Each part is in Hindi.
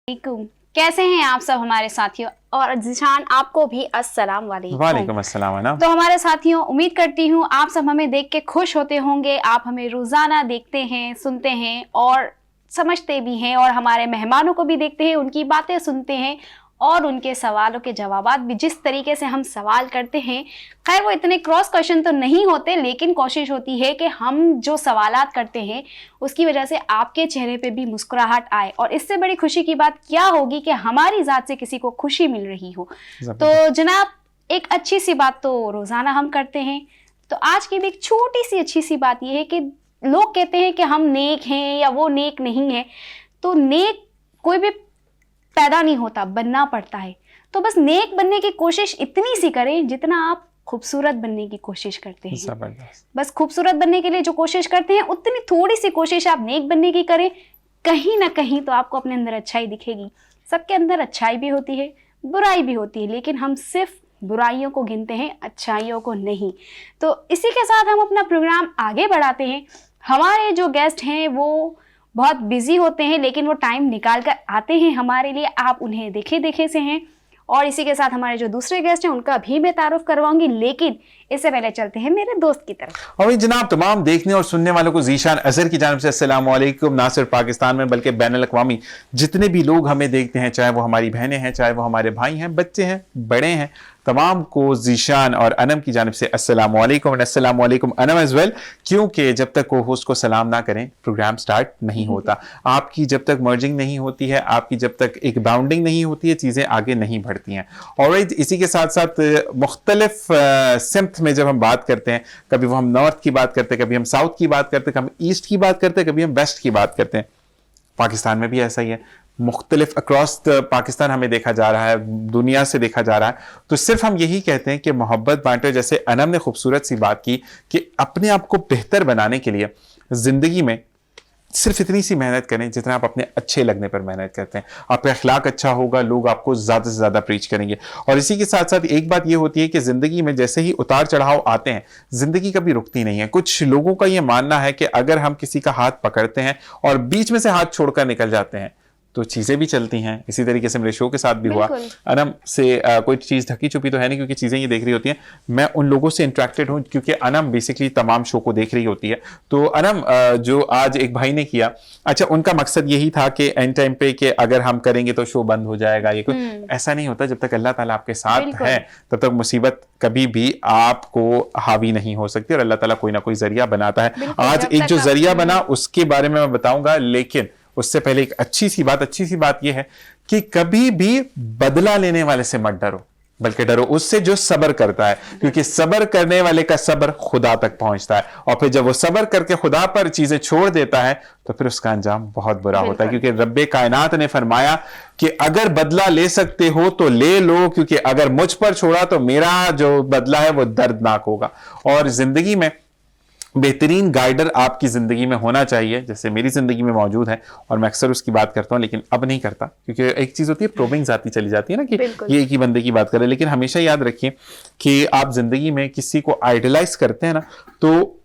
वालेकुम। कैसे हैं आप सब हमारे साथियों, और ज़ीशान आपको भी अस्सलाम वालेकुम। वालेकुम अस्सलाम अना। तो हमारे साथियों, उम्मीद करती हूँ आप सब हमें देख के खुश होते होंगे। आप हमें रोज़ाना देखते हैं, सुनते हैं और समझते भी हैं, और हमारे मेहमानों को भी देखते हैं, उनकी बातें सुनते हैं और उनके सवालों के जवाबात भी जिस तरीके से हम सवाल करते हैं, खैर वो इतने क्रॉस क्वेश्चन तो नहीं होते, लेकिन कोशिश होती है कि हम जो सवालात करते हैं उसकी वजह से आपके चेहरे पे भी मुस्कुराहट आए। और इससे बड़ी खुशी की बात क्या होगी कि हमारी ज़ात से किसी को खुशी मिल रही हो। तो जनाब, एक अच्छी सी बात तो रोज़ाना हम करते हैं, तो आज की भी एक छोटी सी अच्छी सी बात यह है कि लोग कहते हैं कि हम नेक हैं या वो नेक नहीं है। तो नेक कोई भी पैदा नहीं होता, बनना पड़ता है। तो बस नेक बनने की कोशिश इतनी सी करें जितना आप खूबसूरत बनने की कोशिश करते हैं। बस खूबसूरत बनने के लिए जो कोशिश करते हैं उतनी थोड़ी सी कोशिश आप नेक बनने की करें, कहीं ना कहीं तो आपको अपने अंदर अच्छाई दिखेगी। सबके अंदर अच्छाई भी होती है, बुराई भी होती है, लेकिन हम सिर्फ बुराइयों को गिनते हैं, अच्छाइयों को नहीं। तो इसी के साथ हम अपना प्रोग्राम आगे बढ़ाते हैं। हमारे जो गेस्ट हैं वो बहुत बिजी होते हैं, लेकिन वो टाइम निकाल कर आते हैं हमारे लिए। आप उन्हें देखे देखे से हैं। और इसी के साथ हमारे जो दूसरे गेस्ट हैं उनका भी मैं तारुफ करवाऊंगी, लेकिन इससे पहले चलते हैं मेरे दोस्त की तरफ। और जनाब, तमाम देखने और सुनने वालों को ज़ीशान अजहर की जानिब से अस्सलाम वालेकुम। ना सिर्फ पाकिस्तान में बल्कि बैनुल अक़वामी जितने भी लोग हमें देखते हैं, चाहे वो हमारी बहनें हैं, चाहे वो हमारे भाई हैं, बच्चे हैं, बड़े हैं, तमाम को ज़ीशान और अनम की जानिब से अस्सलाम वालेकुम और अस्सलाम वालेकुम अनम एज़ वेल। क्योंकि जब तक को होस्ट को सलाम ना करें प्रोग्राम स्टार्ट नहीं होता। आपकी जब तक मर्जिंग नहीं होती है, आपकी जब तक एक बाउंडिंग नहीं होती है, चीज़ें आगे नहीं बढ़ती हैं। और इसी के साथ साथ मुख्तलिफ सिम्त में जब हम बात करते हैं, कभी वो हम नॉर्थ की बात करते हैं, कभी हम साउथ की बात करते हैं, कभी ईस्ट की बात करते हैं, कभी हम वेस्ट की बात करते हैं। पाकिस्तान में भी ऐसा ही है, मुख्तलिफ अक्रॉस पाकिस्तान हमें देखा जा रहा है, दुनिया से देखा जा रहा है। तो सिर्फ हम यही कहते हैं कि मोहब्बत बांटे। जैसे अनम ने खूबसूरत सी बात की कि अपने आप को बेहतर बनाने के लिए जिंदगी में सिर्फ इतनी सी मेहनत करें जितना आप अपने अच्छे लगने पर मेहनत करते हैं। आपका अखलाक अच्छा होगा, लोग आपको ज़्यादा से ज़्यादा प्रीच करेंगे। और इसी के साथ साथ एक बात ये होती है कि ज़िंदगी में जैसे ही उतार चढ़ाव आते हैं, ज़िंदगी कभी रुकती नहीं है। कुछ लोगों का ये मानना है कि अगर हम किसी का हाथ पकड़ते हैं और बीच में से हाथ छोड़कर निकल जाते हैं तो चीज़ें भी चलती हैं। इसी तरीके से मेरे शो के साथ भी हुआ। अनम से कोई चीज़ ढकी छुपी तो है नहीं, क्योंकि चीज़ें ये देख रही होती हैं। मैं उन लोगों से इंटरेक्टेड हूँ क्योंकि अनम बेसिकली तमाम शो को देख रही होती है। तो अनम, जो आज एक भाई ने किया, अच्छा, उनका मकसद यही था कि एंड टाइम पे कि अगर हम करेंगे तो शो बंद हो जाएगा। ये कोई ऐसा नहीं होता। जब तक अल्लाह ताला आपके साथ है तब तक मुसीबत कभी भी आपको हावी नहीं हो सकती, और अल्लाह ताला कोई ना कोई जरिया बनाता है। आज एक जो जरिया बना उसके बारे में मैं बताऊंगा, लेकिन उससे पहले एक अच्छी सी बात यह है कि कभी भी बदला लेने वाले से मत डरो, बल्कि डरो उससे जो सब्र करता है, क्योंकि सब्र करने वाले का सब्र खुदा तक पहुंचता है। और फिर जब वो सब्र करके खुदा पर चीजें छोड़ देता है तो फिर उसका अंजाम बहुत बुरा होता है। क्योंकि रब्बे कायनात ने फरमाया कि अगर बदला ले सकते हो तो ले लो, क्योंकि अगर मुझ पर छोड़ा तो मेरा जो बदला है वो दर्दनाक होगा। और जिंदगी में बेहतरीन गाइडर आपकी जिंदगी में होना चाहिए, जैसे मेरी जिंदगी में मौजूद है, और मैं अक्सर उसकी बात करता हूं, लेकिन अब नहीं करता क्योंकि एक चीज होती है प्रोबिंग्स आती चली जाती है ना, कि ये एक ही बंदे की बात करें। लेकिन हमेशा याद रखिए कि आप जिंदगी में किसी को आइडलाइज करते हैं ना, तो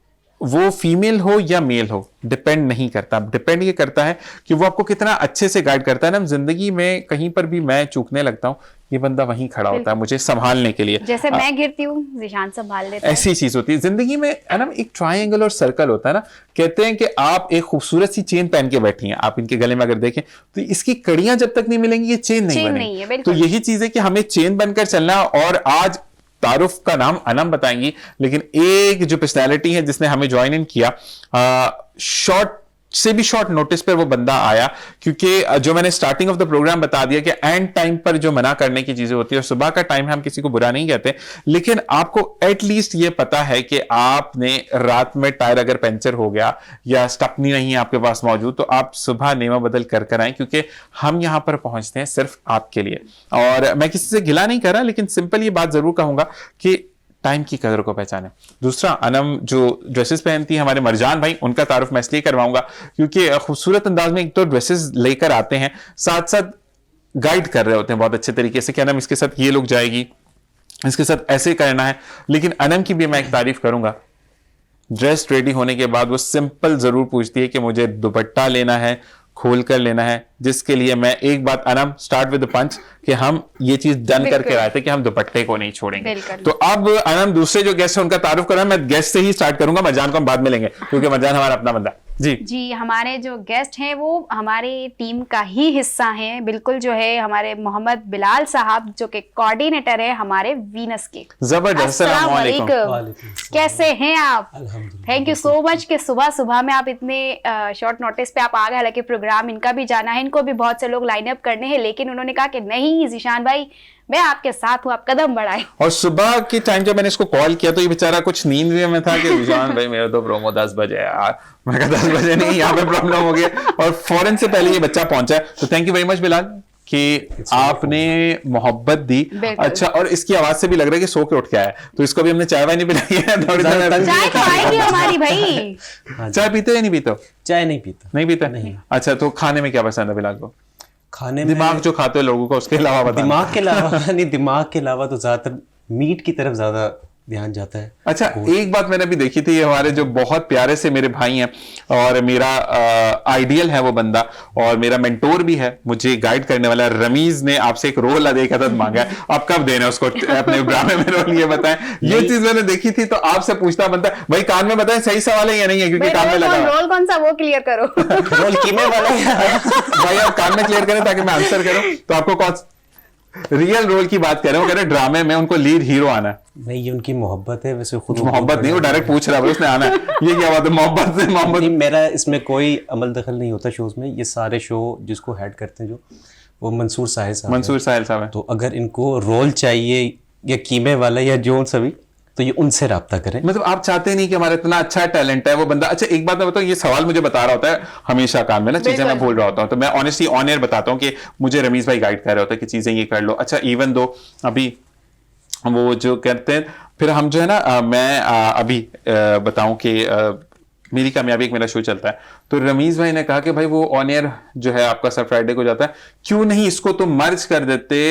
वो फीमेल हो या मेल हो डिपेंड नहीं करता। डिपेंड ये करता है कि वो आपको कितना अच्छे से गाइड करता है ना। जिंदगी में कहीं पर भी मैं चूकने लगता हूं, ये बंदा वहीं खड़ा होता है मुझे संभालने के लिए। जैसे मैं गिरती हूँ, ज़ीशान संभाल लेता है। ऐसी चीज होती है जिंदगी में, है ना। एक ट्रायंगल और सर्कल होता है ना। कहते हैं कि आप एक खूबसूरत सी चेन पहन के बैठी हैं, आप इनके गले में अगर देखें तो इसकी कड़ियां जब तक नहीं मिलेंगी ये चेन नहीं बनेगी। तो यही चीज है कि हमें चेन बनकर चलना। और आज तारुफ का नाम अनम बताएंगी, लेकिन एक जो पर्सनैलिटी है जिसने हमें ज्वाइन इन किया, शॉर्ट से भी शॉर्ट नोटिस पर वो बंदा आया, क्योंकि जो मैंने स्टार्टिंग ऑफ द प्रोग्राम बता दिया कि एंड टाइम पर जो मना करने की चीजें होती है, और सुबह का टाइम हम किसी को बुरा नहीं कहते, लेकिन आपको एटलीस्ट ये पता है कि आपने रात में टायर अगर पंचर हो गया या स्टपनी नहीं है आपके पास मौजूद, तो आप सुबह नेमा बदल कर आए, क्योंकि हम यहां पर पहुंचते हैं सिर्फ आपके लिए। और मैं किसी से गिला नहीं कर रहा, लेकिन सिंपल ये बात जरूर कहूंगा कि टाइम की कदर को पहचाने। दूसरा, अनम जो ड्रेसेस पहनती है, हमारे मरजान भाई, उनका तारुफ मैं इसलिए करवाऊंगा क्योंकि खूबसूरत अंदाज में एक तो ड्रेसेस लेकर आते हैं, साथ साथ गाइड कर रहे होते हैं बहुत अच्छे तरीके से कि अनम इसके साथ ये लुक जाएगी, इसके साथ ऐसे करना है। लेकिन अनम की भी मैं एक तारीफ करूंगा, ड्रेस रेडी होने के बाद वो सिंपल जरूर पूछती है कि मुझे दुपट्टा लेना है, खोल कर लेना है, जिसके लिए मैं एक बात अनम स्टार्ट विद द पंच कि हम ये चीज डन करके आए थे कि हम दुपट्टे को नहीं छोड़ेंगे। तो अब अनम दूसरे जो गेस्ट है उनका तारुफ करा, मैं गेस्ट से ही स्टार्ट करूंगा, मरजान को हम बाद में लेंगे क्योंकि मरजान हमारा अपना बंदा। जी हमारे जो गेस्ट हैं वो हमारे टीम का ही हिस्सा हैं, बिल्कुल जो है हमारे मोहम्मद बिलाल साहब जो कि कोऑर्डिनेटर है हमारे वीनस के। जबरदस्त, अस्सलाम वालेकुम, कैसे हैं आप? थैंक यू सो मच कि सुबह सुबह में आप इतने शॉर्ट नोटिस पे आप आ गए। हालांकि प्रोग्राम इनका भी जाना है, इनको भी बहुत से लोग लाइन अप करने हैं, लेकिन उन्होंने कहा कि नहीं जीशान भाई मैं आपके साथ हूँ, आप कदम बढ़ाएं। और सुबह के टाइम जब मैंने इसको कॉल किया तो ये बेचारा कुछ नींद में था कि जीशान भाई मेरा तो प्रोमो 10 बजे यार। मैं कहा 10 बजे नहीं, यहाँ पे प्रॉब्लम हो गया और फौरन से पहले ये बच्चा पहुंचा। तो thank you very much Bilal कि आपने मोहब्बत दी। अच्छा, और इसकी आवाज से भी लग रहा है कि सो के उठ के आया, तो इसको भी हमने चाय वाय नहीं पिलाई है। चाय तो आएगी हमारी भाई। चाय पीते या नहीं पीते? चाय नहीं पीता। नहीं पीता? नहीं। अच्छा, तो खाने में क्या पसंद है बिलाल को? खाने दिमाग जो खाते हैं लोगों का, उसके अलावा बताना। दिमाग के अलावा नहीं, दिमाग के अलावा तो ज्यादातर मीट की तरफ ज्यादा ध्यान जाता है। अच्छा, एक बात मैंने भी देखी थी, हमारे जो बहुत प्यारे से मेरे भाई हैं और मेरा आइडियल है वो बंदा और मेरा मेंटोर भी है, मुझे गाइड करने वाला रमीज ने आपसे एक रोल एक अदद मांगा है। आप कब देना उसको अपने ड्रामे में रोल, ये बताएं। ये चीज मैंने देखी थी तो आपसे पूछना बनता है भाई, कान में बताएं सही सवाल है या नहीं है, क्योंकि कान में लगा रोल कौन सा वो क्लियर करो। रोल कीमे वाला भाई आप कान में क्लियर करें ताकि मैं आंसर करूं। तो आपको कौन रियल रोल की बात कर रहे हो? कह रहे ड्रामे में उनको लीड हीरो आना है। नहीं, ये उनकी मोहब्बत है, वैसे खुद मोहब्बत नहीं, वो डायरेक्ट पूछ रहा है उसने आना है। ये क्या बात है, मोहब्बत से मोहब्बत? मेरा इसमें कोई अमल दखल नहीं होता शोज में। ये सारे शो जिसको हेड करते हैं जो वो मंसूर साहिल साहब है। तो अगर इनको रोल चाहिए या कीमे वाला या जो सभी, तो ये उनसे राब्ता करें। मतलब आप चाहते नहीं कि हमारा इतना अच्छा टैलेंट है वो बंदा। अच्छा, एक बात मैं बताऊं, ये सवाल मुझे बता रहा होता है हमेशा कान में ना, चीजें मैं भूल रहा होता हूं, तो मैं ऑनेस्टली ऑन एयर बताता हूं कि मुझे रमीज भाई गाइड कर रहे होता है कि चीजें ये कर लो। अच्छा, इवन दो अभी वो जो कहते हैं, फिर हम जो है ना मैं अभी बताऊं कि मेरी कामयाबी एक मेरा शो चलता है, तो रमीज भाई ने कहा कि भाई वो ऑन एयर जो है आपका सर फ्राइडे को जाता है, क्यों नहीं इसको तो मर्ज कर देते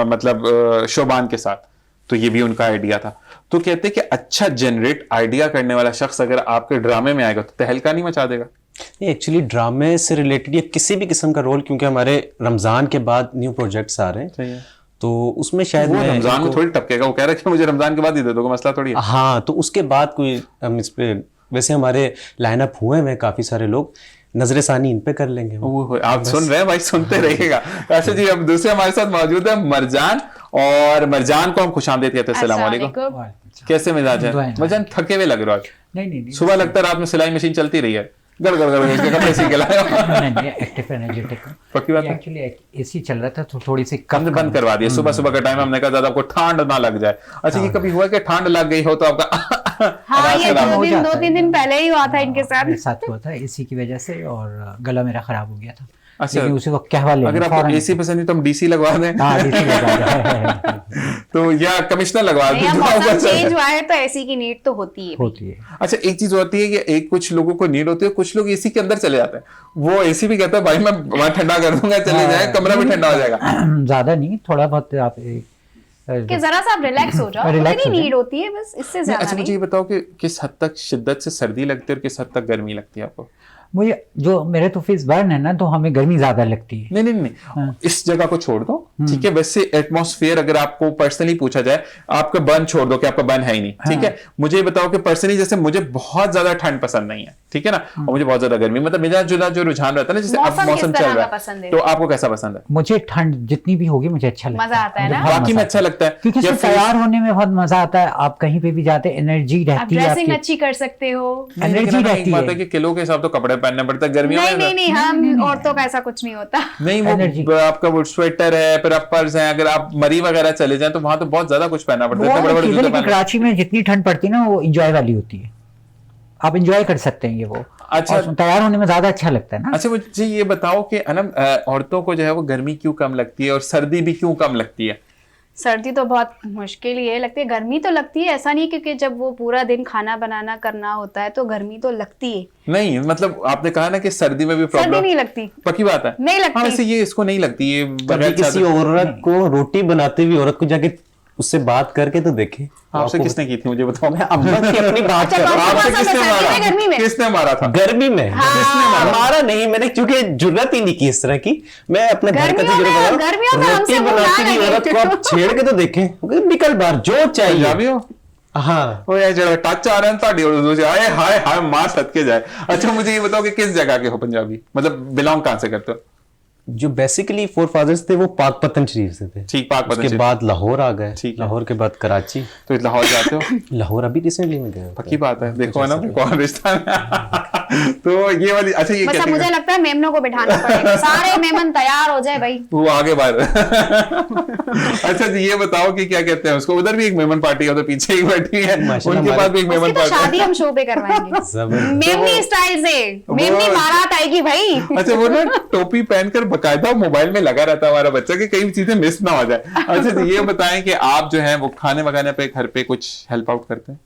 मतलब शोबान के साथ। तो ये भी उनका आइडिया था। तो कहते कि अच्छा जनरेट आइडिया करने वाला शख्स अगर आपके ड्रामे में आएगा तो तहलका नहीं मचा देगा? नहीं, एक्चुअली ड्रामे से रिलेटेड या किसी भी किस्म का रोल, क्योंकि हमारे रमजान के बाद न्यू प्रोजेक्ट्स आ रहे हैं, तो उसमें शायद वो रमजान में थोड़ी टपकेगा। वो कह रहा है कि मुझे रमजान के बाद ही दे दोगे, मसला थोड़ी है। हाँ, तो उसके बाद कोई हम इस पे, वैसे हमारे लाइनअप हुए हैं काफी सारे लोग, नजर सानी इन पे कर लेंगे। आप सुन रहे हैं भाई, सुनते रहिएगा। ऐसे जी, अब दूसरे हमारे साथ मौजूद है मरजान, और मरजान को हम खुशामदीद कहते हैं। अस्सलाम वालेकुम, कैसे मिजाज है मरजान? थके हुए लग रहे हो? नहीं, सुबह लगता है रात में सिलाई मशीन चलती रही है, गड़ गड़ गड़ इसके कपड़े सीख के लाए हो। नहीं, एक्टिव एनर्जेटिक। पक्की बात है। एक्चुअली एसी चल रहा था तो थोड़ी सी हमने बंद करवा दिया। सुबह सुबह का टाइम हमने कहा ज्यादा आपको ठंड ना लग जाए। अच्छा, ये कभी हुआ कि ठंड लग गई हो तो आपका हाँ, ये 2-3 दिन पहले ही हुआ था इनके साथ। मेरे साथ हुआ था एसी की वजह से, और गला मेरा खराब हो गया था। अच्छा, उसी को कहवा लेना। अगर आपको एसी पसंद है तो हम डीसी लगवा दें। हाँ, डीसी लगवा दें। तो या कमिश्नर लगवा दें। मौसम चेंज हुआ है तो एसी की नीड तो होती है। अच्छा, एक चीज होती है कि एक कुछ लोगों को नीड होती है, कुछ लोग एसी के अंदर चले जाते हैं। वो एसी भी कहता है भाई मैं वहां ठंडा कर दूंगा, चले जाए, कमरा भी ठंडा हो जाएगा। ज्यादा नहीं, थोड़ा बहुत आप कि जरा सा आप रिलैक्स हो जाओ, इतनी नीड होती है बस, इससे ज्यादा नहीं। अच्छा, मुझे ये बताओ कि किस हद तक शिद्दत से सर्दी लगती है और किस हद तक गर्मी लगती है आपको? मुझे जो मेरे तो फेस बर्न है ना, तो हमें गर्मी ज्यादा लगती है। नहीं, इस जगह को छोड़ दो, ठीक है। वैसे एटमॉस्फेयर अगर आपको पर्सनली पूछा जाए, आपका बर्न छोड़ दो कि आपका बर्न है ही नहीं, ठीक है। मुझे बताओ कि पर्सनली जैसे मुझे बहुत ज्यादा ठंड पसंद नहीं है, ठीक है ना, और मुझे बहुत ज्यादा गर्मी, मतलब मेरा जो रुझान रहता है ना, जैसे अब मौसम चल रहा है, तो आपको कैसा पसंद है? मुझे ठंड जितनी भी होगी मुझे अच्छा लगता है, मजा आता है ना, बाकी में अच्छा लगता है क्योंकि तैयार होने में बहुत मजा आता है। आप कहीं पे भी जाते एनर्जी रहती है, ड्रेसिंग अच्छी कर सकते हो, एनर्जी रहती है। कि किलो के हिसाब तो कपड़े पहनने पड़ते हैं गर्मियों में। नहीं, हम औरतों का ऐसा कुछ नहीं होता। नहीं, वो आपका वो स्वेटर है, फिर अपर्स हैं, अगर आप मरी वगैरह चले जाएं तो वहां तो बहुत ज्यादा कुछ पहनना पड़ता है। बड़े-बड़े जूते पहनना। कराची में जितनी ठंड पड़ती है ना, वो एंजॉय वाली होती है, आप एंजॉय कर सकते हैं ये वो। अच्छा, तैयार होने में ज्यादा अच्छा लगता है ना। अच्छा, मुझे ये बताओ कि अनम औरतों को जो है वो गर्मी क्यों कम लगती है और सर्दी भी क्यों कम लगती है? सर्दी तो बहुत मुश्किल ही है लगती है, गर्मी तो लगती है, ऐसा नहीं, क्योंकि जब वो पूरा दिन खाना बनाना करना होता है तो गर्मी तो लगती है। नहीं, मतलब आपने कहा ना कि सर्दी में भी प्रॉब्लम। सर्दी नहीं लगती। पक्की बात है, नहीं लगती। हाँ, वैसे ये इसको नहीं लगती है। किसी औरत को रोटी बनाते हुए औरत को जाके उससे बात करके तो देखे। आपसे किसने की थी मुझे बताओ। मैं अम्मा की अपनी बात कर रहा हूँ। आपसे मौसम किसने में, सर्दी में, गर्मी मारा, में? किसने मारा था? गर्मी में। किसने मारा नहीं, मैंने क्योंकि जुर्रत ही नहीं की इस तरह की। मैं अपने घर का गर्मियों तजुर्बा में- बता रहा हूँ। गर्मियों में हमसे रोटी वो बनाती ना हुई औरत को आप छेड़ के तो देखें, निकल बाहर जो चाहिए। पंजाबी हो? हाँ, ਉਹ ਇਹ ਜਿਹੜਾ ਟੱਚ ਆ ਰਿਹਾ ਨਾ ਤੁਹਾਡੀ ਉਰਦੂ 'ਚ ਆਏ ਹਾਏ ਹਾਏ ਮਾਰ सदके जाए। अच्छा मुझे ये बताओ कि किस जगह के हो पंजाबी, मतलब बिलोंग कहाँ से करते हो? जो बेसिकली फोर फादर्स थे वो पाकपतन शरीफ से थे। ठीक, पाकपतन उसके शरीफ। बाद लाहौर आ गए, ठीक है। लाहौर के बाद कराची। तो लाहौर जाते हो? लाहौर अभी रिसेंटली में गए। पक्की बात है, देखो है ना कौन रिश्ता है। तो ये वाली, अच्छा ये बस अब कहते मुझे हैं लगता है मेमनों को बिठाना पड़ेगा, सारे मेमन तैयार हो जाए भाई। वो आगे बाहर। अच्छा जी ये बताओ कि क्या कहते हैं उसको, उधर भी एक मेमन पार्टी है, उधर पीछे ही बैठी है, माशाल्लाह, उनके पास भी एक उसकी मेमन तो पार्टी शादी है। हम शो पे करवाएंगे जबरदस्त। मेमनी स्टाइल से, मेमनी बारात आएगी भाई। अच्छा वो ना टोपी पहनकर बकायदा मोबाइल में लगा रहता है हमारा बच्चा कि कई चीजें मिस ना हो जाए। अच्छा तो ये बताएं कि आप जो है वो खाने वगाने पे घर पे कुछ हेल्प आउट करते हैं,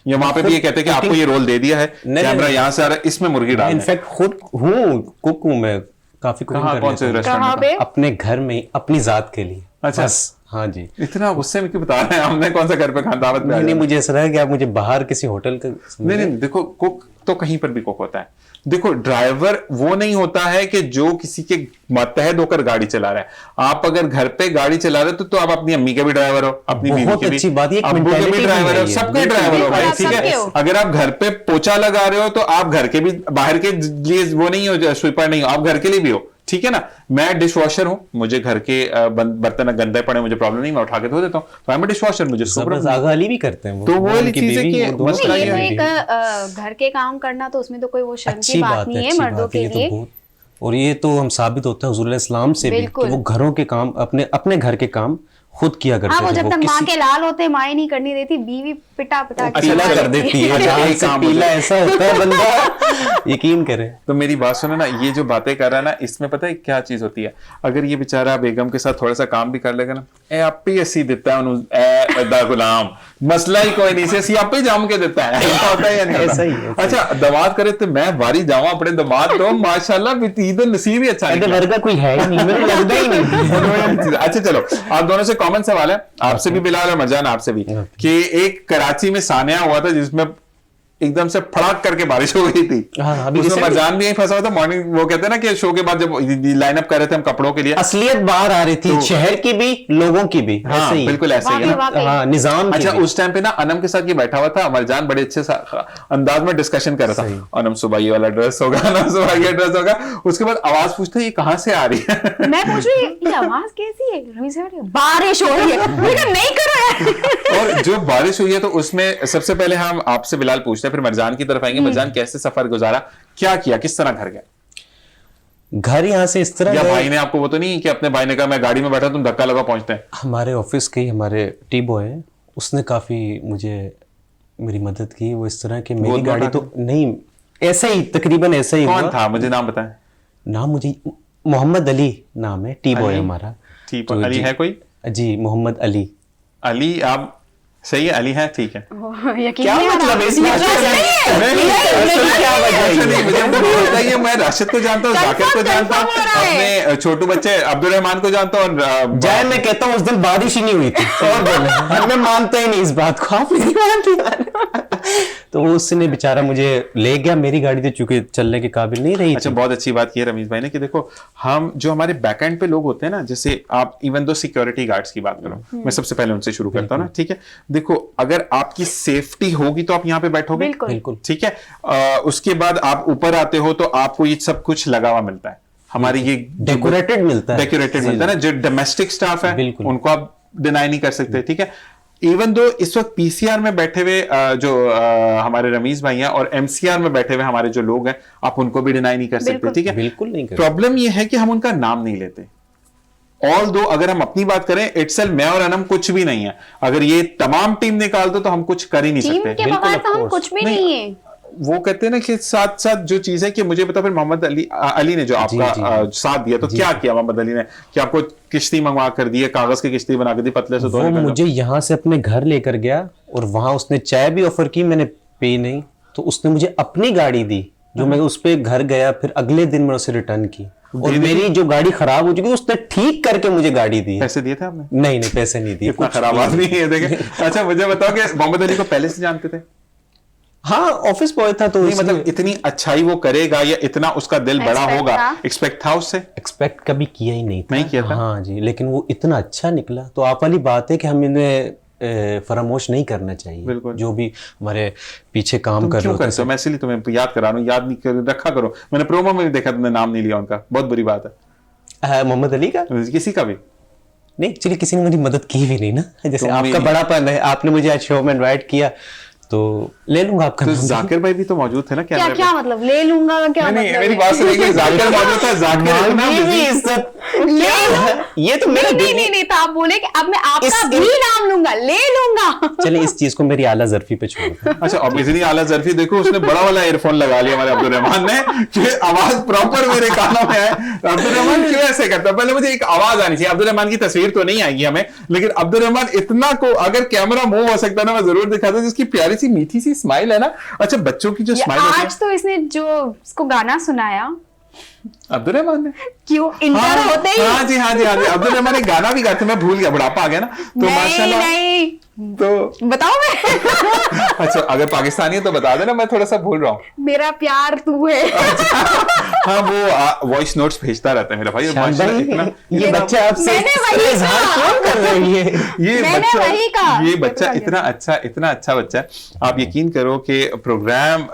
या वहां पे भी ये कहते हैं कि आपको ये रोल दे दिया है, कैमरा यहाँ से आ रहा है, इसमें मुर्गी डाल इनफैक्ट खुद हूँ, कुक हूँ मैं, काफी कुकिंग कहाँ, कर कौन से लेता हूँ। रेस्टोरेंट कहाँ में? पे? अपने घर में ही, अपनी जात के लिए। अच्छा। बस, हाँ जी। इतना गुस्से में क्यों बता रहे हैं, हमने कौन सा घर पे खाना दावत में नहीं, आया? मुझे ऐसा लगा कि आप मुझे बाहर किसी होटल का नहीं नहीं देखो, कुक तो कहीं पर भी कुक होता है। देखो ड्राइवर वो नहीं होता है कि जो किसी के मतहत होकर गाड़ी चला रहा है। आप अगर घर पे गाड़ी चला रहे हो तो आप अपनी अम्मी के भी ड्राइवर हो, अपनी बीवी बहुत के भी, अच्छी बात है, एक अब्बू के भी mentality ड्राइवर हो, भी है। सबके ड्राइवर हो बिल्कुल, भाई, आप ठीक सबके है। हो। अगर आप घर पे पोछा लगा रहे हो तो आप घर के भी, बाहर के लिए वो नहीं हो, स्वीपर नहीं हो, आप घर के लिए भी हो, ठीक है ना। मैं डिश वॉशर हूँ, मुझे घर के बर्तन गंदे पड़े मुझे प्रॉब्लम नहीं, मैं उठा के धो देता हूँ, तो मैं डिश वॉशर, मुझे इसको जबरदस्त। problem आगा अली भी करते हैं वो। तो वो वाली उनकी चीज़ है बीवी, कि वो दोनों मसला नहीं, ये ये की तो बीवी। एक घर के काम करना तो उसमें तो कोई वो शर्म की अच्छी बात बात है, नहीं है अच्छी मर्दों बात है, के ये तो लिए। बहुत। और ये तो हम साबित होता है हुजूर इस्लाम से भी कि बिल्कुल। वो घरों के काम अपने घर के काम खुद किया करते हाँ, वो थे। जब तक माँ किसी के लाल होते माँ नहीं करनी देती, बीवी पिटा पिटा के पीला अच्छा, कर देती है, अच्छा, जहाँ एक से काम पीला मुझे- ऐसा होता है बंदा यकीन करे। तो मेरी बात सुनो ना, ये जो बातें कर रहा है ना, इसमें पता है क्या चीज होती है। अगर ये बेचारा बेगम के साथ थोड़ा सा काम भी कर लेगा ना, ए आप ही ऐसी देता है उन्हें, ए अदा गुलाम, मसला ही कोई नहीं से सी आप ही जाम के देता है, ऐसा होता है या नहीं होता? ऐसा ही है, ऐसा अच्छा दमाद करे तो मैं वारी जाऊं अपने दमाद तो माशाल्लाह बीतीद नसीब ही अच्छा ऐसे निकला। वर्ग का कोई है ही नहीं, मुझे लगता ही नहीं। अच्छा चलो, आप दोनों से कॉमन सवाल है, आपसे भी बिलाल और मरजान आपसे भी, कि एक कराची में सानिया हुआ था जिसमें एकदम से फड़ाक करके बारिश हो गई थी। हाँ, अभी उसमें recently- मरजान भी यहीं फंसा हुआ था। मॉर्निंग वो कहते हैं ना कि शो के बाद जब लाइन अप कर रहे थे हम कपड़ों के लिए, असलियत बाहर आ रही थी, तो- शहर की भी, लोगों की भी। हाँ ऐसे ही। बिल्कुल ऐसे ही है ना। वाकई। हाँ, निजाम की अच्छा भी। उस टाइम पे ना अनम के साथ ये बैठा हुआ था, मरजान बड़े अच्छे अंदाज में डिस्कशन कर रहा था, अनम सुबह ये वाला ड्रेस होगा, अनम सुबह ये ड्रेस होगा। उसके बाद आवाज पूछता ये कहाँ से आ रही है? मैं पूछ रही ये आवाज कैसी है, रमीज से बारिश हो रही है, मैं कहा, नहीं करो यार। और जो बारिश हुई है तो उसमें सबसे पहले हम आपसे बिलाल पूछते हैं, फिर मरजान की तरफ आएंगे। मरजान कैसे सफर गुजारा, क्या किया, किस तरह घर गए, घर यहाँ से इस तरह या गए- भाई ने आपको वो तो नहीं कि अपने भाई ने कहा मैं गाड़ी में बैठा तुम धक्का लगा पहुंचते हैं? हमारे ऑफिस के ही हमारे टी बॉय है, उसने काफ़ी मुझे मेरी मदद की। वो इस तरह कि मेरी गोद गाड़ी उठा तो नहीं, ऐसा ही तकरीबन ऐसा ही कौन हुआ। था मुझे नाम बताएं। नाम मुझे मोहम्मद अली नाम है, टी बॉय अली? हमारा। ठीक तो अली जी- है कोई? जी मोहम्मद अली। अली आप सही है, अली है, ठीक है। यकीन क्या नहीं आ मतलब रहा। है इसमें? ये क्या नहीं है। नहीं, क्या वजह है? अच्छा नहीं, मुझे बताइए, मैं राशिद को जानता हूँ, जाकिर को जानता हूँ, confirm हो रहा है। अपने छोटू बच्चे अब्दुल रहमान को जानता हूँ। जाए मैं कहता हूँ उस दिन बारिश ही नहीं हुई थी और बोले मैं मानता ही नहीं इस बात को, आप नहीं मानते। तो वो उसने बेचारा मुझे ले गया, मेरी गाड़ी तो चूंकि चलने के काबिल नहीं रही अच्छा थी। बहुत अच्छी बात की है रमीज भाई ने कि देखो हम जो हमारे बैक एंड पे लोग होते हैं ना, जैसे आप इवन दो सिक्योरिटी गार्ड्स की बात करो, मैं सबसे पहले उनसे शुरू करता हूँ ना, ठीक है। देखो अगर आपकी सेफ्टी होगी तो आप यहाँ पे बैठोगे, बिल्कुल। बिल्कुल। ठीक है। उसके बाद आप ऊपर आते हो तो आपको ये सब कुछ लगा हुआ मिलता है, हमारी ये डेकोरेटेड मिलता है। डेकोरेटेड मिलता है ना, जो डोमेस्टिक स्टाफ है बिल्कुल। उनको आप डिनाई नहीं कर सकते, ठीक है। इवन दो इस वक्त पीसीआर में बैठे हुए जो हमारे रमीज भाई हैं और एमसीआर में बैठे हुए हमारे जो लोग हैं, आप उनको भी डिनाई नहीं कर सकते, बिल्कुल। ठीक है। बिल्कुल नहीं कर प्रॉब्लम ये है कि हम उनका नाम नहीं लेते। ऑल दो अगर हम अपनी बात करें, इटसेल्फ मैं और अनम कुछ भी नहीं है, अगर ये तमाम टीम निकाल दो तो हम कुछ कर ही नहीं टीम सकते। के बिल्कुल, बगैर तो of हम course। कुछ भी नहीं, नहीं है। वो कहते हैं ना कि साथ साथ जो चीज है कि मुझे पता, फिर मोहम्मद अली ने जो आपका जी। साथ दिया, तो क्या किया मोहम्मद अली ने कि आपको किश्ती मंगवा कर दी है, कागज की किश्ती बना कर दी पतले से वो धोने का? मुझे यहाँ से अपने घर लेकर गया और वहां उसने चाय भी ऑफर की, मैंने पी नहीं, तो उसने मुझे अपनी गाड़ी दी जो मैं उस पे घर गया, फिर अगले दिन मैंने उसे रिटर्न की। और मेरी जो गाड़ी खराब हो चुकी है उसने ठीक करके मुझे गाड़ी दी है। पैसे दिए थे आपने? नहीं पैसे नहीं दिए। इतना खराब आदमी है देखे। अच्छा मुझे बताओ कि मोहम्मद अली को पहले से जानते थे? हाँ ऑफिस बॉय था तो नहीं मतलब इतनी अच्छाई वो करेगा या इतना उसका दिल बड़ा होगा, एक्सपेक्ट था उससे? एक्सपेक्ट कभी किया ही नहीं था। नहीं किया था? हाँ जी, लेकिन वो इतना अच्छा निकला तो आप वाली बात है कि हम इन्हें फरामोश नहीं करना चाहिए। जो भी हमारे पीछे काम कर रहे हो। मैं इसलिए तुम्हें याद करा रहा हूँ, याद नहीं कर रखा करो। मैंने प्रोमो में भी देखा, तुमने नाम नहीं लिया उनका, बहुत बुरी बात है। मोहम्मद अली का? किसी का भी नहीं, एक्चुअली किसी ने मेरी मदद की भी नहीं ना, जैसे आपका बड़ापन है, आपने मुझे आज शो में इनवाइट किया तो ले लूंगा आपका नाम। जाकिर भाई भी तो मौजूद थे ना? क्या मतलब ले लूंगा का क्या नहीं, मेरी बात सुनिए, जाकिर मौजूद था, जाकिर इतना इज्जत ये तो मेरा नहीं तो आप बोले कि अब मैं आपका भी नाम लूंगा, ले लूंगा। चलिए इस चीज को मेरी आला जरफी पे छोड़। अच्छा अब इतनी आला जरफी देखो, उसने बड़ा वाला ईयरफोन लगा लिया हमारे अब्दुल रहमान ने कि आवाज प्रॉपर मेरे कानों में आए। अब्दुल रहमान क्यों ऐसे करता? पहले मुझे एक आवाज आनी चाहिए। अब्दुल रहमान की तस्वीर तो नहीं आएगी हमें, लेकिन अब्दुल रहमान इतना को अगर कैमरा मूव हो सकता ना मैं जरूर दिखाता, जिसकी प्यारी सी मीठी सी स्माइल है ना। अच्छा बच्चों की जो स्माइल होती है, आज तो इसने जो इसको गाना सुनाया अब्दुल रहमान ने, क्यों इंटर होते ही? हाँ जी अब्दुल रहमान ने गाना भी गाते, मैं भूल गया, बुढ़ापा आ गया ना तो माशाल्लाह। नहीं तो बताओ मैं अच्छा अगर पाकिस्तानी है तो बता देना, मैं थोड़ा सा भूल रहा हूँ। मेरा प्यार तू है। हाँ वो वॉइस नोट्स भेजता रहता है मेरा भाई। ये बच्चा आपसे क्यों कर रही है? ये बच्चा इतना अच्छा बच्चा है। आप यकीन करो कि प्रोग्राम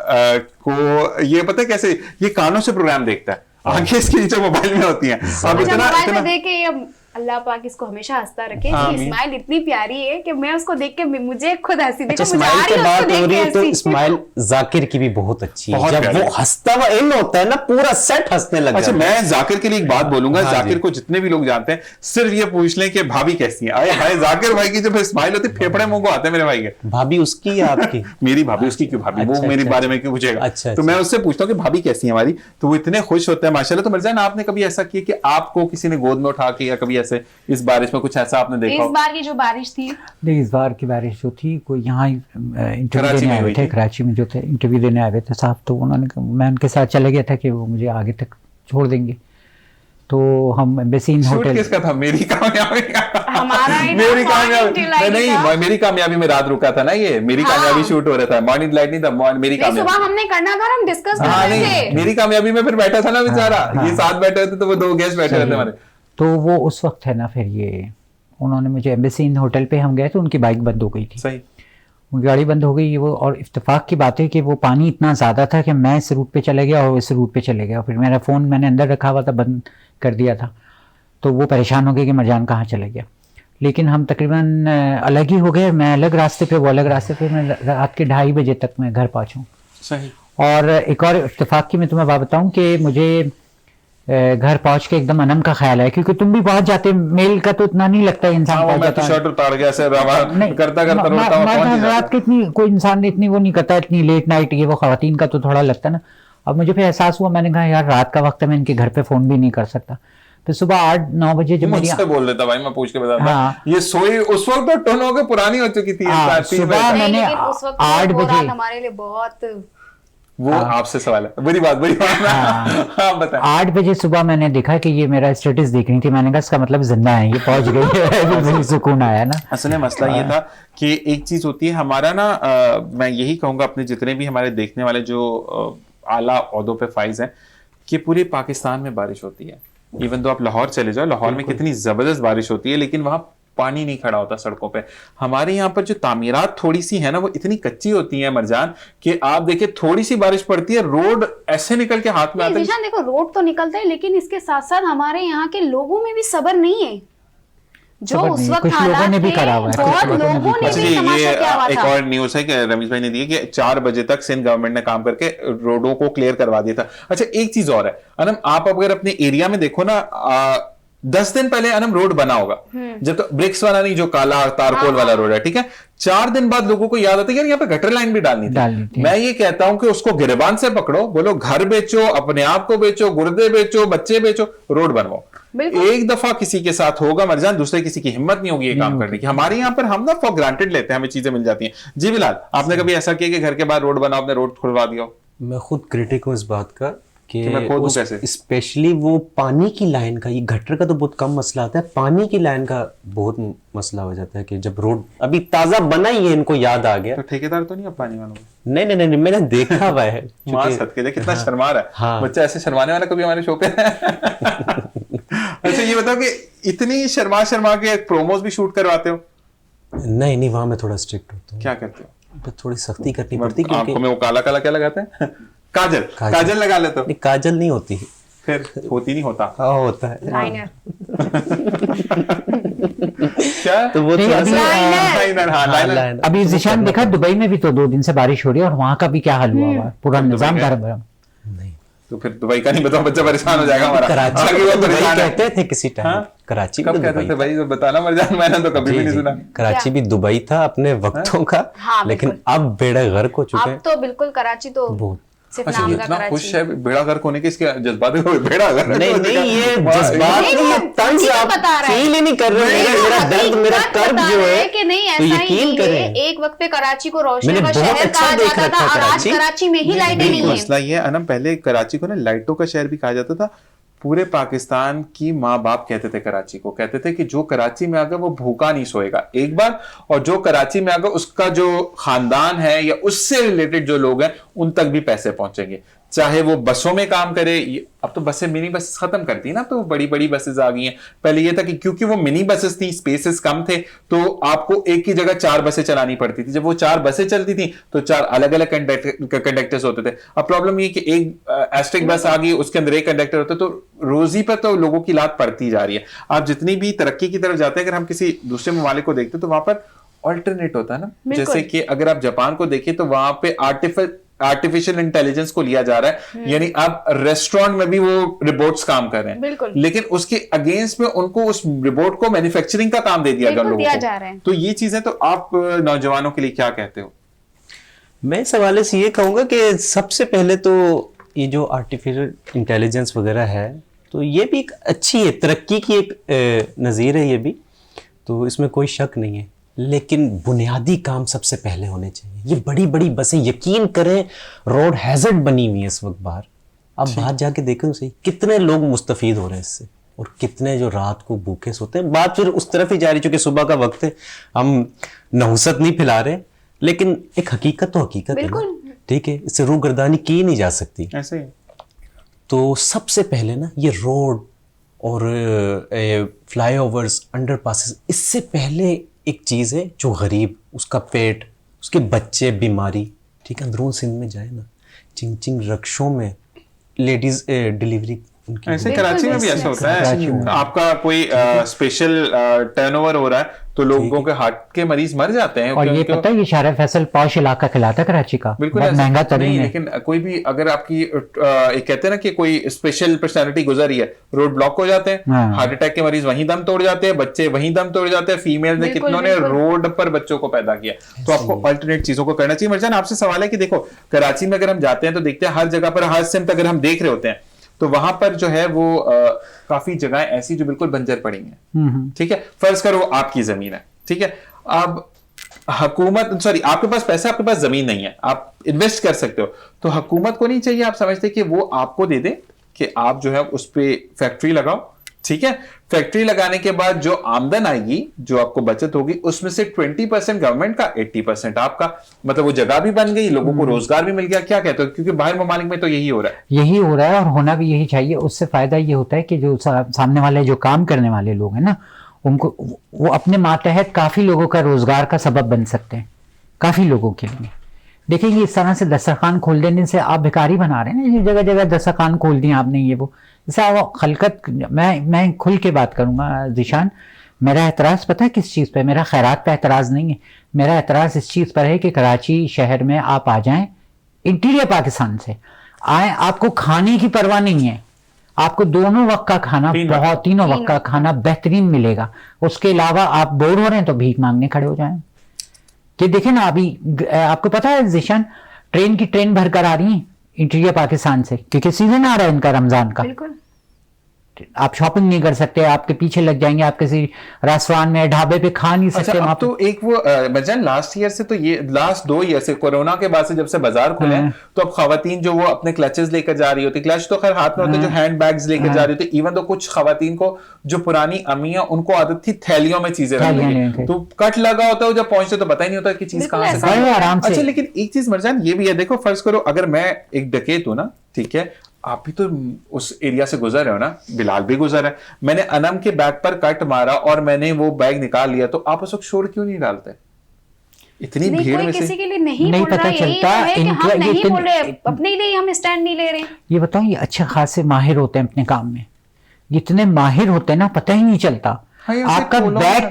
को ये पता है कैसे, ये कानों से प्रोग्राम देखता है, आंखें इसके नीचे मोबाइल में होती हैं। अब इतना देखे ये अल्लाह पाक इसको हमेशा हंसता रखे। स्माइल इतनी प्यारी है कि मैं उसको देख के मुझे खुद हंसी। देखो स्माइल की बात हो रही है तो स्माइल जाकिर की भी बहुत अच्छी है। जब वो हंसता हुआ इन होता है ना, पूरा सेट हंसने लगा। अच्छा मैं जाकिर के लिए एक बात बोलूंगा। जाकिर को जितने भी लोग जानते हैं सिर्फ ये पूछ लें कि भाभी कैसी है। आए हाय जाकिर भाई की जब स्माइल होती है फेफड़े मुंह को आते हैं मेरे भाई के। भाभी उसकी या आपकी? मेरी भाभी। उसकी क्यों भाभी? वो मेरे बारे में क्यों पूछेगा? तो मैं उससे पूछता हूँ कि भाभी कैसी है हमारी, तो वो इतने खुश होते हैं माशाल्लाह। तो मिर्जान आपने कभी ऐसा किया कि आपको किसी ने गोद में उठा के, या कभी ऐसे इस बारिश में कुछ ऐसा आपने देखा? इस बार की जो बारिश थी, नहीं इस बार की बारिश जो थी, कोई यहाँ इंटरव्यू देने आए थे, कराची में जो थे इंटरव्यू देने आए थे साहब, तो उन्होंने, मैं उनके साथ चले गया था कि वो मुझे आगे तक छोड़ देंगे। तो हम एम्बेसी होटल, किसका था? मेरी कामयाबी का। हमारा मेरी कामयाबी नहीं, मेरी कामयाबी में रात रुका था ना, ये मेरी कामयाबी शूट हो रहा था। मॉर्निंग लाइट नहीं था, मेरी कामयाबी सुबह हमने करना था, हम डिस्कस कर रहे थे। मेरी कामयाबी में फिर बैठा था ना बेचारा, ये साथ बैठे होते तो वो दो गेस्ट बैठे रहते हमारे। तो वो उस वक्त है ना, फिर ये उन्होंने मुझे एम्बेसी होटल पे हम गए तो उनकी बाइक बंद हो गई थी। सही, उनकी गाड़ी बंद हो गई वो, और इत्तेफाक की बात है कि वो पानी इतना ज़्यादा था कि मैं इस रूट पे चले गया और इस रूट पे चले गया। फिर मेरा फ़ोन मैंने अंदर रखा हुआ था, बंद कर दिया था, तो वो परेशान हो गए कि मरजान कहाँ चले गया। लेकिन हम तकरीबन अलग ही हो गए, मैं अलग रास्ते पे, वो अलग रास्ते पे। मैं रात के 2:30 बजे तक मैं घर पहुँचूँ। सही। और एक और इत्तेफाक की मैं तुम्हें बात बताऊँ कि मुझे घर पहुंच के एकदम अनम का ख्याल है, क्योंकि तुम भी पहुंच जाते, मेल का तो इतना नहीं लगता इंसान पहुंच जाता है। शर्ट उतार गया ऐसे करता रात के इतनी कोई इंसान इतनी वो नहीं करता, इतनी लेट नाइट ये वो खवातीन का तो थोड़ा लगता है ना। अब मुझे फिर एहसास हुआ, मैंने कहा यार रात का वक्त है, मैं इनके घर पे फोन भी नहीं कर सकता। फिर सुबह 8-9 बजे जब मुझसे बोल देता भाई, मैं पूछ के बताता। ये सोई उस वक्त तो टोन होकर पुरानी हो चुकी थी। सुबह मैंने 8 बजे, हमारे लिए बहुत वो आपसे सवाल है, बुरी बात। हाँ बताएं। 8 बजे सुबह मैंने देखा कि ये मेरा स्टेटस देख रही थी। मैंने कहा इसका मतलब जिंदा है, ये पहुंच गई है। सुकून आया ना। असल में मसला ये था कि एक चीज होती है हमारा ना, मैं यही कहूंगा अपने जितने भी हमारे देखने वाले जो आला ओहदों पे फाइज हैं, कि पूरे पाकिस्तान में बारिश होती है। इवन तो आप लाहौर चले जाओ, लाहौर में कितनी जबरदस्त बारिश होती है, लेकिन वहां पानी नहीं खड़ा होता सड़कों पे। हमारे यहाँ पर जो तामीरात थोड़ी सी है ना, वो इतनी कच्ची होती है मरजान, कि आप देखिए थोड़ी सी बारिश पड़ती है, रोड ऐसे निकल के हाथ में आता है। देखो रोड तो निकलता है, लेकिन इसके साथ साथ हमारे यहाँ के लोगों में भी सब्र नहीं है। जो उस वक्त लोगों ने भी करा हुआ है, बहुत लोगों ने भी तमाशा किया हुआ था। एक और न्यूज़ है कि रमीज भाई ने दी कि 4 बजे तक सिंध गवर्नमेंट ने काम करके रोडों को क्लियर करवा दिया था। अच्छा एक चीज और है अनम, आप अगर अपने एरिया में देखो ना, 10 दिन पहले अनम रोड बना होगा, जब तो ब्रिक्स वाला नहीं, जो काला तारकोल वाला रोड है, ठीक है। 4 दिन बाद लोगों को याद आता है यार यहाँ पे गटर लाइन भी डालनी थी। मैं ये कहता हूं कि उसको गिरबान से पकड़ो, बोलो घर बेचो, अपने आप को बेचो, गुर्दे बेचो, बच्चे बेचो, रोड बनवाओ। एक दफा किसी के साथ होगा मरजान, दूसरे किसी की हिम्मत नहीं होगी ये काम करने की। हमारे यहाँ पर हम ना फॉर ग्रांटेड लेते हैं, हमें चीजें मिल जाती हैं। जी बिलाल, आपने कभी ऐसा किया कि घर के बाहर रोड बनाओ, आपने रोड खुलवा दिया? मैं खुद क्रिटिक हूँ इस बात का कि मैं खो दूं कैसे? स्पेशली वो पानी की लाइन का, ये गटर का तो बहुत कम मसला आता है, पानी की लाइन का बहुत मसला हो जाता है कि जब रोड अभी ताजा बना ही है, इनको याद आ गया। तो ठेकेदार तो नहीं अब पानी वालों को? नहीं नहीं नहीं, मैंने देखा हुआ है। मां सदके दे, कितना शर्मा रहा है। हाँ। बच्चा ऐसे शर्माने वाला कभी हमारे शो पे अच्छा ये बताओ कि इतनी शर्मा के प्रोमोस भी शूट करवाते हो? नहीं नहीं, वहां मैं थोड़ा स्ट्रिक्ट होता हूँ। क्या करते हो? थोड़ी सख्ती करनी पड़ती है आंखों में वो काला काला क्या लगाते हैं? काजल लगा लेते हो? नहीं, काजल नहीं होती, फिर होती नहीं होता? हाँ होता है। लाइनर। क्या? तो वो नहीं, थोड़ा अभी सा लाइनर, हाँ लाइनर। लाइन- अभी जिशान देखा दुबई में भी तो 2 दिन से बारिश हो रही है और वहां का भी क्या हाल हुआ हुआ है, पूरा दुबई निजाम का- खराब। नहीं, तो फिर दुबई का नहीं बताओ, बच्चा परेशान हो जाएगा हमारा। कराची आगे को वो तो दुबई परेशान है। कहते थे किसी टाइम। हाँ? कराची कब भी तो कहते दुबई थे था। भाई? तो बताना मरजान, मैंने तो कभी भी जी, नहीं जी। सुना। कराची भी दुबई था अपने वक्तों का, हाँ, लेकिन बिल्कुल। अब बेड़ा गर्क हो चुके अब हैं तो बिल्कुल कराची तो बहुत। सिर्फ अच्छा नाम ये का इतना खुश कराची। है बेड़ा गर्क होने के, इसके जज्बात बेड़ा गर्क? नहीं नहीं, ये वाह, जज्बात नहीं, नहीं, वो ये तंज हकीकत आप बता रहा है। फील ही नहीं कर रहे नहीं, हैं। मेरा दर्द, मेरा हकीकत कर्ब बता जो रहे है, हैं कि नहीं तो ऐसा यकीन ही नहीं करें। है। एक वक्त पे कराची को रोशनी मैंने का बहुत शहर अच्छा कहा देख जाता रखा था है और आज कराची। कराची में ही लाइटें नहीं, नहीं है। मसला ये है अनम, पहले कराची को ना लाइटों का शहर भी कहा जाता था। पूरे पाकिस्तान की माँ बाप कहते थे कराची को, कहते थे कि जो कराची में आ गया वो भूखा नहीं सोएगा एक बार, और जो कराची में आ गया उसका जो खानदान है या उससे रिलेटेड जो लोग हैं उन तक भी पैसे पहुंचेंगे, चाहे वो बसों में काम करे। अब तो बसें, मिनी बसेस खत्म कर दी ना, तो बड़ी बड़ी बसेस आ गई हैं। पहले ये था कि क्योंकि वो मिनी बसेस थी, स्पेसेस कम थे, तो आपको एक की जगह 4 बसें चलानी पड़ती थी। जब वो 4 बसें चलती थी तो 4 अलग अलग कंडक्टर्स होते थे। अब प्रॉब्लम ये कि एक एस्ट्रिक बस आ गई, उसके अंदर एक कंडक्टर होता है, तो रोजी पर तो लोगों की लात पड़ती जा रही है। आप जितनी भी तरक्की की तरफ जाते हैं, अगर हम किसी दूसरे ममालिक को देखते हैं तो वहां पर ऑल्टरनेट होता है ना। बिल्कुल। जैसे कि अगर आप जापान को देखें तो वहां पे आर्टिफिशियल इंटेलिजेंस को लिया जा रहा है, यानी अब रेस्टोरेंट में भी वो रोबोट्स काम कर रहे हैं। बिल्कुल। लेकिन उसके अगेंस्ट में उनको उस रोबोट को मैन्युफैक्चरिंग का काम दे दिया गया बिल्कुल लोगों दिया को। जा रहा है। तो ये चीजें, तो आप नौजवानों के लिए क्या कहते हो? मैं इस हवाले से ये कहूंगा कि सबसे पहले तो ये जो आर्टिफिशियल इंटेलिजेंस वगैरह है, तो ये भी एक अच्छी है, तरक्की की एक नज़ीर है ये भी, तो इसमें कोई शक नहीं है। लेकिन बुनियादी काम सबसे पहले होने चाहिए। ये बड़ी बड़ी बसें, यकीन करें रोड हैजर्ड बनी हुई है इस वक्त बाहर। अब बाहर जाके देखें सही, कितने लोग मुस्तफीद हो रहे हैं इससे, और कितने जो रात को भूखे सोते हैं। बात फिर उस तरफ ही जा रही, चूंकि सुबह का वक्त है, हम नहुसत नहीं फैला रहे, लेकिन एक हकीकत तो हकीकत है ना, बिल्कुल। ठीक है, इससे रूगर्दानी की नहीं जा सकती। ऐसे ही तो सबसे पहले ना ये रोड और फ्लाईओवर्स, अंडरपासेस, इससे पहले एक चीज़ है जो गरीब, उसका पेट, उसके बच्चे, बीमारी, ठीक है, अंदरून सिंध में जाए ना, चिंग चिंग रक्षों में लेडीज डिलीवरी उनकी ऐसे बिल्कुल, कराची में भी बिल्कुल। ऐसा होता कराची है। में। आपका कोई स्पेशल टर्नओवर हो रहा है तो लोगों के हार्ट के मरीज मर जाते हैं। और ये क्योंकि- पता है, ये शारा फैसल पॉश इलाका कहलाता है कराची का, बिल्कुल बहुत ऐसा महंगा तरीन नहीं, है। लेकिन कोई भी अगर आपकी एक कहते हैं ना कि कोई स्पेशल पर्सनालिटी गुजर रही है, रोड ब्लॉक हो जाते हैं, हाँ। हार्ट अटैक के मरीज वहीं दम तोड़ जाते हैं, बच्चे वहीं दम तोड़ जाते हैं। फीमेल ने बिल्कुल, कितनों ने बिल्कुल। रोड पर बच्चों को पैदा किया। तो आपको अल्टरनेट चीजों को करना चाहिए। मर्जान, आपसे सवाल है कि देखो कराची में अगर हम जाते हैं तो देखते हैं हर जगह पर, हर सिमत अगर हम देख रहे होते हैं तो वहां पर जो है वो काफी जगह ऐसी जो बिल्कुल बंजर पड़ी हैं। ठीक है, फर्ज करो आपकी जमीन है, ठीक है, अब हुकूमत, सॉरी, आपके पास पैसा, आपके पास जमीन नहीं है, आप इन्वेस्ट कर सकते हो, तो हुकूमत को नहीं चाहिए, आप समझते कि वो आपको दे दे कि आप जो है उस पे फैक्ट्री लगाओ, ठीक है, फैक्ट्री लगाने के बाद जो आमदन आएगी, जो आपको बचत होगी, उसमें से 20% गवर्नमेंट का, 80% आपका, मतलब वो जगह भी बन गई, लोगों को रोजगार भी मिल गया। क्या कहते हो? क्योंकि बाहर ममालिक में तो यही हो रहा है। यही हो रहा है और होना भी यही चाहिए। उससे फायदा ये होता है कि जो सामने वाले जो काम करने वाले लोग हैं ना, उनको वो अपने मातहत काफी लोगों का रोजगार का सबब बन सकते हैं, काफी लोगों के लिए। देखेंगे इस तरह से दस्तरखान खोल देने से आप भिखारी बना रहे हैं ना, जगह जगह दस्तरखान खोल दिए आपने, ये वो जैसा वो खलकत। मैं खुल के बात करूंगा जिशान, मेरा एतराज पता है किस चीज़ पे? मेरा खैरात पे एतराज़ नहीं है, मेरा एतराज़ इस चीज़ पर है कि कराची शहर में आप आ जाएं, इंटीरियर पाकिस्तान से आए, आपको खाने की परवाह नहीं है, आपको दोनों वक्त का खाना, बहुत तीनों वक्त का खाना बेहतरीन मिलेगा। उसके अलावा आप बोर हो रहे हैं तो भीख मांगने खड़े हो जाएं। कि देखें ना, अभी आपको पता है जिशान, ट्रेन की ट्रेन भर कर आ रही है इंटीरियर पाकिस्तान से, क्योंकि सीजन आ रहा है इनका रमजान का। बिल्कुल। आप शॉपिंग नहीं कर सकते, आपके पीछे लग जाएंगे, आप किसी रेस्टोरेंट में ढाबे पे खा नहीं सकते। अच्छा, अब तो एक वो मजान लास्ट ईयर से, तो ये लास्ट 2 ईयर से, कोरोना के बाद से जब से बाजार खुले हैं, तो अब खवातीन जो वो अपने क्लचेस लेकर जा रही होती, क्लच तो खैर हाथ में होते, जो हैंड बैग्स लेकर जा रही होती, इवन तो कुछ खवातीन को जो पुरानी अम्मियां, उनको आदत थी थैलियों में चीजें रखने, तो कट लगा होता है, जब पहुंचते तो पता ही नहीं होता कि चीज कहां से आराम से। अच्छा, लेकिन एक चीज मरजान ये भी है, देखो फर्ज करो अगर मैं एक डकैत हूं ना, ठीक है, आप भी तो उस एरिया से गुजर रहे हो ना, बिलाल भी गुजर है, मैंने अनम के बैग पर कट मारा और मैंने वो बैग निकाल लिया, तो आप उस वक्त शोर क्यों नहीं डालते? इतनी भीड़ में किसी से के लिए नहीं नहीं बोल रहा, पता यही चलता, तो है कि हम ये नहीं बोल रहे, अपने लिए हम स्टैंड नहीं ले रहे। ये बताओ, ये अच्छे खासे माहिर होते हैं अपने काम में, इतने माहिर होते हैं ना, पता ही नहीं चलता। आपका बैग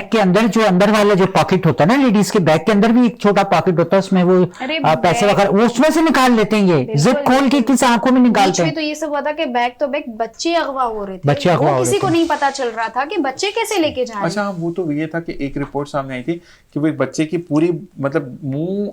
के अंदर जो अंदर वाला जो पॉकेट होता है ना, लेडीज के बैग के अंदर भी एक छोटा पॉकेट होता है, उसमें वो पैसे वगैरह वो उसमें से निकाल लेते हैं, ये जिप खोल के किस आंखों में निकालते हैं। तो ये सब हुआ था कि बैग तो बैग बच्चे अगवा हो रहे थे, बच्चे अगवा हो रहे थे, किसी को नहीं पता चल रहा था कि बच्चे कैसे लेके जाएं। अच्छा, वो तो ये था कि एक रिपोर्ट सामने आई थी कि वो एक बच्चे की पूरी मतलब मुंह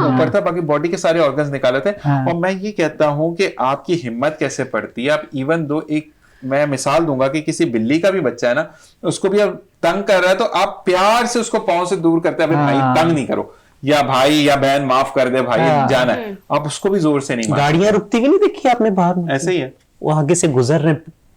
ऊपर था, बाकी बॉडी के सारे ऑर्गन्स निकाले थे। और मैं ये कहता हूं कि आपकी हिम्मत कैसे पड़ती है, आप इवन दो एक मैं मिसाल दूंगा कि किसी बिल्ली का भी बच्चा है ना, उसको भी अब तंग कर रहा है, तो आप प्यार से उसको पांव से दूर करते हैं, भाई तंग नहीं करो, या भाई या बहन माफ कर दे भाई, जाना है, आप उसको भी जोर से नहीं मारते। गाड़ियां रुकती भी नहीं देखी आपने बाहर में, ऐसे ही है, वो आगे से गुजर रहे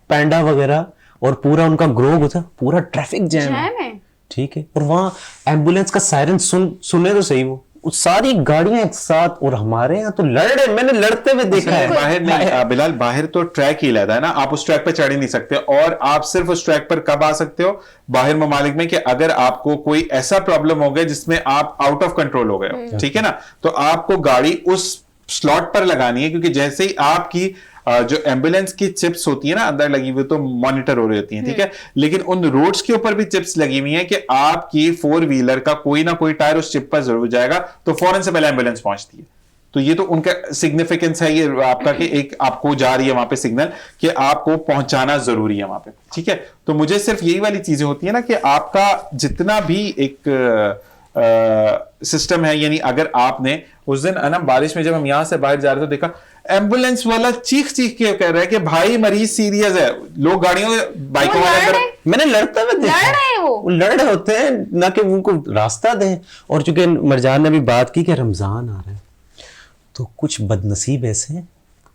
पैंडा वगैरह, और पूरा उनका ग्रो होता, पूरा ट्रैफिक जैम है, ठीक है, और वहां एम्बुलेंस का सायरन सुने तो सही, वो सारी गाड़ियां एक साथ, और हमारे यहाँ तो लड़ रहे, मैंने लड़ते हुए देखा है। बाहर नहीं बिलाल, बाहर तो ट्रैक ही लगा है ना, आप उस ट्रैक पर चढ़ ही नहीं सकते, और आप सिर्फ उस ट्रैक पर कब आ सकते हो, बाहर ममालिक में, कि अगर आपको कोई ऐसा प्रॉब्लम हो गया जिसमें आप आउट ऑफ कंट्रोल हो गए हो, ठीक है ना, तो आपको गाड़ी उस स्लॉट पर लगानी है, क्योंकि जैसे ही आपकी जो एम्बुलेंस की चिप्स होती है ना अंदर लगी हुई, तो मॉनिटर हो रही होती है, ठीक है, लेकिन उन रोड्स के ऊपर भी चिप्स लगी हुई हैं कि आपकी 4 व्हीलर का कोई ना कोई टायर उस चिप पर जरूर जाएगा, तो फौरन से पहले एम्बुलेंस पहुंचती है। तो ये तो उनका सिग्निफिकेंस है, ये आपका कि एक आपको जा रही है वहां पे सिग्नल कि आपको पहुंचाना जरूरी है वहां पे, ठीक है। तो मुझे सिर्फ यही वाली चीजें होती है ना कि आपका जितना भी एक सिस्टम है, यानी अगर आपने उस दिन ना बारिश में जब हम यहां से बाहर जा रहे थे, देखा एम्बुलेंस वाला चीख चीख के कह रहा है कि भाई मरीज सीरियस है, लोग गाड़ियों बाइकों वाले अंदर, मैंने लड़ते हुए देखा, वो लड़ रहे होते हैं ना कि उनको रास्ता दें। और चूंकि मरजान ने भी बात की कि रमजान आ रहा है, तो कुछ बदनसीब ऐसे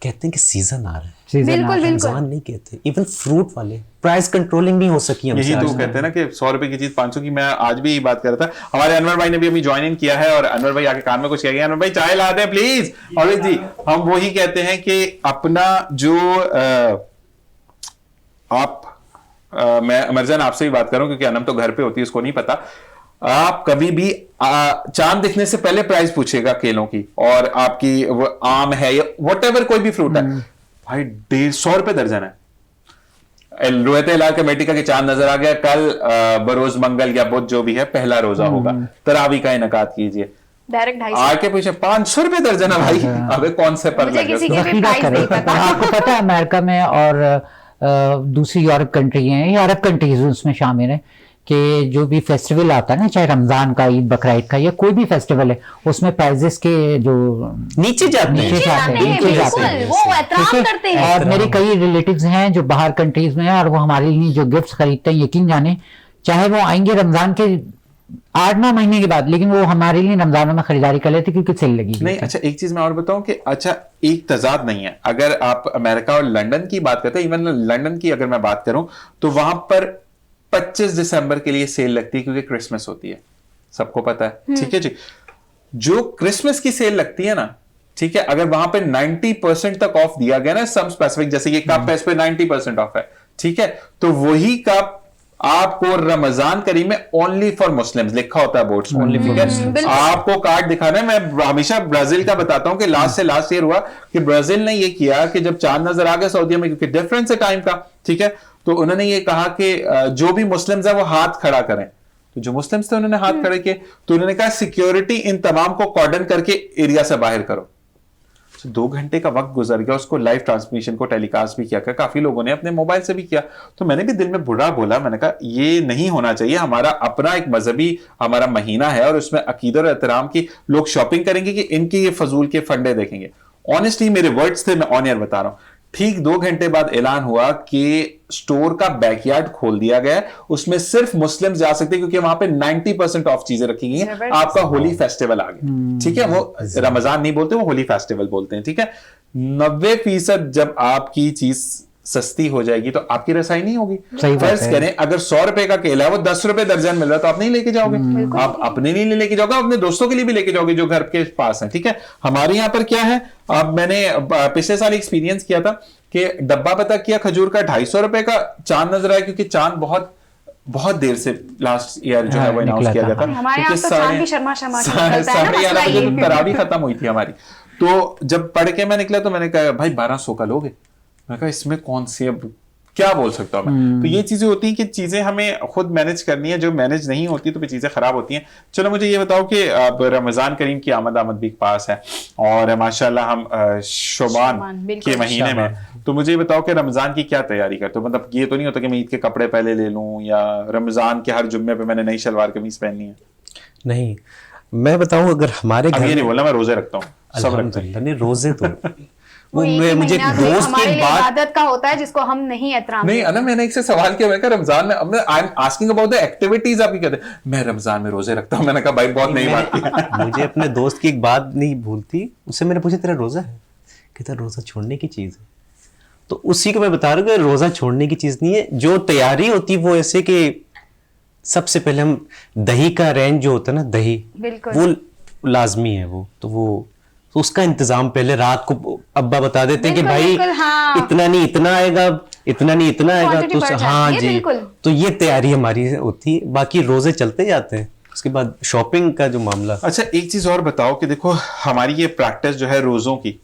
कहते हैं कि सीजन आ रहा है, बिल्कुल रमजान नहीं कहते, इवन फ्रूट वाले प्राइस कंट्रोलिंग नहीं हो सकी हमसे। यही तो कहते हैं ना कि 100 रुपए की चीज 500 की। मैं आज भी यही बात कर रहा था, हमारे अनवर भाई ने भी अभी ज्वाइन इन किया है, और अनवर भाई आके कान में कुछ कह गया, अनवर भाई चाय ला दे प्लीज। और जी हम वही कहते हैं कि अपना जो मैं अमरजान आपसे ही बात करूं, क्योंकि अनम तो घर पे होती है, उसको नहीं पता, आप कभी भी चांद दिखने से पहले प्राइस पूछेगा केलों की, और आपकी वो आम है या व्हाटएवर कोई भी फ्रूट है, भाई 150 रुपए दर्जन है। रोयत हिलाल कमेटी का कि चांद नजर आ गया, कल बरोज मंगल या बुध जो भी है पहला रोजा होगा, तरावी का इनकाद कीजिए, डायरेक्ट 250 आके पूछे 500 रुपए दर्जन है भाई, अबे कौन से पर लग गया। आपको पता है अमेरिका में और दूसरी यूरोप कंट्री है, यूरोप कंट्रीज उसमें शामिल है, कि जो भी फेस्टिवल आता है ना, चाहे रमजान का, ईद बकरीद का, या कोई भी फेस्टिवल है, उसमें प्राइजेस के जो नीचे जाते हैं, वो एहतराम करते हैं। और मेरे कई रिलेटिव्स हैं जो बाहर कंट्रीज में हैं, और वो हमारे लिए जो गिफ्ट्स खरीदते हैं, यकीन जाने, चाहे वो आएंगे रमजान के 8-9 महीने के बाद, लेकिन वो हमारे लिए रमजान में खरीदारी कर लेते क्योंकि सेल लगी नहीं। अच्छा, एक चीज मैं और बताऊं कि अच्छा एक तजाद नहीं है, अगर आप अमेरिका और लंदन की बात करते हैं, इवन लंदन की अगर मैं बात करूं, तो वहां पर 25 दिसंबर के लिए सेल लगती है, क्योंकि क्रिसमस होती है, सबको पता है, ठीक है जी। जो क्रिसमस की सेल लगती है ना, ठीक है, अगर वहां पे 90% तक ऑफ दिया गया ना, सम स्पेसिफिक, जैसे ये कप है इस पे 90% ऑफ है, ठीक है, तो वही कप आपको रमजान करीम में ओनली फॉर मुस्लिम्स लिखा होता है बोर्ड्स, ओनली फॉर, आपको कार्ड दिखाना है। मैं हमेशा ब्राजील का बताता हूं कि लास्ट ईयर हुआ कि ब्राजील ने ये किया कि जब चांद नजर आ गया सऊदीया में, क्योंकि डिफरेंस है टाइम का, ठीक है, तो उन्होंने ये कहा कि जो भी मुस्लिम्स है वो हाथ खड़ा करें, तो जो मुस्लिम्स थे उन्होंने हाथ खड़े किए, तो उन्होंने कहा सिक्योरिटी इन तमाम को कॉर्डन करके एरिया से बाहर करो। 2 घंटे का वक्त गुजर गया, उसको लाइव ट्रांसमिशन को टेलीकास्ट भी किया, काफी लोगों ने अपने मोबाइल से भी किया, तो मैंने भी दिल में बुरा बोला, मैंने कहा ये नहीं होना चाहिए, हमारा अपना एक मजहबी हमारा महीना है, और उसमें अकीदत और एहतराम की लोग शॉपिंग करेंगे कि इनकी ये फजूल के फंडे देखेंगे। ऑनेस्टली मेरे वर्ड्स थे, मैं ऑन एयर बता रहा हूं, ठीक 2 घंटे बाद ऐलान हुआ कि स्टोर का बैकयार्ड खोल दिया गया है, उसमें सिर्फ मुस्लिम जा सकते हैं क्योंकि वहां पे 90% ऑफ चीजें रखी गई हैं। आपका होली फेस्टिवल आ गया, ठीक है, वो रमजान नहीं बोलते, वो होली फेस्टिवल बोलते हैं, ठीक है। 90% जब आपकी चीज सस्ती हो जाएगी तो आपकी रसाई नहीं होगी। फर्ज करें अगर 100 रुपए का केला है वो 10 रुपए दर्जन मिल रहा है तो आप नहीं लेके जाओगे, आप अपने लिए नहीं लेके जाओगे, अपने दोस्तों के लिए भी लेके जाओगे जो घर के पास है, ठीक है। हमारे यहाँ पर क्या है, अब मैंने पिछले साल एक्सपीरियंस किया था कि डब्बा पता किया खजूर का 250 रुपए का चांद नजर आया, क्योंकि चांद बहुत देर से लास्ट ईयर जो है वो अनाउंस किया गया था। हमारे यहाँ तो चांद भी शर्मा शर्मा के निकलता है ना, साढ़े 11 मसला बजे ये। तरावी खत्म हुई थी हमारी, तो जब पढ़ के मैं निकला तो मैंने कहा भाई 1200 का लोगे, मैं कहा इसमें कौन सी, अब क्या बोल सकता हूं मैं। तो ये चीजें होती हैं कि चीजें हमें खुद मैनेज करनी है, जो मैनेज नहीं होती तो फिर चीजें खराब होती हैं। चलो मुझे ये बताओ कि अब रमजान करीम की आमद भी पास है और माशाल्लाह हम शोबान के महीने में, तो मुझे ये बताओ कि रमजान की क्या तैयारी करते हो। मतलब ये तो नहीं होता कि मैं ईद के कपड़े पहले ले लूं या रमजान के हर जुम्मे पे मैंने नई शलवार कमीज पहननी है। नहीं, मैं बताऊं अगर हमारे घर ये नहीं बोला मैं रोजे रखता हूँ, सब रखते हैं। अल्हम्दुलिल्लाह नहीं, रोजे तो वो एक ही मुझे महीना तो दोस्त हमारे की लिए बात इबादत का होता है जिसको हम नहीं एहतराम नहीं अना, मैंने एक से सवाल किया, मैंने कहा रमजान में, अब I am asking about the activities, आपकी कहते हैं मैं रमजान में रोजे रखता हूँ। मैंने कहा भाई बहुत नई बात की। मुझे अपने दोस्त की एक बात नहीं भूलती, उससे मैंने पूछा तेरा रोजा है, कहता रोजा छोड़ने की चीज है। तो उसी को मैं बता रहा हूँ कि रोजा छोड़ने की चीज नहीं है। जो तैयारी होती है वो ऐसे कि सबसे पहले हम दही का रेंज जो होता है ना, दही बिल्कुल। वो लाजमी है, वो तो उसका इंतजाम पहले रात को अब्बा बता देते हैं कि बिल्कुल, भाई बिल्कुल, हाँ। इतना नहीं इतना आएगा, इतना नहीं इतना आएगा, Quantity तो बढ़ जाती हाँ है, जी, बिल्कुल। तो ये तैयारी हमारी होती है। बाकी रोजे चलते जाते हैं, उसके बाद शॉपिंग का जो मामला। अच्छा एक चीज और बताओ कि देखो हमारी ये प्रैक्टिस जो है रोजों की,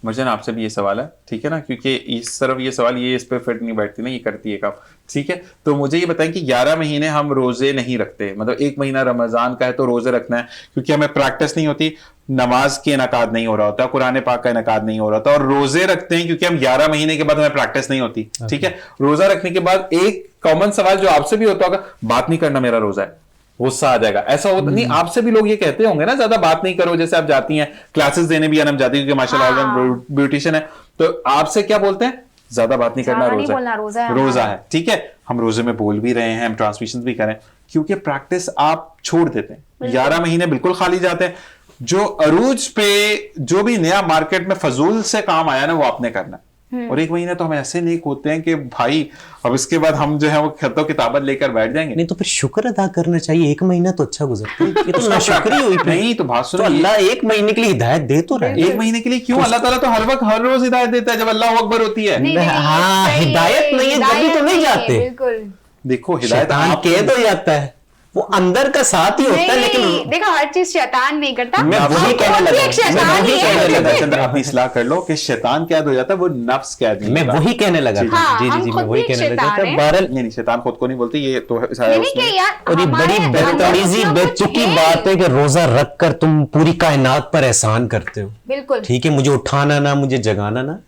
मर्जन आपसे भी ये सवाल है, ठीक है ना, क्योंकि इस तरफ ये सवाल ये इस पे फिट नहीं बैठती ना, ये करती है काम, ठीक है। तो मुझे ये बताएं कि 11 महीने हम रोजे नहीं रखते, मतलब 1 महीना रमजान का है तो रोजे रखना है, क्योंकि हमें प्रैक्टिस नहीं होती, नमाज के इनकाद नहीं हो रहा होता, कुरान पाक का इनकाद नहीं हो रहा होता, और रोजे रखते हैं क्योंकि हम 11 महीने के बाद हमें प्रैक्टिस नहीं होती, ठीक है। रोजा रखने के बाद एक कॉमन सवाल जो आपसे भी होता होगा, बात नहीं करना मेरा रोजा है, गुस्सा आ जाएगा, ऐसा होता नहीं, आपसे भी लोग ये कहते होंगे ना, ज्यादा बात नहीं करो, जैसे आप जाती हैं क्लासेस देने भी अनम जाती है क्योंकि माशाल्लाह ब्यूटिशियन है, तो आपसे क्या बोलते हैं, ज्यादा बात नहीं करना, ज्यादा नहीं बोलना, रोजा है ठीक है। हम रोजे में बोल भी रहे हैं, हम ट्रांसमिशन भी करें, क्योंकि प्रैक्टिस आप छोड़ देते हैं, 11 महीने बिल्कुल खाली जाते हैं। जो अरूज पे जो भी नया मार्केट में फजूल से काम आया ना वो आपने करना, और 1 महीने तो हम ऐसे नेक होते हैं कि भाई अब इसके बाद हम जो है वो खतो किताबत लेकर बैठ जाएंगे। नहीं तो फिर शुक्र अदा करना चाहिए, 1 महीना तो अच्छा गुजरता है, ये तो नाशुक्री हुई। नहीं तो बात तो सुनो, अल्लाह 1 महीने के लिए हिदायत दे तो रहा है। 1 महीने के लिए क्यों, अल्लाह ताला तो हर वक्त हर रोज हिदायत देता है जब अल्लाह अकबर होती है। हाँ, हिदायत नहीं है, जल्दी तो नहीं जाते। बिल्कुल देखो हिदायत शैतान आप कैद हो जाता है, वो अंदर का साथ ही होता है, नहीं, लेकिन देखो हर चीज शैतान नहीं करता, मैं वही हम कहने खुद भी लगा, एक शैतान मैं वही ही कहने है। लगा। चंद्र अपनी इस्लाह कर लो कि शैतान कैद हो जाता है, वो नफ्स कैद नहीं मैं होता। वही कहने लगा था। हाँ, जी हम जी जी, खुद मैं वही भी कहने लगा शैतान था। हैं। बहरहाल नहीं शैतान खुद को नहीं बोलती, ये तो है नहीं कि यार और ये बड़ी हमारे बेतौड़ीजी अंदर कुछ बेचुकी है। बात है कि रोजा रख कर तुम पूरी कायनात पर एहसान करते हो। बिल्कुल ठीक है, मुझे उठाना ना, मुझे जगाना ना,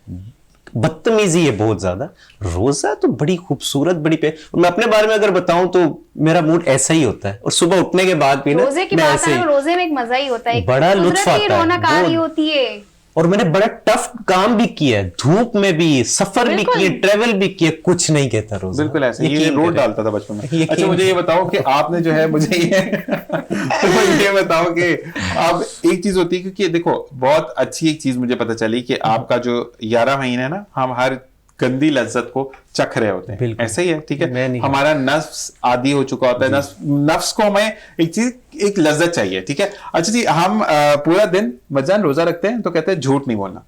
बदतमीजी है बहुत ज्यादा। रोजा तो बड़ी खूबसूरत बड़ी पे, मैं अपने बारे में अगर बताऊं तो मेरा मूड ऐसा ही होता है, और सुबह उठने के बाद भी ना रोजे की मैं बात ऐसे है ही, ना, रोजे में एक मजा ही होता है, बड़ा लुत्फ कुदरती आता है, रौनक आ रही बहुत। होती है। और मैंने बड़ा टफ काम भी किया है, धूप में भी, सफर भी बिल्कुल। किए, ट्रेवल भी किए, कुछ नहीं कहता रोजा। बिल्कुल ऐसे ये यकीन रोड करें। डालता था बचपन में। यकीन अच्छा मुझे ये बताओ कि आपने जो है मुझे ये तो मुझे ये बताओ कि अब एक चीज होती है, क्योंकि देखो बहुत अच्छी एक चीज मुझे पता चली कि आपका जो 11 महीने है ना, हम हर गंदी लज्जत को चख रहे होते हैं, बिल्कुल। ऐसे ही है, ठीक मैं है। नहीं। हमारा नफ्स आदी हो चुका होता है, नफ्स को हमें एक चीज एक लज्जत चाहिए, ठीक है। अच्छा जी, हम पूरा दिन मजान रोजा रखते हैं तो कहते हैं झूठ नहीं बोलना,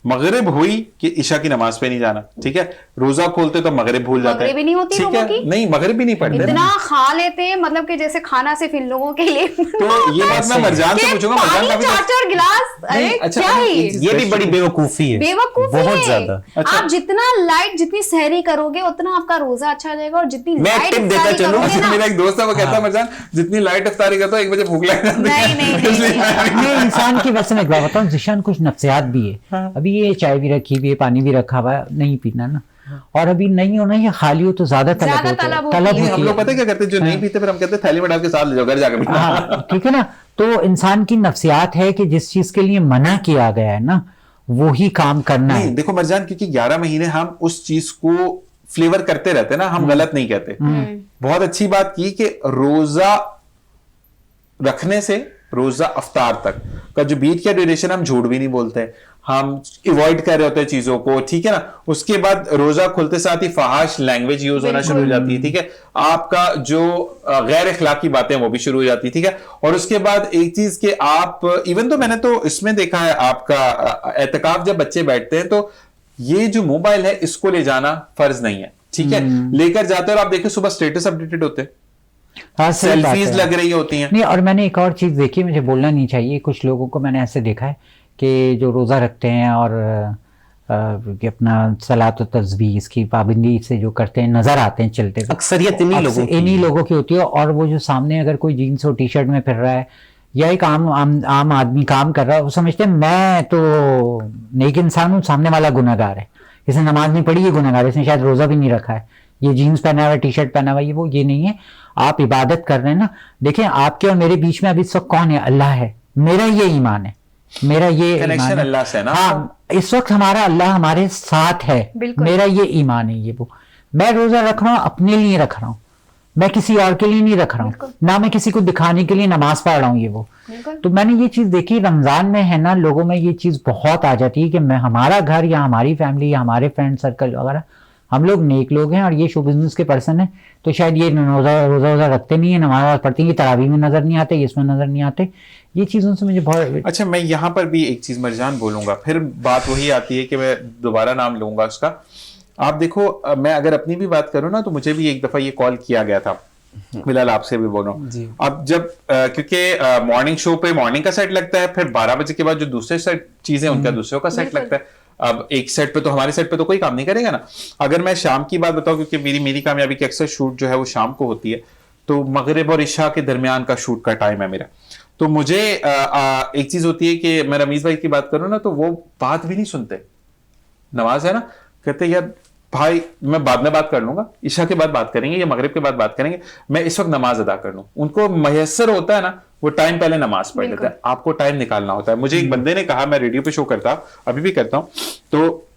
मगरिब हुई कि इशा की नमाज पे नहीं जाना, ठीक है। रोजा खोलते तो मगरिब भूल जाते हैं, मगरिब भी नहीं होती ठीक लोगों है, की? नहीं मगरिब भी नहीं पढ़ते इतना ना। खा लेते हैं, मतलब कि जैसे खाना सिर्फ इन लोगों के लिए तो ये बात मैं मरजान से पूछूंगा, मरजान का भी तो- 4 गिलास, अरे नहीं, अच्छा, क्या अभी है एक चीज- ये भी बड़ी बेवकूफी है, बेवकूफी बहुत है। ज्यादा। अच्छा। आप जितना लाइट, जितनी सहरी करोगे उतना आपका रोजा अच्छा जाएगा, और जितनी मैं लाइट टिप देता इफ्तारी चलूं, करोगे अच्छा, ना, मेरा एक दोस्त है वो कहता है मरजान जितनी लाइट इफ्तारी करता है 1 बजे भूख लग जाती है। नहीं। ये इंसान की वैसे मैं एक बात बताऊं, जिशान कुछ नफ्सियात भी है। अभी ये चाय भी रखी हुई है, पानी भी रखा हुआ है, नहीं पीना ना, और अभी नहीं होना, ये खाली हो तो ज्यादा तलब ज्यादा होती है, तलब होती तलब है। नहीं, हम होती लोग है। पता है क्या करते हैं, जो नहीं पीते फिर हम कहते हैं थैली में डाल के साथ ले जाओ घर जाकर पीना। हाँ, ठीक है ना। तो इंसान की नफ्सियात है कि जिस चीज के लिए मना किया गया है ना, वो ही काम करना नहीं है। देखो मरजान, क्योंकि 11 महीने हम उस चीज को फ्लेवर करते रहते हैं ना, हम गलत नहीं कहते। बहुत अच्छी बात की कि रोजा रखने से रोजा अफ्तार तक का जो बीच का ड्यूरेशन, हम झूठ भी नहीं बोलते, हम इवॉइड कर रहे होते हैं चीजों को, ठीक है ना। उसके बाद रोजा खुलते साथ ही फहाश लैंग्वेज यूज होना शुरू हो जाती है, ठीक है। आपका जो गैर इखलाकी बातें वो भी शुरू हो जाती है, ठीक है। और उसके बाद एक चीज कि आप इवन तो मैंने तो इसमें देखा है, आपका एतकाफ जब बच्चे बैठते हैं तो ये जो मोबाइल है इसको ले जाना फर्ज नहीं है, ठीक है। लेकर जाते हैं और आप देखिए सुबह स्टेटस अपडेटेड होते हैं, हाँ, सही बात सेल्फीज है। लग रही होती हैं। नहीं, और मैंने एक और चीज़ देखी, मुझे बोलना नहीं चाहिए, कुछ लोगों को मैंने ऐसे देखा है कि जो रोज़ा रखते हैं और कि अपना सलात व तस्बीह इसकी पाबंदी से जो करते हैं, नज़र आते हैं चलते हुए, अक्सरियत इन्हीं लोगों की होती है। और वो जो सामने अगर कोई जीन्स और टी शर्ट में फिर रहा है या एक आम आदमी काम कर रहा है, वो समझते हैं मैं तो नेक इंसान हूँ, सामने वाला गुनहगार है, इसने नमाज नहीं पढ़ी, ये गुनहगार है, इसने शायद रोज़ा भी नहीं रखा है, ये जीन्स पहना हुआ है, टी शर्ट पहना हुआ है, ये नहीं है। आप इबादत कर रहे हैं ना, देखें आपके और मेरे बीच में अभी इस वक्त कौन है? अल्लाह है। मेरा ये ईमान है, मेरा ये कनेक्शन अल्लाह से ना। हाँ, इस वक्त हमारा अल्लाह हमारे साथ है, मेरा ये ईमान है। ये वो मैं रोजा रख रहा हूँ, अपने लिए रख रहा हूँ, मैं किसी और के लिए नहीं रख रहा हूँ, ना मैं किसी को दिखाने के लिए नमाज पढ़ रहा हूँ। ये वो तो मैंने ये चीज देखी रमजान में है ना, लोगों में ये चीज बहुत आ जाती है कि मैं, हमारा घर या हमारी फैमिली या हमारे फ्रेंड सर्कल वगैरह, हम लोग नेक लोग हैं और ये शो बिजनेस के पर्सन है, तो शायद ये रोजा रखते नहीं है, नमाज पढ़ते हैं, तरावी में नजर नहीं आते, इसमें नजर नहीं आते। ये चीजों से मुझे बहुत अच्छा, मैं यहाँ पर भी एक चीज मरजान बोलूंगा, फिर बात वही आती है कि मैं दोबारा नाम लूंगा उसका। आप देखो, मैं अगर अपनी भी बात करूं ना, तो मुझे भी एक दफा ये कॉल किया गया था, फिलहाल आपसे भी बोल रहा हूँ। अब जब क्योंकि मॉर्निंग शो पे मॉर्निंग का सेट लगता है, फिर 12 बजे के बाद जो दूसरे सेट चीजें उनका दूसरों का सेट लगता है। अब एक सेट पे तो, हमारे सेट पे तो कोई काम नहीं करेगा ना। अगर मैं शाम की बात बताऊं, क्योंकि मेरी कामयाबी की अक्सर शूट जो है वो शाम को होती है, तो मगरिब और इशा के दरमियान का शूट का टाइम है मेरा। तो मुझे एक चीज होती है कि मैं रमीज भाई की बात करूं ना, तो वो बात भी नहीं सुनते, नमाज है ना, कहते यार भाई मैं बाद में बात कर लूंगा, इशा के बाद बात करेंगे या मगरिब के बाद बात करेंगे, मैं इस वक्त नमाज अदा कर लूं। उनको मयसर होता है ना, वो टाइम पहले नमाज पढ़ लेता है, आपको टाइम निकालना होता है। मुझे एक बंदे ने कहा, मैं रेडियो पे शो करता हूं, अभी भी करता हूं, तो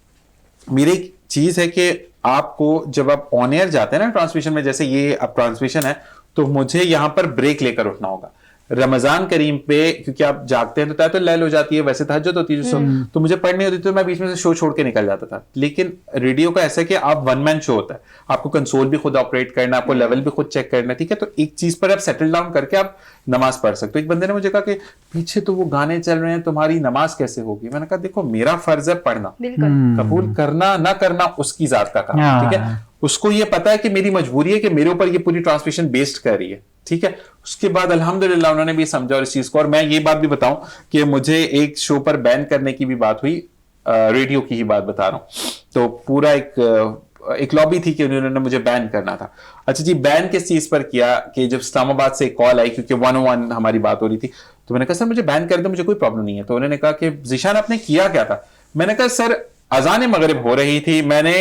मेरी एक चीज है कि आपको जब आप ऑन एयर जाते हैं ना ट्रांसमिशन में, जैसे ये अब ट्रांसमिशन है, तो मुझे यहां पर ब्रेक लेकर उठना होगा। रमजान करीम पे क्योंकि आप जागते हैं तो लैल हो जाती है, वैसे तहज्जुद होती है, तो मुझे पढ़नी होती थी, तो मैं बीच में से शो छोड़ के निकल जाता था। लेकिन रेडियो का ऐसा है कि आप वन मैन शो होता है, आपको कंसोल भी खुद ऑपरेट करना, आपको लेवल भी खुद चेक करना, ठीक है। तो एक चीज पर आप सेटल डाउन करके आप नमाज पढ़ सकते हो। एक बंदे ने मुझे कहा कि पीछे तो वो गाने चल रहे हैं, तुम्हारी नमाज कैसे होगी? मैंने कहा देखो, मेरा फर्ज है पढ़ना, कबूल करना ना करना उसकी जात का काम, ठीक है। उसको ये पता है कि मेरी मजबूरी है कि मेरे ऊपर ये पूरी ट्रांसमिशन बेस्ड कर रही है, ठीक है। उसके बाद अल्हम्दुलिल्लाह उन्होंने भी समझा और इस चीज को। और मैं ये बात भी बताऊं कि मुझे एक शो पर बैन करने की भी बात हुई, रेडियो की ही बात बता रहा हूं। तो पूरा एक लॉबी थी कि उन्होंने मुझे बैन करना था। अच्छा जी, बैन किस चीज पर किया कि जब इस्लामाबाद से कॉल आई, क्योंकि 101 हमारी बात हो रही थी, तो मैंने कहा सर मुझे बैन कर दो, मुझे कोई प्रॉब्लम नहीं है। तो उन्होंने कहा कि ज़ीशान आपने किया क्या था? मैंने कहा सर अजान मगरिब हो रही थी, मैंने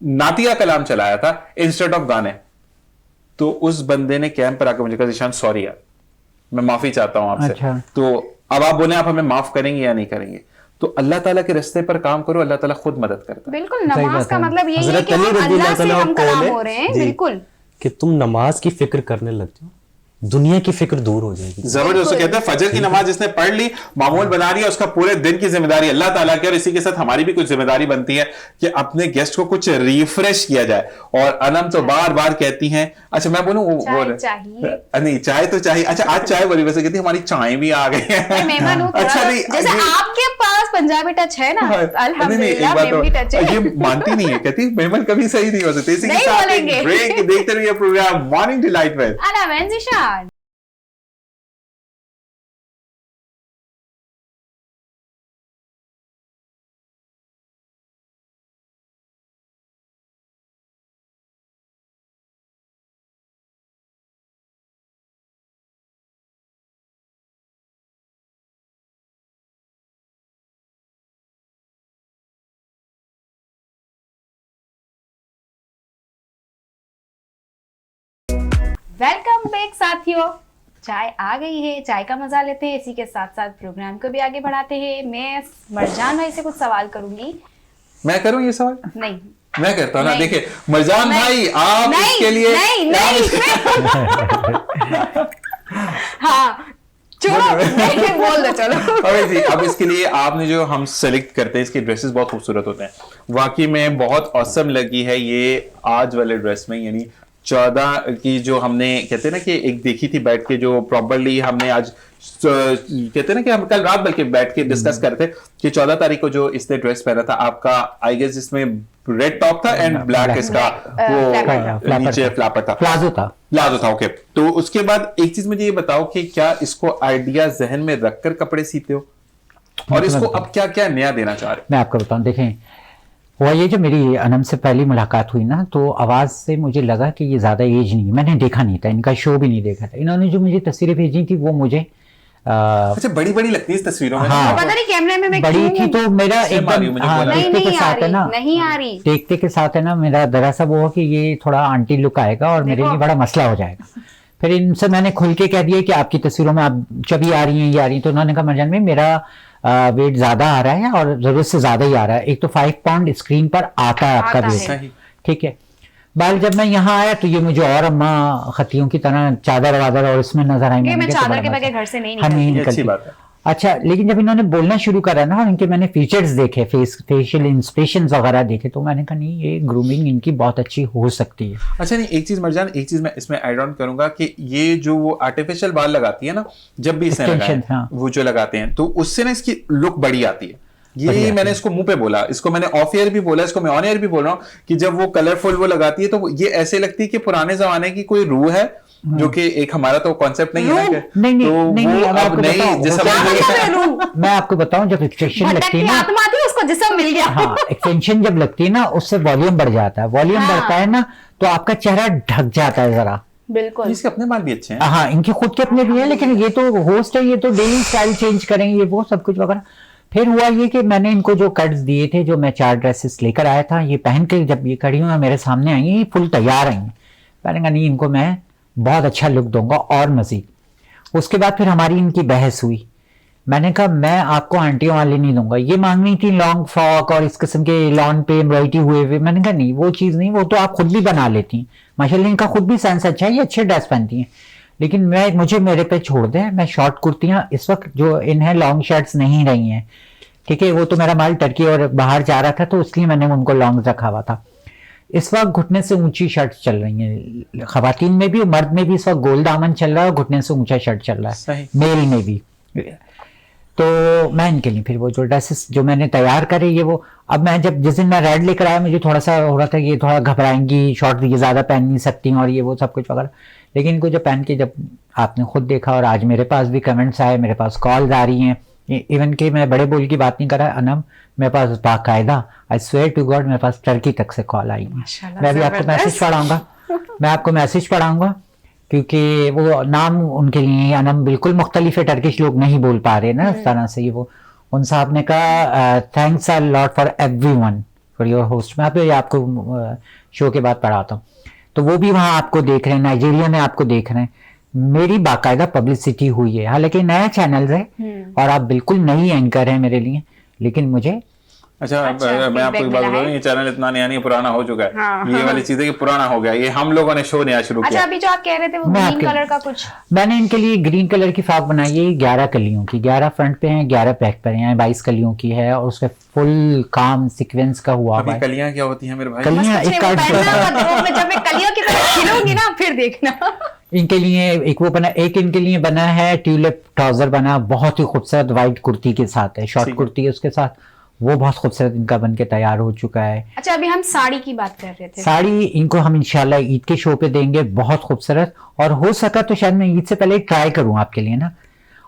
नातिया कलाम चलाया था इंस्टेड ऑफ गाने। तो उस बंदे ने कैंप पर आकर मुझे कहा ज़ीशान सॉरी यार, मैं माफी चाहता हूं आपसे। अच्छा। तो अब आप बोले आप हमें माफ करेंगे या नहीं करेंगे? तो अल्लाह ताला के रास्ते पर काम करो, अल्लाह ताला खुद मदद करता है। बिल्कुल, नमाज का मतलब यही है हजरत कि अली हम रज़ी अल्लाह से अल्लाह हम कौल कलाम है, हो रहे हैं। जी, बिल्कुल कि तुम नमाज की फिक्र करने लग जाओ, दुनिया की फिक्र दूर हो जाएगी। जबरदस्त कहते हैं फजर की नमाज जिसने पढ़ ली, मामूल बना लिया, उसका पूरे दिन की जिम्मेदारी अल्लाह ताला की। और इसी के साथ हमारी भी कुछ जिम्मेदारी बनती है कि अपने गेस्ट को कुछ रिफ्रेश किया जाए। और अनम तो बार बार कहती हैं, अच्छा मैं बोलूं चाय चाहिए, नहीं चाय तो चाहिए। अच्छा आज चाय बोली, वैसे कहती हमारी चाय भी आ गई है। मेहमान हूं अच्छा नहीं, जैसे आपके पास पंजाबी टच है ना, अल्हम्दुलिल्लाह मेमोरी टच है। ये मानती नहीं है, कहती मेहमान कभी सही नहीं हो सकते। इसी के नहीं साथ बोलेंगे। ब्रेक देखते रहिए प्रोग्राम मॉर्निंग डिलाइट में। अना मैं ज़ीशान। वेलकम बैक साथियों, चाय आ गई है, चाय का मजा लेते हैं, इसी के साथ साथ प्रोग्राम को भी आगे बढ़ाते हैं। मैं मरजान भाई से कुछ सवाल करूंगी। मैं करूं ये सवाल? नहीं, मैं करता हूँ ना। देखिए मरजान भाई, आप इसके लिए हाँ छोड़ो, नहीं बोल दो चलो। अबे जी, अब इसके लिए आपने जो हम सेलेक्ट करते हैं, इसके ड्रेसेस बहुत खूबसूरत होते हैं, वाकई में बहुत औसम लगी है ये आज वाले ड्रेस में। यानी 14 की जो हमने कहते हैं ना कि एक देखी थी बैठ के, जो प्रॉपर्ली हमने आज कहते हैं ना कि हम कल रात बल्कि बैठ के डिस्कस करते कि 14 तारीख को जो इसने ड्रेस पहना था आपका, आई गेस इसमें रेड टॉप था एंड ब्लैक इसका वो नीचे फ्लैपर था, प्लाजो था। ओके, तो उसके बाद एक चीज मुझे ये बताओ कि क्या इसको आइडिया जहन में रखकर कपड़े सीते हो और इसको अब क्या क्या नया देना चाह रहे? मैं आपको बताऊं, देखें हुआ ये, जो मेरी अनम से पहली मुलाकात हुई ना, तो आवाज़ से मुझे लगा कि ये ज़्यादा एज नहीं है। मैंने देखा नहीं था, इनका शो भी नहीं देखा था। इन्होंने जो मुझे तस्वीरें भेजी थी वो मुझे अच्छा बड़ी बड़ी लगती है इस तस्वीरों में। हाँ, पता नहीं कैमरे में मैं बड़ी थी तो मेरा एकदम देखते के साथ है ना, नहीं आ रही, देखते के साथ है ना, मेरा दरअसल वो कि ये थोड़ा आंटी लुक आएगा और मेरे लिए बड़ा मसला हो जाएगा। फिर इनसे मैंने खुल के कह दिया कि आपकी तस्वीरों में आप जब ये आ रही हैं, ये आ रही हैं, तो उन्होंने कहा मरजान में मेरा वेट ज्यादा आ रहा है और जरूरत से ज्यादा ही आ रहा है। एक तो 5 पाउंड स्क्रीन पर आता है आपका वेट, ठीक है। बाल जब मैं यहाँ आया तो ये मुझे और अम्मा खतियों की तरह चादर वादर और इसमें नजर आई। मैं चादर के बगैर घर से नहीं निकलती। अच्छा, लेकिन जब इन्होंने बोलना शुरू करा ना और इनके मैंने फीचर्स देखे, फेशियल इंस्पिरेशंस वगैरह देखे, तो मैंने कहा नहीं, ये ग्रूमिंग इनकी बहुत अच्छी हो सकती है। अच्छा, नहीं एक चीज मरजान, एक चीज मैं इसमें ऐड ऑन करूंगा कि ये जो वो आर्टिफिशियल बाल लगाती है ना, जब भी इसने लगाए, हाँ। वो जो लगाते हैं तो उससे ना इसकी लुक बड़ी आती है। ये मैंने इसको मुंह पे बोला, इसको मैंने ऑफ एयर भी बोला, इसको मैं ऑन एयर भी बोल रहा हूँ कि जब वो कलरफुल वो लगाती है तो ये ऐसे लगती है कि पुराने जमाने की कोई रूह है, जो कि एक हमारा तो कॉन्सेप्ट नहीं है ना, नहीं, तो वो अब नहीं जैसा मैं आपको बताऊं, जब एक्सटेंशन लगती है ना, उसको जिस्म मिल गया। हाँ, एक्सटेंशन जब लगती है ना, उससे वॉल्यूम बढ़ जाता है। वॉल्यूम बढ़ता है ना तो आपका चेहरा ढक जाता है जरा। बिल्कुल, इसके अपने बाल भी अच्छे हैं। हाँ, इनके खुद के अपने भी हैं, लेकिन ये तो होस्ट है, ये तो डेली स्टाइल चेंज करेंगे, ये वो सब कुछ वगैरह। फिर हुआ ये कि मैंने इनको जो कट्स दिए थे, जो मैं 4 ड्रेसेस लेकर आया था, ये पहन के जब ये खड़ी हुई मेरे सामने आई, ये फुल तैयार आई। मैंने कहा नहीं, इनको मैं बहुत अच्छा लुक दूंगा और मजीद। उसके बाद फिर हमारी इनकी बहस हुई। मैंने कहा मैं आपको आंटियों वाले नहीं दूंगा। ये मांग रही थी लॉन्ग फ्रॉक और इस किस्म के लॉन पे एम्ब्रॉयडरी हुए हुए। मैंने कहा नहीं, वो चीज़ नहीं, वो तो आप खुद भी बना लेती हैं, माशाल्लाह इनका खुद भी सेंस अच्छा है, ये अच्छे ड्रेस पहनती हैं, लेकिन मुझे मेरे पे छोड़ दें। मैं शॉर्ट कुर्तियाँ इस वक्त जो इन्हें लॉन्ग शर्ट्स नहीं रही हैं, ठीक है। वो तो मेरा माल टर्की और बाहर जा रहा था, तो इसलिए मैंने उनको लॉन्ग रखा हुआ था। इस वक्त घुटने से ऊंची शर्ट चल रही हैं, खवातीन में भी, मर्द में भी इस वक्त गोल दामन चल रहा है और घुटने से ऊंचा शर्ट चल रहा है, मेल में भी। तो मैं इनके लिए फिर वो जो ड्रेसेस जो मैंने तैयार करे, ये वो, अब मैं जब जिस दिन मैं रेड लेकर आया, मुझे थोड़ा सा हो रहा था कि ये थोड़ा घबराएंगी, शॉर्ट ये ज़्यादा पहन नहीं सकती और ये वो सब कुछ वगैरह। लेकिन इनको जब पहन के, जब आपने खुद देखा और आज मेरे पास भी कमेंट्स आए, मेरे पास कॉल्स आ रही हैं, इवन कि मैं बड़े बोल की बात नहीं कर रहा अनम, मेरे पास बाकायदा, आई स्वेयर टू गॉड, मेरे पास टर्की तक से कॉल आई है। मैं भी आपको मैसेज पढ़ाऊंगा, मैं आपको मैसेज पढ़ाऊंगा, क्योंकि वो नाम उनके लिए अनम बिल्कुल मुख्तलिफ है, टर्किश लोग नहीं बोल पा रहे ना इस तरह से। ये वो उन साहब ने कहा thanks a lot for everyone for your host. मैं आपको शो के बाद पढ़ाता हूँ, तो वो भी वहाँ आपको देख रहे हैं, नाइजीरिया में आपको देख रहे हैं। मेरी बाकायदा पब्लिसिटी हुई है, हालांकि नया चैनल है और आप बिल्कुल नई एंकर हैं मेरे लिए, लेकिन मुझे अच्छा मैं आपको एक बात बताऊं, ये चैनल इतना नया नहीं, पुराना हो चुका है। हाँ, ये वाली चीजें कि पुराना हो गया, ये हम लोगों ने शो नया शुरू किया। अच्छा, अभी जो आप कह रहे थे वो ग्रीन कलर का कुछ, मैंने इनके लिए ग्रीन कलर की फ्रॉक बनाई है, 11 कलियों की, 11 फ्रंट पे हैं, 11 बैक पे हैं, 22 कलियों की है और उसके फुल काम सीक्वेंस का हुआ है। कलियां क्या होती हैं मेरे भाई? कलियां एक कार्ड जब मैं कलियों की तरह खिलूंगी ना, फिर देखना। इनके लिए एक वो बना, एक इनके लिए बना है ट्यूलिप ट्राउजर बना, बहुत ही खूबसूरत व्हाइट कुर्ती के साथ है, शॉर्ट कुर्ती है उसके साथ, वो बहुत खूबसूरत इनका बन के तैयार हो चुका है। अच्छा, अभी हम साड़ी की बात कर रहे थे। साड़ी इनको हम इंशाल्लाह ईद के शो पे देंगे, बहुत खूबसूरत, और हो सका तो शायद मैं ईद से पहले ट्राई करूं आपके लिए ना।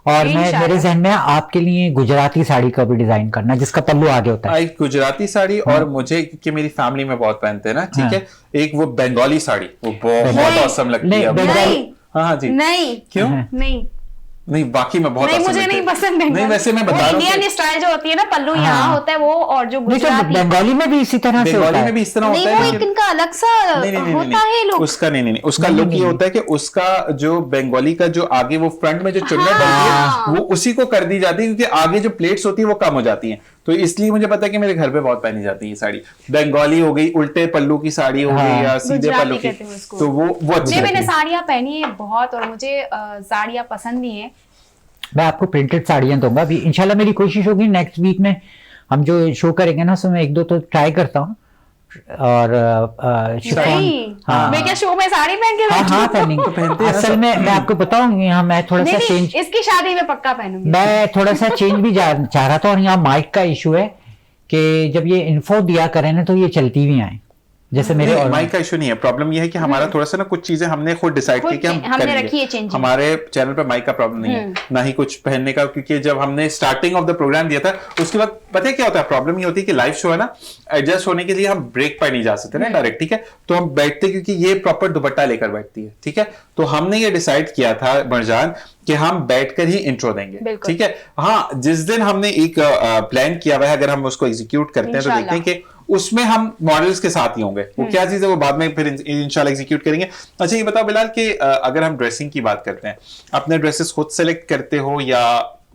और मैं मेरे जहन में आपके लिए गुजराती साड़ी का भी डिजाइन करना, जिसका पल्लू आगे होता है। गुजराती साड़ी और मुझे, क्योंकि मेरी फैमिली में बहुत पहनते हैं ना, ठीक है, एक वो बंगाली साड़ी, वो बहुत औसम लगती है। नहीं, हाँ जी, नहीं, क्यों नहीं, नहीं बाकी मैं बहुत नहीं, आसान मुझे लगता नहीं है। पसंद बंगाली। नहीं वैसे मैं बता रहा हूँ इंडियन कि स्टाइल जो होती है ना, पल्लू हाँ। यहाँ होता है वो, और जो नहीं तो गुजराती बंगाली में भी इसी तरह से होता बंगाली है। में भी इस तरह नहीं, होता वो है एक लेकिन- इनका अलग सा होता है लोग। उसका नहीं उसका नहीं, लुक नहीं, ये नहीं। होता है कि उसका जो बंगाली का जो आगे वो फ्रंट में जो चुन्नट हाँ। डलती है वो उसी को कर दी जाती है, क्योंकि आगे जो प्लेट्स होती है वो कम हो जाती हैं, तो इसलिए मुझे पता है कि मेरे घर पे बहुत पहनी जाती है ये साड़ी। बंगाली हो गई, उल्टे पल्लू की साड़ी हो गई, हाँ। या सीधे गुजराती पल्लू की, कहते हैं उसको। तो वो अच्छी नहीं, मैंने लगती है। साड़ियाँ पहनी है बहुत, और मुझे साड़ियाँ पसंद भी हैं। मैं आपको प्रिंटेड साड़ियाँ दूंगा अभी इंशाल्लाह। मेरी कोशिश होगी नेक्स्ट वीक में हम जो शो करेंगे ना, उसमें एक दो तो ट्राई करता हूँ। और शिफॉन, नहीं, हाँ मैं क्या शो में साड़ी पहन के हाँ बैठी हाँ हूँ? पहनेंगे। असल में मैं आपको बताऊँ, यहाँ मैं थोड़ा नहीं सा नहीं, चेंज, इसकी शादी में पक्का पहनूंगी। मैं थोड़ा सा चेंज भी चाह रहा था। और यहाँ माइक का इशू है कि जब ये इन्फो दिया करें ना तो ये चलती भी आए, जैसे मेरे नहीं, और माइक का इशू नहीं है, प्रॉब्लम ये है कि हमारा थोड़ा सा ना कुछ चीजें हमने खुद डिसाइड की कि हम हमने करेंगे। रखी है changing। हमारे चैनल पे माइक का प्रॉब्लम नहीं है, ना ही कुछ पहनने का, क्योंकि जब हमने स्टार्टिंग ऑफ द प्रोग्राम दिया था उसके बाद पता है क्या होता है, प्रॉब्लम ये होती है कि लाइव शो है ना, एडजस्ट होने के लिए हम ब्रेक पर नहीं जा सकते ना डायरेक्ट, ठीक है, तो हम बैठते, क्योंकि ये प्रॉपर दुपट्टा लेकर बैठती है, ठीक है, तो हमने ये डिसाइड किया था मरजान कि हम बैठकर ही इंट्रो देंगे, ठीक है। हाँ, जिस दिन हमने एक प्लान किया हुआ है, अगर हम उसको एग्जीक्यूट करते हैं तो देखते हैं कि उसमें हम मॉडल्स के साथ ही होंगे। वो क्या चीज है वो बाद में फिर इंशाल्लाह एग्जीक्यूट करेंगे। अच्छा ये बताओ बिलाल कि अगर हम ड्रेसिंग की बात करते हैं, अपने ड्रेसेस खुद सेलेक्ट करते हो या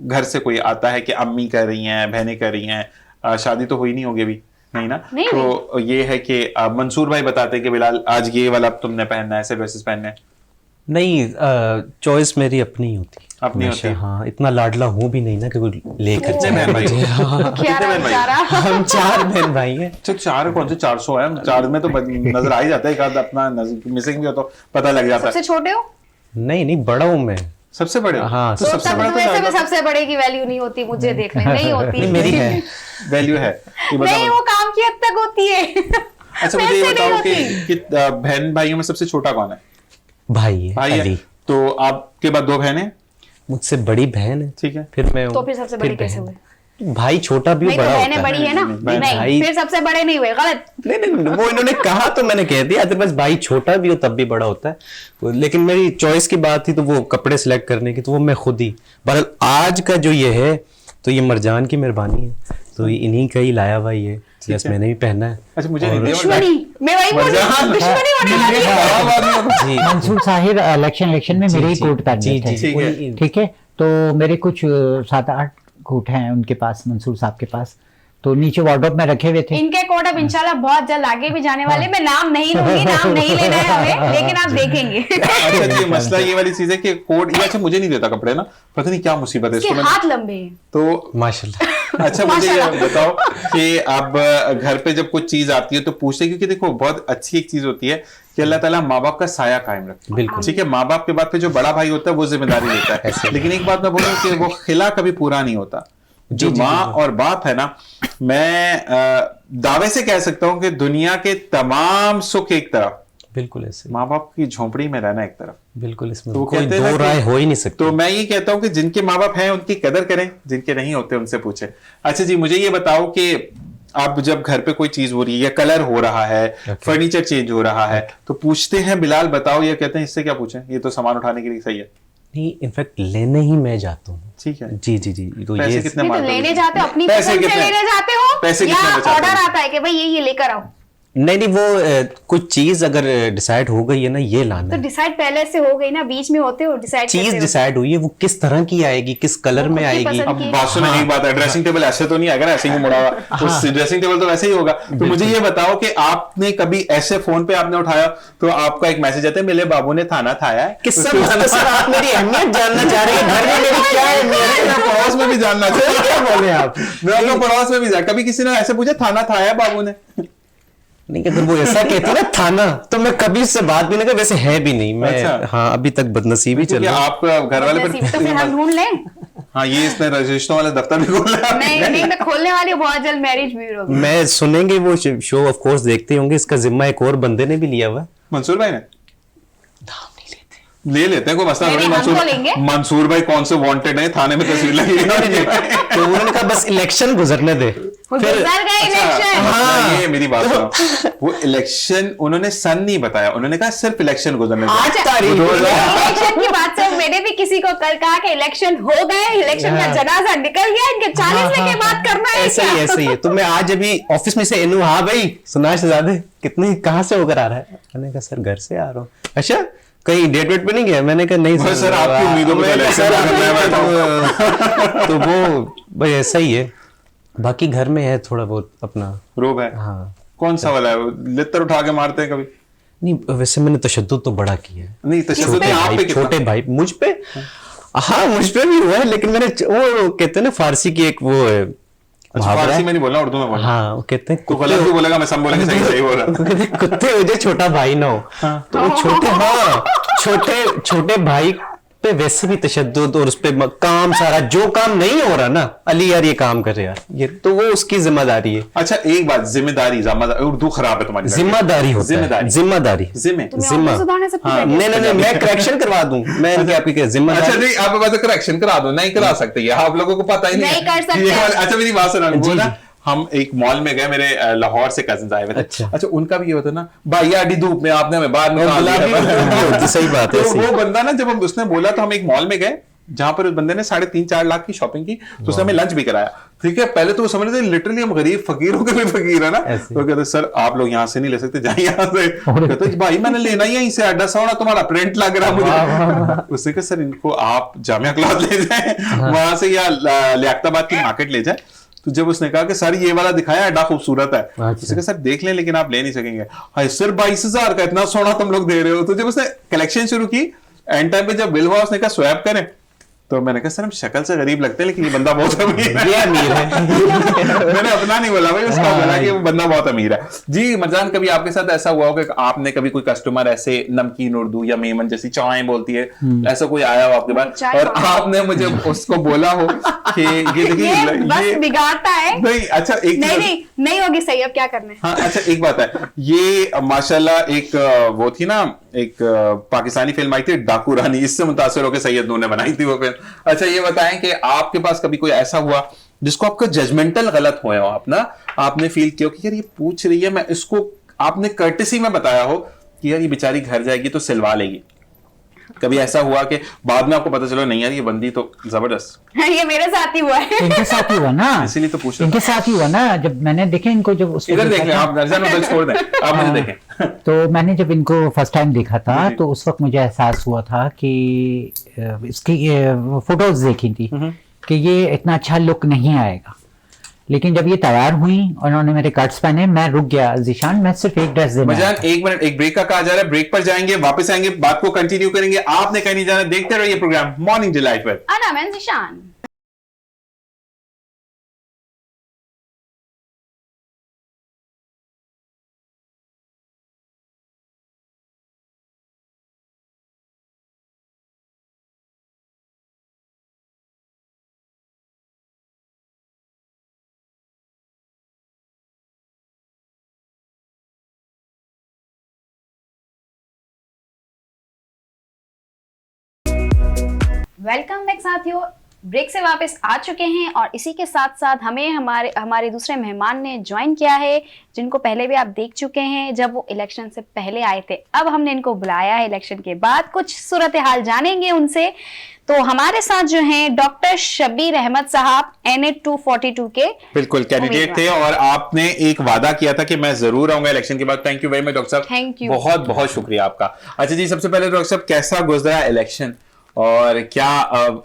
घर से कोई आता है कि अम्मी कर रही हैं, बहनें कर रही हैं? शादी तो हुई नहीं होगी अभी, नहीं ना? नहीं, तो ये है कि मंसूर भाई बताते हैं कि बिलाल आज ये वाला तुमने पहनना है, ऐसे ड्रेसेस पहनने हैं। नहीं, चॉइस मेरी अपनी ही होती है, अपनी हमेशा। होती है। हाँ, इतना लाडला हूँ भी नहीं ना कि कोई लेकर कितने जाए बहन भाई मुझे। हो? हाँ, क्या कितने बहन भाई? बेचारा। हम 4 बहन भाई हैं। अच्छा 4 कौन से 400 है? 4 में तो नजर आ ही जाता है, एक आध अपना मिसिंग भी हो तो पता लग जाता है। सबसे छोटे हो? नहीं बड़ा हूँ मैं। सबसे बड़े हो? हाँ, तो तो सबसे तब बड़ा तो वैसे भी ज्यादा सबसे बड़े की वैल्यू नहीं होती मुझे देखने, नहीं होती। नहीं, मेरी है। वैल्यू है। ये बताओ। नहीं, वो काम की हद तक होती है। अच्छा मुझे ये वैसे नहीं बताओ कि, होती। बहन भाइयों में सबसे छोटा कौन है? भाई है, भाई है। अली। तो आपके बाद 2 बहनें? मुझसे बड़ी बहन है, ठीक है। फिर मैं तो फिर सबसे बड़ी कैसे बहन। हुए? भाई छोटा भी नहीं तो बड़ा बहनें होता बड़ी है। है ना, नहीं, नहीं भाई- फिर सबसे बड़े नहीं हुए, गलत। नहीं, वो इन्होंने कहा तो मैंने कह दिया, अदरवाइज भाई छोटा भी हो तब भी बड़ा होता है। लेकिन मेरी चॉइस की बात थी तो वो कपड़े सिलेक्ट करने की, तो वो मैं खुद ही। बहरहाल आज का जो ये है तो ये मरजान की मेहरबानी है, तो इन्हीं का ही लाया हुआ ये, यस मैंने भी पहना है। अच्छा मुझे नहीं दिया दुश्मनी, मैं वही बोल रही हूँ, दुश्मनी होने वाली है। जी मंसूर साहिर इलेक्शन में मेरे ही कोट पहनते जी, थे, ठीक है। ठीक है। तो मेरे कुछ 7-8 कोट हैं उनके पास, मंसूर साहब के पास, तो नीचे वार्डरोब में रखे हुए थे। इनके कोड अब इंशाल्लाह बहुत जल्द आगे भी जाने वाले। मैं नाम नहीं लूंगी, नाम नहीं लेना है हमें, लेकिन आप देखेंगे। अच्छा ये मसला ये वाली चीज है कि कोड ये अच्छा मुझे नहीं देता कपड़े ना, पता नहीं क्या मुसीबत है इसके इसको। हाथ लंबे हैं। तो माशाल्लाह। अच्छा मुझे ये बताओ कि आप घर पे जब कुछ चीज आती है तो पूछते, क्योंकि देखो बहुत अच्छी एक चीज होती है कि अल्लाह ताला माँ बाप का साया कायम रखे, बिल्कुल। ठीक है। माँ बाप के बाद फिर जो बड़ा भाई होता है वो जिम्मेदारी लेता है, लेकिन एक बात मैं बोलूँ कि वो खिला कभी पूरा नहीं होता। जो माँ और बाप है ना, मैं दावे से कह सकता हूँ कि दुनिया के तमाम सुख एक तरफ, बिल्कुल ऐसे, माँ बाप की झोंपड़ी में रहना एक तरफ। बिल्कुल इसमें तो वो कोई कहते हैं ना दो कि- राय हो ही नहीं सकती। तो मैं ये कहता हूं कि जिनके माँ बाप हैं उनकी कदर करें, जिनके नहीं होते उनसे पूछें। अच्छा जी मुझे ये बताओ कि आप जब घर पे कोई चीज हो रही है या कलर हो रहा है, फर्नीचर चेंज हो रहा है, तो पूछते हैं बिलाल बताओ, या कहते हैं इससे क्या पूछें, ये तो सामान उठाने के लिए सही है? नहीं, इनफैक्ट लेने ही मैं जाता हूँ। ठीक है। जी, तो पैसे ये कितने नहीं तो मारते हो? लेने जाते हो, अपनी पैसे पसंद से कितने? लेने जाते हो, पैसे या कितने बचाते ऑर्डर हो? आता है कि भाई ये लेकर आओ? नहीं, वो कुछ चीज अगर डिसाइड हो गई है ना, ये लाना तो है। डिसाइड पहले से हो गई ना, बीच में होते हो डिसाइड चीज डिसाइड हुई है, वो किस तरह की आएगी, किस कलर वो में खुद की आएगी। पसंद अब बात सुनो, एक बात है, ड्रेसिंग टेबल ऐसे तो नहीं आएगा ना, ऐसे ही मुड़ा हुआ, उस ड्रेसिंग टेबल तो वैसे ही होगा। तो मुझे ये बताओ कि आपने कभी ऐसे फोन पे आपने उठाया तो आपका एक मैसेज आता है, मेरे बाबू ने थाना थाया है, किस्सा बताना सर, आप मेरी अहमियत जानना चाह रहे हैं, घर में मेरी क्या अहमियत है? पड़ोस में भी जानना चाहिए। क्या बोल रहे हैं आप? मैं अपना पड़ोस में भी जा, कभी किसी ने ऐसे पूछा थाना थाया है बाबू ने? नहीं, अगर वो ऐसा कहती ना थाना, तो मैं कभी उससे बात भी नहीं कर, वैसे है भी नहीं मैं। अच्छा। हाँ, अभी तक बदनसीबी चल क्योंकि रही है। आप घर वाले नसीब, तो फिर हम ढूंढ लें। हाँ ये इसने रजिस्ट्रों वाला दफ्तर भी खोला है। नहीं, मैं खोलने वाली हूँ बहुत जल्द मैरिज ब्यूरो। मैं सुनेंगे वो शो, ऑफ कोर्स देखते होंगे, इसका जिम्मा एक और बंदे ने भी लिया हुआ है। मंसूर भाई ने ले लेते हैं, कोई मसला नहीं, नहीं। हम तो लेंगे। मंसूर भाई कौन से वांटेड है, थाने में तस्वीर लगी है। तो उन्होंने कहा बस इलेक्शन गुजरने दे, वो गुजर गए इलेक्शन। हाँ, ये मेरी बात सुनो, वो इलेक्शन उन्होंने सन नहीं बताया, उन्होंने कहा सिर्फ इलेक्शन गुजरने दो। इलेक्शन की बात से मैंने भी किसी को कल कहा कि इलेक्शन हो गए, इलेक्शन का जनाजा निकल गया, इनके 40 के बाद करना है ऐसा ही ऐसा ही है। तो मैं आज अभी ऑफिस में से एनू, हाँ भाई सुना शहजादे कितने कहाँ से होकर आ रहा है? मैंने कहा सर घर से आ रहा हूँ। अच्छा कहीं डेट वेट पे नहीं गया? मैंने कहा नहीं सर आपकी उम्मीदों में तो वो भाई ऐसा ही है। बाकी घर में है थोड़ा बहुत अपना रोब है। हाँ कौन सा वाला है? लित्तर उठा के मारते हैं कभी? नहीं वैसे मैंने तशद्दुद तो बड़ा किया है। नहीं तशद्दुद आप पे कितना? छोटे भाई मुझ पे, हाँ मुझ पे भी हुआ है, लेकिन मैंने वो कहते हैं ना फारसी की एक वो है, फारसी में नहीं बोलना, उर्दू में बोलना। हाँ वो कहते हैं तू गलत भी बोलेगा, मैं सब बोलेंगे सही सही बोल रहा। कुत्ते हो जो छोटा भाई ना हो, तो वो छोटे, हाँ छोटे भाई पे वैसे भी तशद्दुद, और उस पे काम सारा जो काम नहीं हो रहा ना, अली यार ये काम कर यार, ये तो वो उसकी जिम्मेदारी है। अच्छा एक बात, जिम्मेदारी उर्दू खराब है तुम्हारी। जिम्मेदारी होता है, जिम्मेदारी नहीं मैं करेक्शन करवा दूं, मैं आपकी क्या जिम्मेदारी। अच्छा नहीं आप बात करेक्शन करा दो, नहीं करा सकते ये, आप लोगों को पता ही नहीं कर सकते। अच्छा मेरी बात सुना, हम एक मॉल में गए, मेरे लाहौर से कजिन्स आए हुए थे। अच्छा उनका भी ये होता ना, भाई आडी धूप में आपने हमें बाहर निकाल दिया। सही बात है। तो वो बंदा ना जब हम उसने बोला, तो हम एक मॉल में गए जहां पर उस बंदे ने 3.5-4 लाख की शॉपिंग की, तो उसने हमें लंच भी कराया। ठीक है, पहले तो वो समझ रहे थे लिटरली हम गरीब फकीरों के भी फकीर है ना। तो कहते सर आप लोग यहाँ से नहीं ले सकते, जाइए यहाँ से। कहते भाई मैंने लेना ही यहीं से, अड्डा सोना तुम्हारा प्रिंट लग रहा मुझे। उससे कहा सर इनको आप जामिया क्लॉथ ले जाए वहां से, या लियाकताबाद की मार्केट ले जाए। तो जब उसने कहा कि सर ये वाला दिखाया एडा खूबसूरत है, उसने कहा सर देख लें लेकिन आप ले नहीं सकेंगे। हाय सर 22,000 का इतना सोना तुम लोग दे रहे हो। तो जब उसने कलेक्शन शुरू की, एंड टाइम पे जब बिल हुआ, उसने कहा स्वैप करें। तो मैंने कहा सर हम शक्ल से गरीब लगते हैं लेकिन ये बंदा बहुत अमीर है। मैंने अपना नहीं बोला भाई, उसका बोला कि वो बंदा बहुत अमीर है। जी मरजान, कभी आपके साथ ऐसा हुआ हो कि आपने कभी कोई कस्टमर ऐसे नमकीन उर्दू या मेमन जैसी चाय बोलती है, ऐसा कोई आया हो आपके पास और आपने मुझे उसको बोला हो कि ये देखिए ये बिगाड़ता है? नहीं अच्छा एक नहीं होगी सही, अब क्या करना है? हाँ अच्छा एक बात है, ये माशाल्लाह एक वो थी ना, एक पाकिस्तानी फिल्म आई थी डाकू रानी, इससे मुतासिर होकर सैयद नूर ने बनाई थी वो फिल्म। अच्छा ये बताएं कि आपके पास कभी कोई ऐसा हुआ जिसको आपका जजमेंटल गलत हुआ हो, आपने फील किया कि यार ये पूछ रही है, मैं इसको, आपने कर्टेसी में बताया हो कि यार ये बेचारी घर जाएगी तो सिलवा लेगी, कभी ऐसा हुआ कि बाद में आपको पता चला नहीं यार ये बंदी तो जबरदस्त? ये मेरे साथ ही हुआ है। इनके साथ ही हुआ ना, इसीलिए तो पूछ रहा, इनके साथ ही हुआ ना। जब मैंने देखे इनको, जब उसको इधर देख लें आप, नरजान उधर छोड़ दें, आप मुझे देखें। तो मैंने जब इनको फर्स्ट टाइम देखा था, तो उस वक्त मुझे एहसास हुआ था कि इसकी फोटोज देखी थी कि ये इतना अच्छा लुक नहीं आएगा, लेकिन जब ये तैयार हुई और उन्होंने मेरे कट्स पहने, मैं रुक गया ज़ीशान, मैं सिर्फ एक ड्रेस देना। मजान एक मिनट, एक ब्रेक का कहा जा रहा है, ब्रेक पर जाएंगे, वापस आएंगे, बात को कंटिन्यू करेंगे, आपने कहीं नहीं जाना, देखते रहिए प्रोग्राम मॉर्निंग डिलाइट विद अना मैं ज़ीशान। वेलकम बैक साथियों, ब्रेक से वापस आ चुके हैं और इसी के साथ साथ हमें हमारे दूसरे मेहमान ने ज्वाइन किया है, जिनको पहले भी आप देख चुके हैं जब वो इलेक्शन से पहले आए थे। अब हमने इनको बुलाया है इलेक्शन के बाद, कुछ सूरत हाल जानेंगे उनसे। तो हमारे साथ जो हैं डॉक्टर शब्बीर अहमद साहब, NA 242 के बिल्कुल कैंडिडेट थे, और आपने एक वादा किया था कि मैं जरूर आऊंगा इलेक्शन के बाद। Thank you very much doctor साहब, थैंक यू, बहुत बहुत शुक्रिया आपका। अच्छा जी, सबसे पहले डॉक्टर साहब कैसा गुजरा इलेक्शन और क्या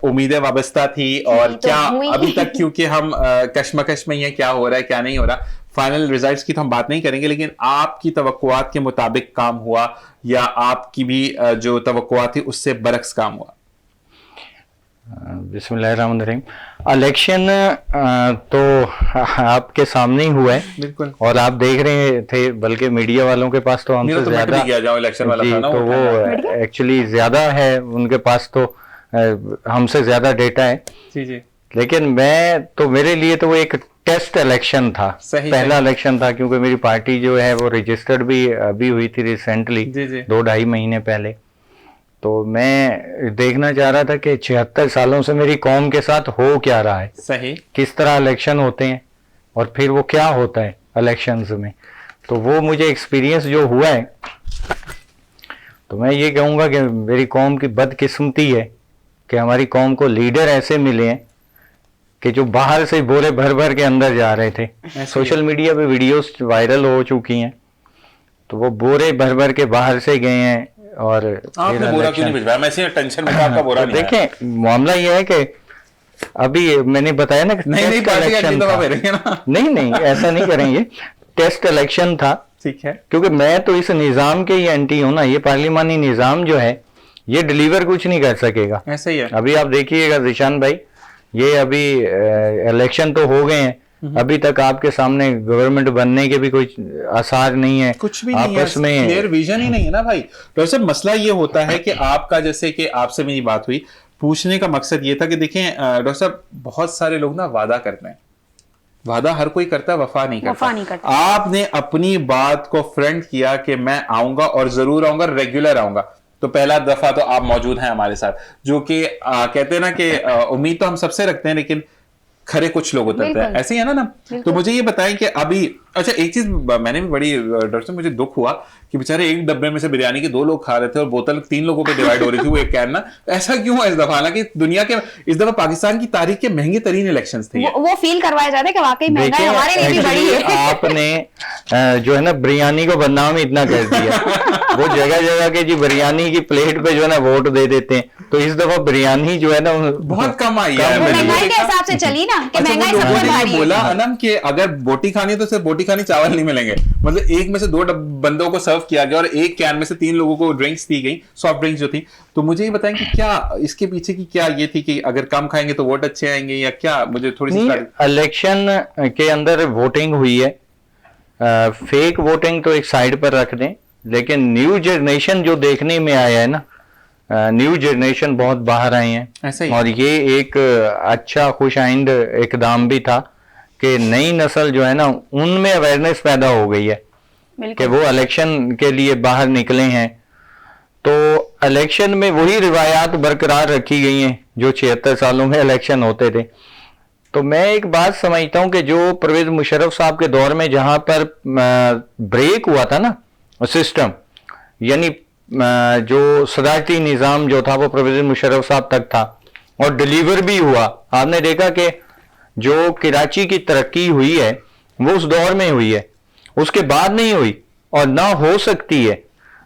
उम्मीदें वाबस्ता थी, और क्या अभी तक, क्योंकि हम कश्मकश में ही है क्या हो रहा है क्या नहीं हो रहा, फाइनल रिजल्ट्स की तो हम बात नहीं करेंगे, लेकिन आपकी तवक्कुआत के मुताबिक काम हुआ या आपकी भी जो तवक्कुआत थी उससे बरक्स काम हुआ? बिस्मिल्लाहिर्रहमानिर्रहीम। इलेक्शन तो आपके सामने ही हुआ है, बिल्कुल, और और आप देख रहे थे, बल्कि मीडिया वालों के पास तो हमसे ज्यादा, इलेक्शन वाला था ना, तो वो एक्चुअली ज्यादा है उनके पास, तो हमसे ज्यादा डेटा है जी जी। लेकिन मैं तो, मेरे लिए तो वो एक टेस्ट इलेक्शन था, पहला इलेक्शन था, क्योंकि मेरी पार्टी जो है वो रजिस्टर्ड भी अभी हुई थी रिसेंटली, 2-2.5 महीने पहले। तो मैं देखना चाह रहा था कि 76 सालों से मेरी कौम के साथ हो क्या रहा है, सही, किस तरह इलेक्शन होते हैं, और फिर वो क्या होता है इलेक्शंस में, तो वो मुझे एक्सपीरियंस जो हुआ है, तो मैं ये कहूँगा कि मेरी कौम की बदकिस्मती है कि हमारी कौम को लीडर ऐसे मिले हैं कि जो बाहर से बोरे भर भर के अंदर जा रहे थे। सोशल मीडिया पे वीडियोस वायरल हो चुकी हैं, तो वो बोरे भर भर के बाहर से गए हैं। और आपने बोरा क्यों नहीं भिजवाया? मैं इसी टेंशन में था, आपका बोरा नहीं आया। देखें, मामला ये है कि अभी मैंने बताया ना कि नहीं ऐसा नहीं करेंगे। टेस्ट इलेक्शन था, ठीक है, क्योंकि मैं तो इस निजाम के ही एंटी हूं ना। ये पार्लिमानी निजाम जो है ये डिलीवर कुछ नहीं कर सकेगा। ऐसा ही है। अभी आप देखिएगा जिशान भाई, ये अभी इलेक्शन तो हो गए हैं, अभी तक आपके सामने गवर्नमेंट बनने के भी कोई आसार नहीं है, कुछ भी नहीं आपस है, में क्लियर विजन ही नहीं है ना भाई। तो सब मसला ये होता है कि आपका, जैसे कि आपसे मेरी बात हुई, पूछने का मकसद ये था कि देखें डॉक्टर साहब, बहुत सारे लोग ना वादा करते हैं, वादा हर कोई करता है, वफा नहीं करता। आपने अपनी बात को फ्रंट किया कि मैं आऊंगा और जरूर आऊंगा, रेगुलर आऊंगा। तो पहला दफा तो आप मौजूद हैं हमारे साथ, जो कि कहते हैं ना कि उम्मीद तो हम सबसे रखते हैं, लेकिन खरे कुछ लोग उतरते हैं, ऐसे ही है ना। तो मुझे ये बताएं कि अभी, अच्छा एक चीज मैंने भी बड़ी, डॉक्टर साहब मुझे दुख हुआ कि बेचारे एक डब्बे में से बिरयानी के 2 लोग खा रहे थे और बोतल 3 लोगों पे डिवाइड हो रही थी वो एक कैन ना। ऐसा क्यों है इस दफा? हालांकि दुनिया के, इस दफा पाकिस्तान की तारीख के महंगे तरीन इलेक्शंस थे। वो फील करवाया जाता है कि वाकई महंगाई हमारे लिए भी बड़ी है। आपने जो है ना बिरयानी को बदनाम इतना कर दिया। वो जगह जगह के जी बिरयानी की प्लेट पे जो है ना वोट दे देते हैं, तो इस दफा बिरयानी जो है ना बहुत कम आई है। महंगाई के हिसाब से चली ना कि महंगाई सबसे भारी है। बोला अनम कि अगर बोटी खानी तो सिर्फ बोटी खानी, चावल नहीं मिलेंगे। मतलब एक में से 2 बंदों को सर्व किया गया और एक कैन में से 3 लोगों को ड्रिंक्स दी गई, सॉफ्ट ड्रिंक्स जो थी। तो मुझे ये बताएं कि क्या इसके पीछे की क्या ये थी कि अगर कम खाएंगे तो वोट अच्छे आएंगे, या क्या? मुझे थोड़ी सी इलेक्शन के अंदर वोटिंग हुई है, फेक वोटिंग तो एक साइड पर रख दें, लेकिन न्यू जनरेशन जो देखने में आया है ना, न्यू जनरेशन बहुत बाहर आए हैं, ऐसा ही। और ये एक अच्छा खुश आइंद इकदाम भी था कि नई नस्ल जो है ना उनमें अवेयरनेस पैदा हो गई है कि वो इलेक्शन के लिए बाहर निकले हैं। तो इलेक्शन में वही रिवायात बरकरार रखी गई हैं जो 76 सालों में इलेक्शन होते थे। तो मैं एक बात समझता हूं कि जो परवेज मुशर्रफ साहब के दौर में जहां पर ब्रेक हुआ था ना सिस्टम, यानी जो सदारती निज़ाम जो था वो परवेज मुशर्रफ साहब तक था और डिलीवर भी हुआ। आपने देखा कि जो कराची की तरक्की हुई है वो उस दौर में हुई है, उसके बाद नहीं हुई और ना हो सकती है।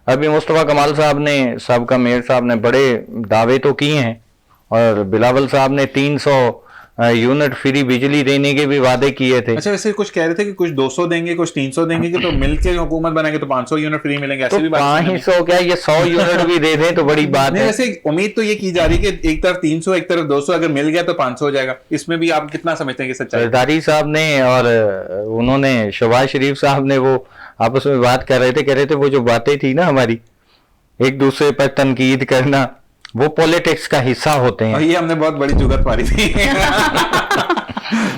अभी मुस्तफ़ा कमाल साहब ने, सबका मेयर साहब ने बड़े दावे तो किए हैं, और बिलावल साहब ने 300 यूनिट फ्री बिजली देने के भी वादे किए थे। अच्छा, वैसे कुछ कह रहे थे कि कुछ 200 देंगे, कुछ 300 देंगे, कि तो मिलकर हुकूमत बनाएंगे तो 500 यूनिट फ्री मिलेंगे, ऐसे तो भी बात 500 क्या, ये 100 यूनिट भी दे दें तो बड़ी बात नहीं। है। वैसे उम्मीद तो ये की जा रही है कि एक तरफ 300 एक तरफ 200, अगर मिल गया तो 500 हो जाएगा। इसमें भी आप कितना समझते हैं कि सच्चाई? सरदारी साहब ने और उन्होंने, शहबाज शरीफ साहब ने, वो आपस में बात कर रहे थे, कह रहे थे वो जो बातें थी ना हमारी एक दूसरे पर तनकीद करना, वो पॉलिटिक्स का हिस्सा होते हैं। ये हमने बहुत बड़ी जुगत मारी थी।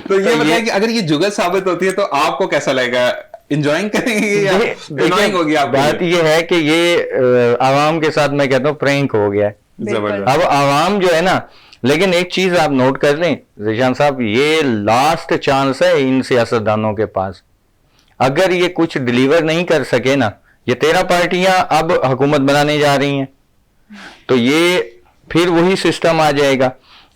तो ये बताइए कि अगर ये जुगत साबित होती है तो आपको कैसा लगेगा? इंजॉइंग करेंगे या एनॉयिंग होगी आपको? बात ये है कि ये आवाम के साथ मैं कहता हूँ प्रैंक हो गया है। जबरदस्त। अब आवाम जो है ना, लेकिन एक चीज आप नोट कर लें ज़ीशान साहब, ये लास्ट चांस है इन सियासतदानों के पास। अगर ये कुछ डिलीवर नहीं कर सके ना, ये 13 पार्टियां अब हुकूमत बनाने जा रही हैं, तो ये फिर वही सिस्टम आ जाएगा।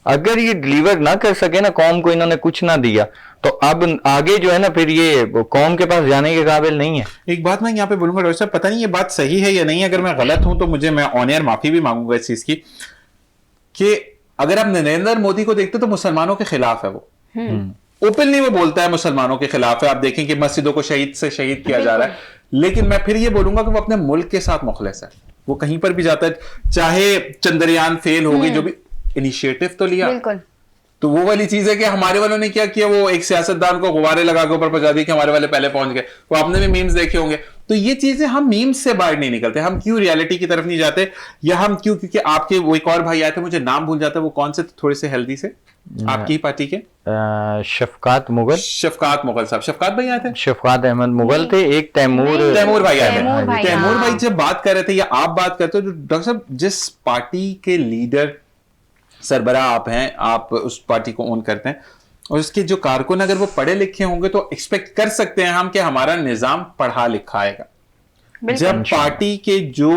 अगर ये डिलीवर ना कर सके ना, कौम को इन्होंने कुछ ना दिया, तो अब आगे जो है ना फिर ये कौम के पास जाने के काबिल नहीं है। एक बात मैं यहाँ पे बोलूंगा डॉक्टर साहब, पता नहीं ये बात सही है या नहीं, अगर मैं गलत हूं तो मुझे, मैं ऑन एयर माफी भी मांगूंगा इस चीज की, कि अगर आप नरेंद्र मोदी को देखते तो मुसलमानों के खिलाफ है वो। ओपनली वो बोलता है मुसलमानों के खिलाफ है। आप देखें कि मस्जिदों को शहीद से शहीद किया जा रहा है, लेकिन मैं फिर ये बोलूंगा कि वो अपने मुल्क के साथ मुखलिस है। वो कहीं पर भी जाता है, चाहे चंद्रयान फेल हो गई, जो भी इनिशिएटिव तो लिया। बिल्कुल। तो वो वाली चीज है कि हमारे वालों ने क्या किया, वो एक सियासतदान को गुब्बारे लगा के ऊपर पहुंचा दी कि हमारे वाले पहले पहुंच गए। वो आपने भी मीम्स देखे होंगे। तो ये चीजें, हम मीम्स से बाहर नहीं निकलते, हम क्यों रियलिटी की तरफ नहीं जाते, या हम क्यों, क्योंकि आपके वो एक और भाई आए थे, मुझे नाम भूल जाता है, वो कौन से थोड़े से हेल्दी से आपकी पार्टी के, शफकात मुगल, शफकात मुगल साहब, शफकात भाई आए थे, शफकात अहमद मुगल थे, एक तैमूर भाई आए थे। तैमूर भाई हाँ। जब बात कर रहे थे या आप बात करते हो, डॉक्टर साहब जिस पार्टी के लीडर, सरबराह आप हैं, आप उस पार्टी को ओन करते हैं, और उसके जो कारकुन अगर वो पढ़े लिखे होंगे तो एक्सपेक्ट कर सकते हैं हम कि हमारा निजाम पढ़ा लिखा आएगा। जब पार्टी के जो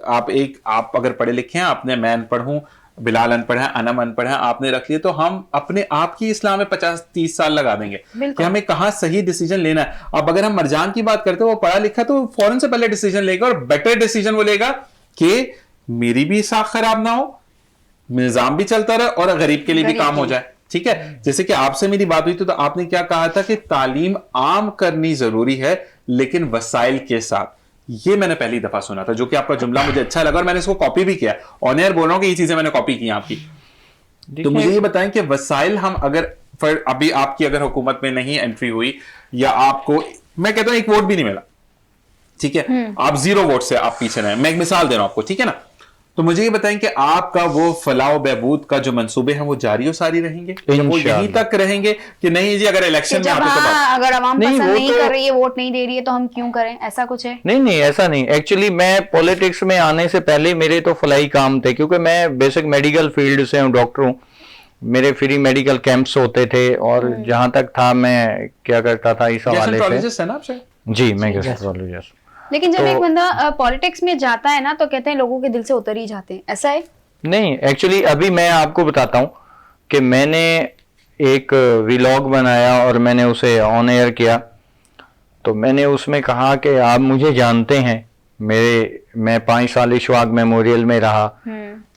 आप अगर पढ़े लिखे हैं, आपने मैं अनपढ़ हूं, बिलाल अनपढ़ है, अनम अनपढ़ है, आपने रख लिया, तो हम अपने आप की इस्लाम में 50-30 साल लगा देंगे कि हमें कहां सही डिसीजन लेना है। अब अगर हम मरजान की बात करते हैं, वो पढ़ा लिखा तो फौरन से पहले डिसीजन लेगा और बेटर डिसीजन वो लेगा कि मेरी भी साख खराब ना हो, निजाम भी चलता रहे और गरीब के लिए भी काम हो जाए। ठीक है, जैसे कि आपसे मेरी बात हुई तो आपने क्या कहा था कि तालीम आम करनी जरूरी है लेकिन वसाइल के साथ। ये मैंने पहली दफा सुना था, जो कि आपका जुमला मुझे अच्छा लगा और मैंने इसको कॉपी भी किया। ऑन एयर बोल रहा हूं कि ये चीजें मैंने कॉपी की आपकी। तो मुझे ये बताएं कि वसाइल हम अगर अभी आपकी अगर हुकूमत में नहीं एंट्री हुई या आपको, मैं कहता हूं एक वोट भी नहीं मिला, ठीक है, आप 0 वोट से आप पीछे रहे, मैं एक मिसाल दे रहा हूं आपको, ठीक है ना, तो मुझे ये बताएं कि आपका वो फलाह बहबूद का जो मंसूबे हैं वो जारी और सारी रहेंगे या वो यहीं तक रहेंगे कि नहीं जी अगर इलेक्शन में आते तो अगर आवाम पसंद नहीं कर रही है, वोट नहीं दे रही है तो हम क्यों करें, ऐसा कुछ है? नहीं, ऐसा नहीं। एक्चुअली मैं पॉलिटिक्स में आने से पहले मेरे तो फलाही काम थे, क्योंकि मैं बेसिक मेडिकल फील्ड से हूँ, डॉक्टर हूँ। मेरे फ्री मेडिकल कैंप्स होते थे और जहां तक था मैं क्या करता था इस हवाले से। जी, मैं गैस्ट्रोलॉजिस्ट। लेकिन जब एक बंदा पॉलिटिक्स में जाता है ना तो कहते हैं लोगों के दिल से उतर ही जाते हैं, ऐसा है? नहीं, एक्चुअली अभी मैं आपको बताता हूं कि मैंने एक व्लॉग बनाया और मैंने उसे ऑन एयर किया। तो मैंने उसमें कहा कि आप मुझे जानते हैं, मैं 5 साल इशवाक मेमोरियल में रहा,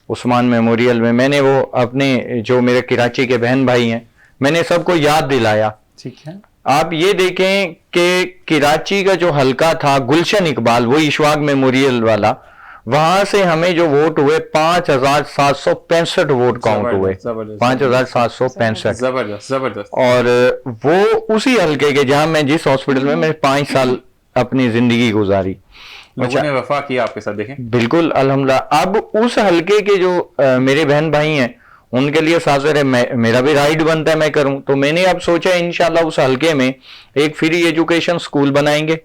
उस्मान मेमोरियल में। मैंने वो अपने जो मेरे कराची के बहन भाई हैं, मैंने सबको याद दिलाया। ठीक है, आप ये देखें कि कराची का जो हलका था गुलशन इकबाल, वो इशवाक मेमोरियल वाला, वहां से हमें जो वोट हुए 5765 वोट काउंट हुए, 5765। जबरदस्त। और वो उसी हलके के जहां मैं जिस हॉस्पिटल में मैं 5 साल अपनी जिंदगी गुजारी, लोगों ने वफा किया आपके साथ, देखें। बिल्कुल, अल्हम्दुलिल्लाह। अब उस हलके के जो मेरे बहन भाई हैं, उनके लिए साजर है, मेरा भी राइट बनता है मैं करूं। तो मैंने अब सोचा इंशाल्लाह उस हलके में एक फ्री एजुकेशन स्कूल बनाएंगे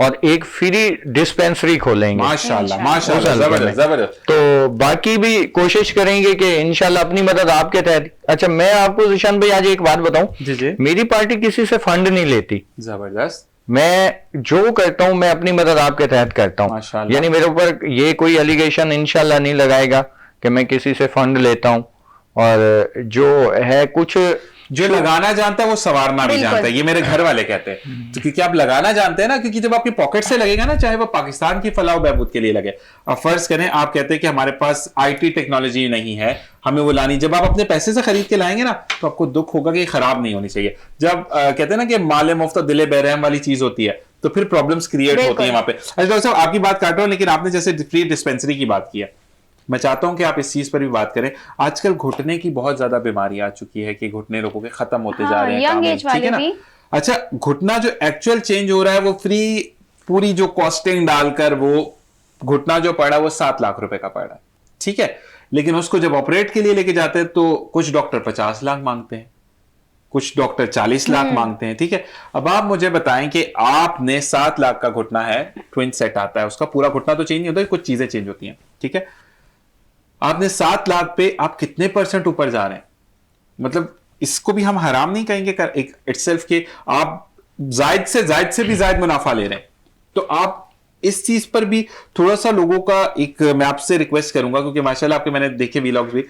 और एक फ्री डिस्पेंसरी खोलेंगे। माशाल्लाह, माशाल्लाह, जबरदस्त। तो बाकी भी कोशिश करेंगे कि इंशाल्लाह अपनी मदद आपके तहत। अच्छा, मैं आपको जिशान भाई आज एक बात बताऊं, मेरी पार्टी किसी से फंड नहीं लेती। जबरदस्त। मैं जो करता हूं मैं अपनी मदद आपके तहत करता हूं, यानी मेरे ऊपर ये कोई एलिगेशन इंशाल्लाह नहीं लगाएगा कि मैं किसी से फंड लेता हूं। और जो है कुछ जो लगाना जानता है वो सवारना भी जानता है, ये मेरे घर वाले कहते हैं। तो क्योंकि आप लगाना जानते हैं ना, क्योंकि जब आपकी पॉकेट से लगेगा ना, चाहे वो पाकिस्तान की फलाह बहबूद के लिए लगे। अब फर्ज करें आप कहते हैं कि हमारे पास IT टेक्नोलॉजी नहीं है, हमें वो लानी, जब आप अपने पैसे से खरीद के लाएंगे ना तो आपको दुख होगा कि खराब नहीं होनी चाहिए। जब कहते हैं ना कि माले मुफ्त दिले बेरहम वाली चीज होती है तो फिर प्रॉब्लम्स क्रिएट होती है वहां पे। अच्छा डॉक्टर साहब, आपकी बात काट रहा हूं, लेकिन आपने जैसे फ्री डिस्पेंसरी की बात की है, मैं चाहता हूं कि आप इस चीज पर भी बात करें। आजकल घुटने की बहुत ज्यादा बीमारी आ चुकी है कि घुटने लोगों के खत्म होते जा रहे हैं, यंग एज वाले भी। अच्छा, घुटना जो एक्चुअल चेंज हो रहा है वो पूरी जो कॉस्टिंग डालकर वो घुटना जो पड़ा वो 7 लाख रुपए का पड़ा है, ठीक है। लेकिन उसको जब ऑपरेट के लिए लेके जाते हैं तो कुछ डॉक्टर 50 लाख मांगते हैं, कुछ डॉक्टर 40 लाख मांगते हैं, ठीक है। अब आप मुझे बताएं कि आपने 7 लाख का घुटना है, ट्विन सेट आता है, उसका पूरा घुटना तो चेंज नहीं होता, कुछ चीजें चेंज होती हैं, ठीक है। आपने 7 लाख पे आप कितने % ऊपर जा रहे हैं? मतलब इसको भी हम हराम नहीं कहेंगे एक इटसेल्फ के आप जायद से भी जायद मुनाफा ले रहे हैं। तो आप इस चीज पर भी थोड़ा सा लोगों का एक मैं आपसे रिक्वेस्ट करूंगा, क्योंकि माशाल्लाह आपके मैंने देखे व्लॉग्स भी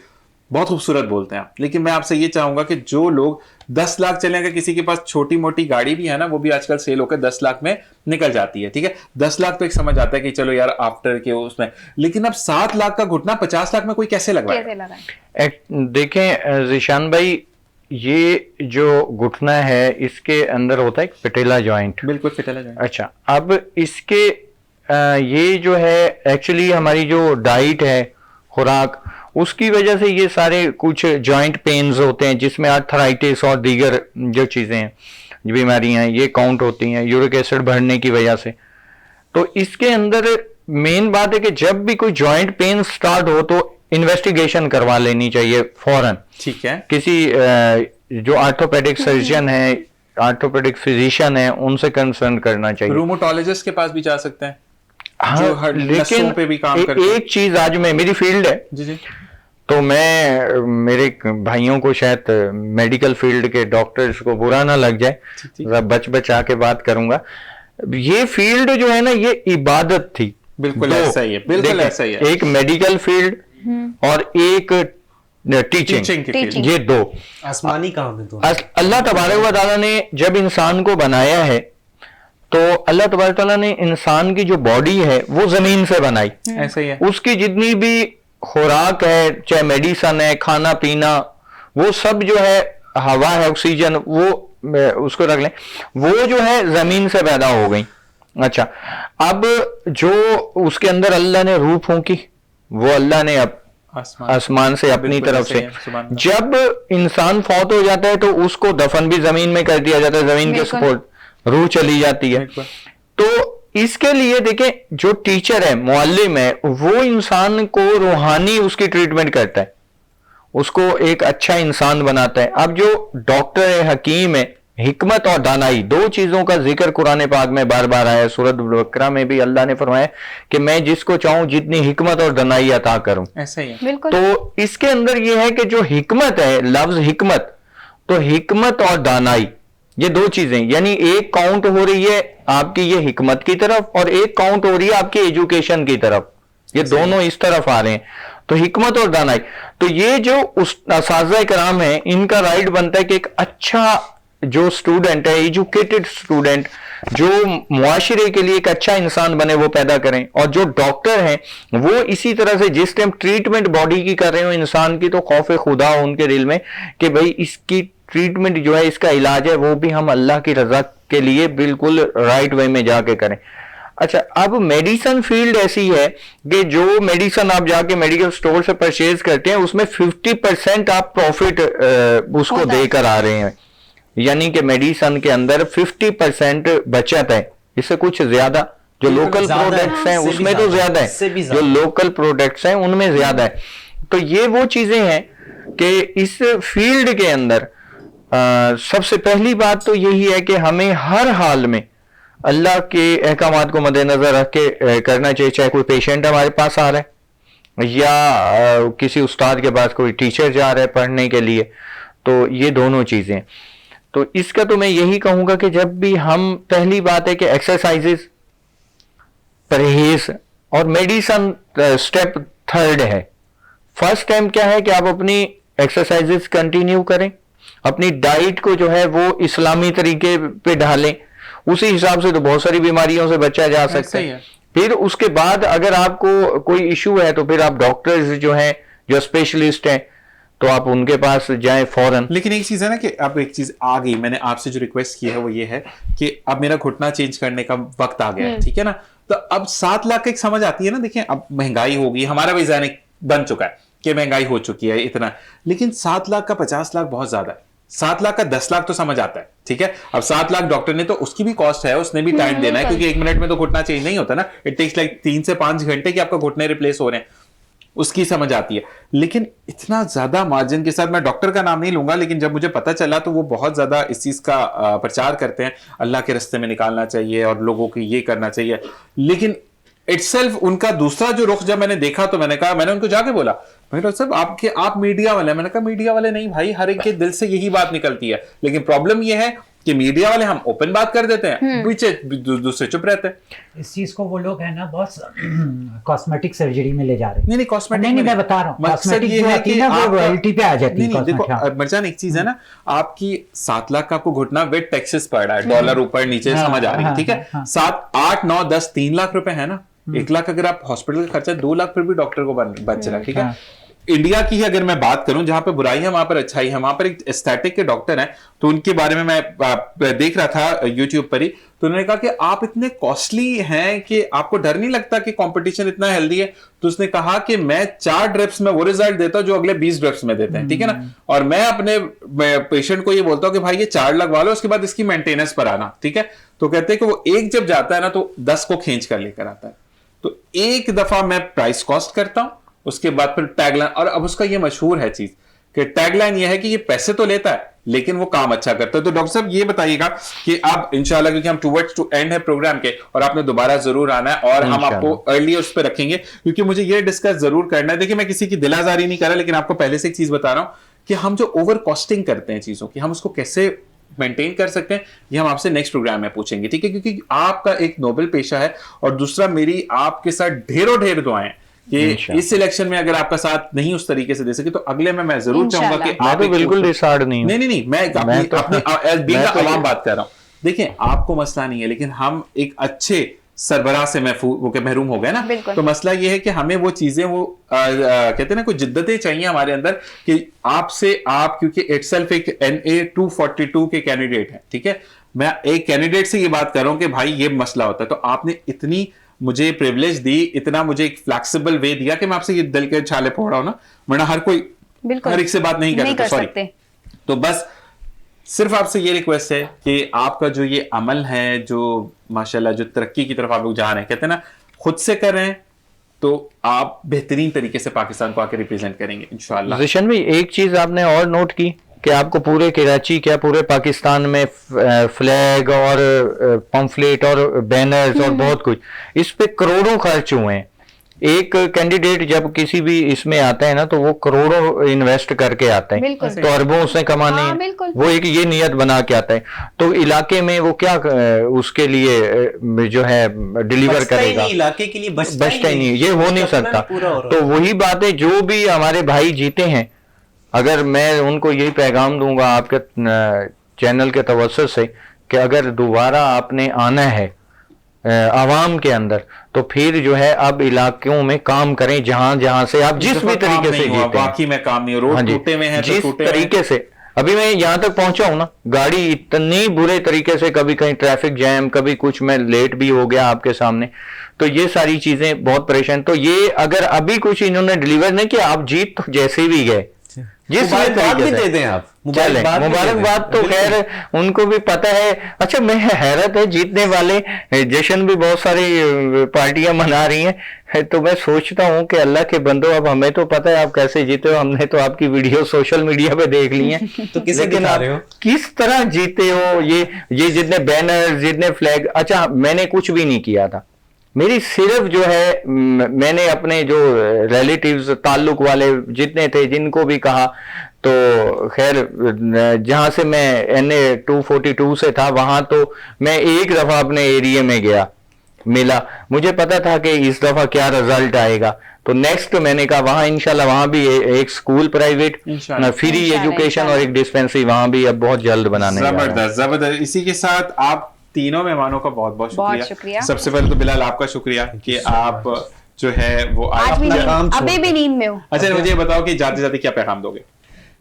बहुत खूबसूरत बोलते हैं आप, लेकिन मैं आपसे ये चाहूंगा कि जो लोग 10 लाख चले, अगर किसी के पास छोटी मोटी गाड़ी भी है ना, वो भी आजकल सेल होकर 10 लाख में निकल जाती है, ठीक है। 10 लाख तो एक समझ आता है कि चलो यार आफ्टर के उसमें, लेकिन अब 7 लाख का घुटना 50 लाख में कोई कैसे लगवाए? देखें जिशान भाई, ये जो घुटना है इसके अंदर होता है एक पेटेला जॉइंट। बिल्कुल, पेटेला जॉइंट। अच्छा, अब इसके ये जो है एक्चुअली हमारी जो डाइट है, खुराक, उसकी वजह से ये सारे कुछ जॉइंट पेन्स होते हैं, जिसमें आर्थराइटिस और दीगर जो चीजें हैं, बीमारियां हैं, ये काउंट होती हैं यूरिक एसिड बढ़ने की वजह से। तो इसके अंदर मेन बात है कि जब भी कोई जॉइंट पेन स्टार्ट हो तो इन्वेस्टिगेशन करवा लेनी चाहिए फौरन, ठीक है। किसी जो आर्थोपेडिक सर्जन है, आर्थोपेडिक फिजिशियन है, उनसे कंसर्न करना चाहिए। रूमेटोलॉजिस्ट के पास भी जा सकते हैं। हाँ, लेकिन पे भी काम एक चीज आज में मेरी फील्ड है, जी। तो मैं मेरे भाइयों को शायद मेडिकल फील्ड के डॉक्टर्स को बुरा ना लग जाए, बच बचा के बात करूंगा। ये फील्ड जो है ना, ये इबादत थी। बिल्कुल ऐसा ही है, बिल्कुल ऐसा ही है। एक मेडिकल फील्ड और एक टीचिंग, ये दो आसमानी काम है। तो अल्लाह तबारक व तआला ने जब इंसान को बनाया है, तो अल्लाह तबारक व तआला ने इंसान की जो बॉडी है वो जमीन से बनाई। ऐसा ही है। उसकी जितनी भी खुराक है, चाहे मेडिसन है, खाना पीना, वो सब जो है, हवा है, ऑक्सीजन, वो उसको रख लें, वो जो है जमीन से पैदा हो गई। अच्छा, अब जो उसके अंदर अल्लाह ने रूह फूंकी, वो अल्लाह ने अब आसमान से अपनी तरफ से, जब इंसान फौत हो जाता है तो उसको दफन भी जमीन में कर दिया जाता है, जमीन के सपोर्ट, रूह चली जाती है। तो इसके लिए देखें, जो टीचर है, मुअल्लिम है, वो इंसान को रूहानी उसकी ट्रीटमेंट करता है, उसको एक अच्छा इंसान बनाता है। अब जो डॉक्टर है, हकीम है, हिकमत और दानाई, दो चीजों का जिक्र कुरान पाक में बार बार आया। सूरत बकरा में भी अल्लाह ने फरमाया कि मैं जिसको चाहूं जितनी हिकमत और दानाई अता करूं। ऐसा ही है। तो इसके अंदर यह है कि जो हिकमत है, लफ्ज हिकमत, तो हिकमत और दानाई, ये दो चीजें, यानी एक काउंट हो रही है आपकी ये हिकमत की तरफ, और एक काउंट हो रही है आपकी एजुकेशन की तरफ। ये दोनों इस तरफ आ रहे हैं, तो हिकमत और दानाई। तो ये जो उस असातिज़ा कराम है, इनका राइट बनता है कि एक अच्छा जो स्टूडेंट है, एजुकेटेड स्टूडेंट, जो मुआशरे के लिए एक अच्छा इंसान बने, वो पैदा करें। और जो डॉक्टर हैं वो इसी तरह से जिस टाइम ट्रीटमेंट बॉडी की कर रहे हो इंसान की, तो खौफ खुदा हो उनके दिल में कि भाई इसकी ट्रीटमेंट जो है, इसका इलाज है, वो भी हम अल्लाह की रजा के लिए बिल्कुल राइट वे में जाके करें। अच्छा, अब मेडिसिन फील्ड ऐसी है कि जो मेडिसिन आप जाके मेडिकल स्टोर से परचेज करते हैं, उसमें 50% आप प्रॉफिट उसको देकर आ रहे हैं, यानी कि मेडिसिन के अंदर 50% बचत है। इससे कुछ ज्यादा जो लोकल प्रोडक्ट्स हैं उसमें तो ज्यादा है, जो लोकल प्रोडक्ट्स हैं उनमें ज्यादा है। तो ये वो चीजें हैं कि इस फील्ड के अंदर सबसे पहली बात तो यही है कि हमें हर हाल में अल्लाह के अहकामात को मद्देनजर रख के करना चाहिए। चाहे कोई पेशेंट हमारे पास आ रहा है या किसी उस्ताद के पास कोई टीचर जा रहा है पढ़ने के लिए, तो ये दोनों चीजें। तो इसका तो मैं यही कहूंगा कि जब भी हम, पहली बात है कि एक्सरसाइजेस, परहेज और मेडिसिन स्टेप थर्ड है। फर्स्ट टाइम क्या है कि आप अपनी एक्सरसाइजेस कंटिन्यू करें, अपनी डाइट को जो है वो इस्लामी तरीके पे ढालें, उसी हिसाब से तो बहुत सारी बीमारियों से बचा जा सकता है। फिर उसके बाद अगर आपको कोई इशू है तो फिर आप डॉक्टर्स जो हैं, जो स्पेशलिस्ट हैं, तो आप उनके पास जाएं फौरन। लेकिन एक चीज है ना कि अब एक चीज आ गई, मैंने आपसे जो रिक्वेस्ट की है वो ये है कि अब मेरा घुटना चेंज करने का वक्त आ गया है, ठीक है ना। तो अब 7 लाख एक समझ आती है ना, देखिए अब महंगाई होगी, हमारा भी ज़हन बन चुका है कि महंगाई हो चुकी है इतना, लेकिन 7 लाख का 50 लाख बहुत ज्यादा है। 7 लाख का 10 लाख तो समझ आता है, ठीक है। अब 7 लाख डॉक्टर ने, तो उसकी भी कॉस्ट है, उसने भी टाइम देना है, क्योंकि 1 मिनट में तो घुटना चेंज नहीं होता ना, इट टेक्स लाइक 3 से 5 घंटे कि आपका घुटने रिप्लेस हो रहे हैं, उसकी समझ आती है। लेकिन इतना ज्यादा मार्जिन के साथ, मैं डॉक्टर का नाम नहीं लूंगा, लेकिन जब मुझे पता चला तो वो बहुत ज्यादा इस चीज का प्रचार करते हैं, अल्लाह के रास्ते में निकालना चाहिए और लोगों को ये करना चाहिए। लेकिन इटसेल्फ उनका दूसरा जो रुख जब मैंने देखा तो मैंने कहा, मैंने उनको जाके बोला, डॉक्टर साहब आप मीडिया वाले हैं। मैंने कहा मीडिया वाले नहीं भाई, हर एक के दिल से यही बात निकलती है, लेकिन प्रॉब्लम यह है कि मीडिया वाले हम ओपन बात कर देते हैं, पीछे दूसरे चुप रहते हैं। इस चीज को वो लोग है ना बहुत कॉस्मेटिक सर्जरी में ले जा रहे हैं। नहीं कॉस्मेटिक नहीं मैं बता रहा हूँ, मकसद ये है कि वो रॉयल्टी पे आ जाती है। देखो मरजान, एक चीज है ना, आपकी 7 लाख का आपको घुटना विद टैक्सेस पड़ रहा है, डॉलर ऊपर नीचे समझ आ रही है, ठीक है। 7, 8, 9, 10, 3 लाख रुपए है ना, 1 लाख अगर आप हॉस्पिटल का खर्चा, 2 लाख फिर भी डॉक्टर को बच रहा है, ठीक है। इंडिया की अगर मैं बात करूं, जहां पे बुराई है वहां पर अच्छाई है, वहां पर एक एस्थेटिक के डॉक्टर हैं, तो उनके बारे में मैं देख रहा था यूट्यूब पर ही, तो उन्होंने कहा कि आप इतने कॉस्टली हैं कि आपको डर नहीं लगता कि कंपटीशन इतना हेल्दी है। तो उसने कहा कि मैं 4 ड्रिप्स में वो रिजल्ट देता हूं जो अगले 20 ड्रिप्स में देते हैं, ठीक है ना। और मैं अपने पेशेंट को ये बोलता हूं कि भाई ये 4 लगवा लो, उसके बाद इसकी मेंटेनेंस पर आना, ठीक है। तो कहते हैं कि वो एक जब जाता है ना तो 10 को खींच कर लेकर आता है। तो एक दफा मैं प्राइस कॉस्ट करता हूं, उसके बाद फिर टैगलाइन, और अब उसका ये मशहूर है चीज कि टैगलाइन ये है कि ये पैसे तो लेता है लेकिन वो काम अच्छा करता है। तो डॉक्टर साहब ये बताइएगा कि अब इंशाल्लाह, क्योंकि हम टुवर्ड्स टू एंड है प्रोग्राम के, और आपने दोबारा जरूर आना है और हम आपको अर्ली उस पर रखेंगे, क्योंकि मुझे ये डिस्कस जरूर करना है। देखिए मैं किसी की दिलाजारी नहीं कर रहा, लेकिन आपको पहले से एक चीज बता रहा हूं कि हम जो ओवर कॉस्टिंग करते हैं चीजों की, हम उसको कैसे मेंटेन कर सकते हैं, ये हम आपसे नेक्स्ट प्रोग्राम में पूछेंगे, ठीक है? क्योंकि आपका एक नोबेल पेशा है, और दूसरा मेरी आपके साथ ढेरों दुआएं कि इस इलेक्शन में अगर आपका साथ नहीं उस तरीके से दे सके, तो अगले में मैं जरूर चाहूंगा कि आप बिल्कुल डिसाइड नहीं, नहीं, मैं अपनी आवाम बात कर रहा हूं। देखिए आपको मसला नहीं है, लेकिन हम एक अच्छे सरबराह से महरूम हो गए ना, तो मसला ये है कि हमें वो चीजें, वो कहते हैं ना, कुछ जिद्दतें चाहिए हमारे अंदर कि आपसे आप, क्योंकि इटसेल्फ एक NA 242 के कैंडिडेट हैं, ठीक है? मैं एक कैंडिडेट से ये बात कर रहा हूं कि भाई ये मसला होता है, तो आपने इतनी मुझे प्रिविलेज दी, इतना मुझे एक फ्लेक्सिबल वे दिया कि मैं आपसे ये दिल के छाले फोड़ रहा हूं ना, वरना हर कोई हर एक से बात नहीं कर सकते। तो बस सिर्फ आपसे ये रिक्वेस्ट है कि आपका जो ये अमल है, जो माशाल्लाह जो तरक्की की तरफ आप लोग जा रहे हैं, कहते हैं ना, खुद से कर रहे हैं, तो आप बेहतरीन तरीके से पाकिस्तान को आके रिप्रेजेंट करेंगे इंशाल्लाह। जिशन भाई, एक चीज आपने और नोट की कि आपको पूरे कराची, क्या पूरे पाकिस्तान में फ्लैग और पंफलेट और बैनर्स और बहुत कुछ, इस पे करोड़ों खर्च हुए हैं। एक कैंडिडेट जब किसी भी इसमें आता है ना, तो वो करोड़ों इन्वेस्ट करके आता है, तो अरबों उसने कमाने हैं, वो एक ये नियत बना के आता है। तो इलाके में वो क्या उसके लिए जो है डिलीवर करेगा, इलाके के लिए बचता ही नहीं, ये हो नहीं सकता। तो वही बात है, जो भी हमारे भाई जीते हैं, अगर मैं उनको यही पैगाम दूंगा आपके चैनल के तवज्जुह से कि अगर दोबारा आपने आना है आवाम के अंदर, तो फिर जो है अब इलाकों में काम करें, जहां से आप जिस भी तरीके से जीते, बाकी में काम नहीं, रोड टूटे हुए हैं, जिस तरीके से अभी मैं यहां तक पहुंचा हूं ना, गाड़ी इतनी बुरे तरीके से, कभी कहीं ट्रैफिक जैम, कभी कुछ, मैं लेट भी हो गया आपके सामने, तो ये सारी चीजें बहुत परेशान। तो ये अगर अभी कुछ इन्होंने डिलीवर नहीं किया, आप जीत तो जैसे भी गए, जिस तरीके से दे दें आप मुबारकबाद, तो खैर उनको भी पता है। अच्छा, मैं हैरत है, जीतने वाले जश्न भी बहुत सारी पार्टियां मना रही हैं, तो मैं सोचता हूं कि अल्लाह के बंदो, अब हमें तो पता है आप कैसे जीते हो, हमने तो आपकी वीडियो सोशल मीडिया पे देख ली है तो किसे दिखा रहे हो, किस तरह जीते हो, ये जितने बैनर, जितने फ्लैग। अच्छा, मैंने कुछ भी नहीं किया था, मेरी सिर्फ जो है, मैंने अपने जो रिलेटिव्स, ताल्लुक वाले जितने थे, जिनको भी कहा, तो खैर जहां से मैं NA 242 से था, वहां तो मैं एक दफा अपने एरिया में गया, मिला, मुझे पता था कि इस दफा क्या रिजल्ट आएगा, तो नेक्स्ट मैंने कहा वहां इंशाल्लाह, वहां भी एक स्कूल प्राइवेट फ्री एजुकेशन और एक डिस्पेंसरी वहां भी अब बहुत जल्द बनाने। जबरदस्त। इसी के साथ आप तीनों मेहमानों का बहुत बहुत शुक्रिया। सबसे पहले तो बिलाल आपका शुक्रिया कि आप जो है वो आज भी अभी भी नींद में हो। अच्छा, मुझे बताओ कि जाते जाते क्या पैगाम दोगे?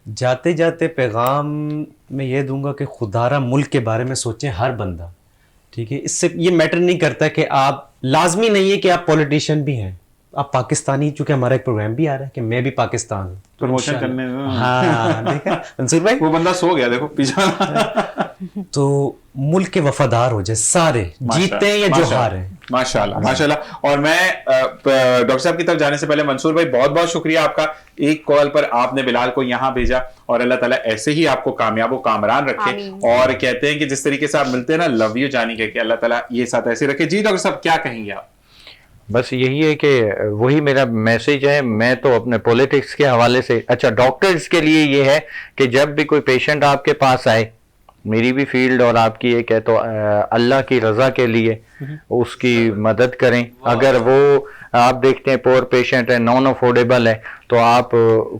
जाते जाते पैगाम मैं ये दूंगा कि खुदारा मुल्क के बारे में सोचें हर बंदा, ठीक है? इससे ये मैटर नहीं करता कि आप, लाजमी नहीं है कि आप पॉलिटिशियन भी हैं, आप पाकिस्तानी, चूंकि हमारा एक प्रोग्राम भी आ रहा है कि मैं भी पाकिस्तान हूँ, प्रमोशन करने में। हाँ, देखा मंसूर भाई, वो बंदा सो गया, देखो पीछे। तो मुल्क के वफादार हो जाए सारे, जीते हैं या जो हारे। माशाल्लाह माशाल्लाह। और मैं डॉक्टर साहब की तरफ जाने से पहले, मंसूर भाई बहुत बहुत शुक्रिया आपका, एक कॉल पर आपने बिलाल को यहाँ भेजा, और अल्लाह ताला ऐसे ही आपको कामयाब व कामरान रखे। और कहते हैं कि जिस तरीके से आप मिलते हैं ना, लव यू जानी के, अल्लाह ताला ये साथ ऐसे रखे। जी डॉक्टर साहब, क्या कहेंगे आप? बस यही है कि वही मेरा मैसेज है। मैं तो अपने पॉलिटिक्स के हवाले से, अच्छा, डॉक्टर्स के लिए ये है कि जब भी कोई पेशेंट आपके पास आए, मेरी भी फील्ड और आपकी एक है, तो अल्लाह की रजा के लिए उसकी मदद करें। अगर वो आप देखते हैं पोर पेशेंट है, नॉन अफोर्डेबल है, तो आप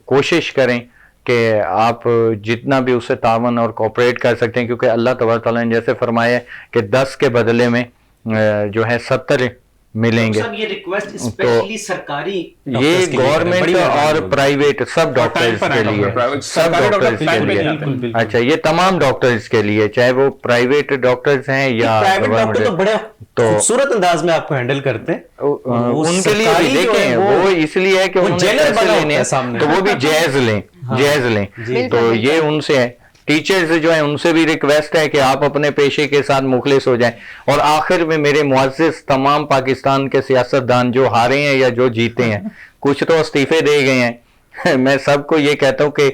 कोशिश करें कि आप जितना भी उससे तावन और कोऑपरेट कर सकते हैं, क्योंकि अल्लाह तबारक तआला ने जैसे फरमाया है कि 10 के बदले में जो है 70 मिलेंगे। ये रिक्वेस्ट स्पेशली सरकारी, ये गवर्नमेंट और प्राइवेट सब डॉक्टर्स के लिए, सब डॉक्टर्स के लिए। अच्छा, ये तमाम डॉक्टर्स के लिए, चाहे वो प्राइवेट डॉक्टर्स हैं या प्राइवेट डॉक्टर, तो बड़े खूबसूरत अंदाज में आपको हैंडल करते हैं। उनके लिए भी देखें, वो इसलिए है कि उन्होंने पैसे लेने हैं, तो वो भी जायज लें। तो ये उनसे है। टीचर्स जो है उनसे भी रिक्वेस्ट है कि आप अपने पेशे के साथ मुखलिस हो जाएं। और आखिर में मेरे मुअज़्ज़िज़ तमाम पाकिस्तान के सियासतदान जो हारे हैं या जो जीते हैं, कुछ तो इस्तीफे दे गए हैं, मैं सबको ये कहता हूँ कि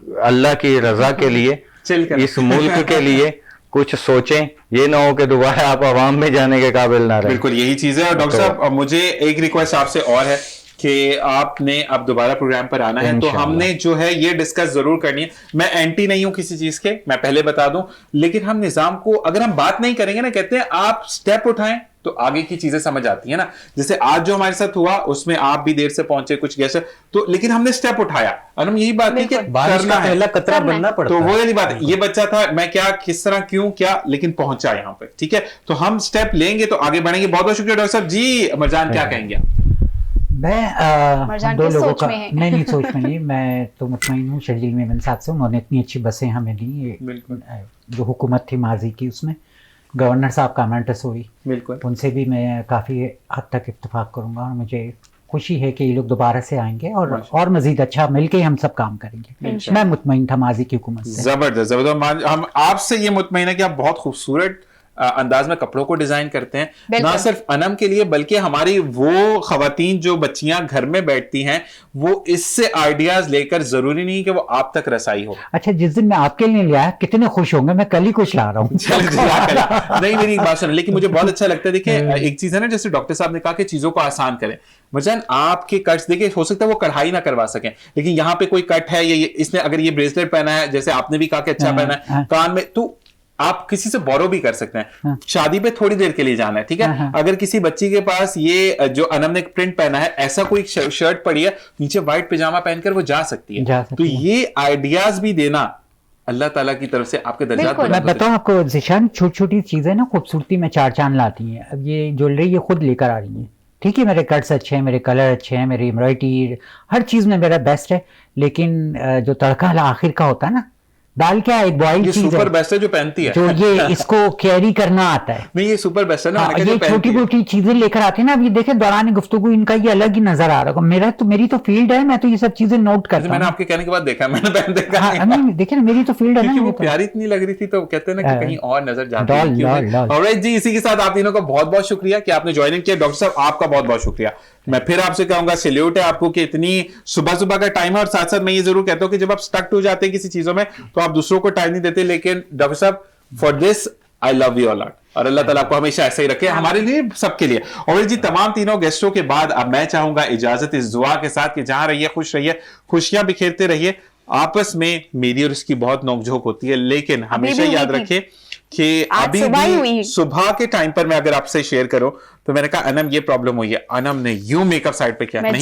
अल्लाह की रजा के लिए, इस मुल्क के लिए कुछ सोचें, ये ना हो कि दोबारा आप आवाम में जाने के काबिल ना रहे। बिल्कुल यही चीज है। और डॉक्टर साहब मुझे एक रिक्वेस्ट आपसे और है कि आपने अब दोबारा प्रोग्राम पर आना है, तो हमने जो है ये डिस्कस जरूर करनी है। मैं एंटी नहीं हूं किसी चीज के, मैं पहले बता दूं, लेकिन हम निजाम को अगर हम बात नहीं करेंगे ना, कहते हैं आप स्टेप उठाएं तो आगे की चीजें समझ आती है ना। जैसे आज जो हमारे साथ हुआ उसमें आप भी देर से पहुंचे कुछ गेस्ट, तो लेकिन हमने स्टेप उठाया और हम यही बात है कि करना है, पहला कतरा बनना पड़ता है। तो है। वो वाली बात है, ये बच्चा था, मैं क्या किस तरह क्यों क्या, लेकिन पहुंचा यहाँ पे, ठीक है। तो हम स्टेप लेंगे तो आगे बढ़ेंगे। बहुत बहुत शुक्रिया डॉक्टर साहब जी। मरजान क्या कहेंगे आप? मैं दो लोगों का नहीं सोच में नहीं, मैं तो मुतमईन हूँ शर्जील मेमन साहब से। उन्होंने इतनी अच्छी बसें हमें दी, जो हुकूमत थी माजी की, उसमें गवर्नर साहब का मेंटस हुई, बिल्कुल उनसे भी मैं काफ़ी हद तक इत्तेफाक करूँगा। और मुझे खुशी है कि ये लोग दोबारा से आएंगे और मजीद अच्छा मिलके हम सब काम करेंगे। मैं मुतमईन था माजी की हुकूमत से। जबरदस्त जबरदस्त। हम आपसे ये मुतमईन है कि आप बहुत खूबसूरत अंदाज में कपड़ों को डिजाइन करते हैं, ना सिर्फ अनम के लिए बल्कि हमारी वो खवातीन जो बच्चियां घर में बैठती हैं, वो इससे आइडियाज लेकर, जरूरी नहीं कि वो आप तक रसाई हो। अच्छा, जिस दिन मैं आपके लिए लिया कितने खुश होंगे, मैं कल ही कुछ ला रहा हूँ। नहीं मेरी बात सुन, लेकिन मुझे बहुत अच्छा लगता है। देखिए एक चीज है ना, जैसे डॉक्टर साहब ने कहा कि चीजों को आसान करें। मजान आपके कट्स देखिए, हो सकता है वो कढ़ाई ना करवा सकें, लेकिन यहाँ पे कोई कट है, ये इसने अगर ये ब्रेसलेट पहना है, जैसे आपने भी कहा कि अच्छा पहना है, कान में, तो आप किसी से बोरो भी कर सकते हैं। शादी पे थोड़ी देर के लिए जाना है, ठीक है। अगर किसी बच्ची के पास ये जो अनम ने प्रिंट पहना है, ऐसा कोई शर्ट पड़ी है, नीचे व्हाइट पैजामा पहनकर वो जा सकती है। तो ये आइडियाज भी देना अल्लाह ताला की तरफ से आपके दर्जात। मैं बताऊं आपको ज़िशान, छोटी छोटी चीजें ना खूबसूरती में चार चांद लाती हैं। अब ये ज्वेलरी ये खुद लेकर आ रही है, ठीक है, मेरे कट्स अच्छे हैं, मेरे कलर अच्छे हैं, मेरी एम्ब्रॉयडरी हर चीज़ में मेरा बेस्ट है, लेकिन जो तड़का आखिर का होता है ना, दाल क्या एक बॉइल्ड चीज है, सुपर बेस्ट है जो पहनती है, जो ये इसको कैरी करना आता है। नहीं ये सुपर बेस्ट है ना। ये छोटी मोटी चीजें लेकर आते हैं ना। अब ये देखे दौरान गुफ्तगू इनका ये अलग ही नजर आ रहा है। मेरी तो फील्ड है, मैं तो ये सब चीजें नोट करता हूं। मैंने आपके कहने के बाद देखा, मैंने पहन देखा। नहीं देखे ना, मेरी तो फील्ड है ना। वो प्यारी इतनी लग रही थी तो कहते हैं ना कि कहीं और नजर जाती है। ऑलराइट जी, इसी के साथ आप तीनों का बहुत बहुत शुक्रिया कि आपने ज्वाइनिंग किया। डॉक्टर साहब आपका बहुत बहुत शुक्रिया। मैं फिर आपसे कहूंगा सैल्यूट है आपको कि इतनी सुबह सुबह का टाइम है। और साथ साथ मैं ये जरूर कहता हूं कि जब आप स्टक हो जाते हैं किसी चीजों में तो आप दूसरों को टाइम नहीं देते, लेकिन डॉक्टर साहब for this I love you a lot, और अल्लाह ताला आपको हमेशा ऐसे ही रखे, हमारे लिए सबके लिए। और जी तमाम तीनों गेस्टों के बाद अब मैं चाहूंगा इजाजत इस दुआ के साथ कि जहां रहिए खुश रहिए, खुशियां बिखेरते रहिए। आपस में मेरी और इसकी बहुत नोकझोंक होती है, लेकिन हमेशा याद रखिए कि अभी भी सुबह के टाइम पर मैं अगर आपसे शेयर करूं तो मैंने कहा अनम ये प्रॉब्लम हुई है, अनम ने यूं मेकअप साइड पे किया, मैं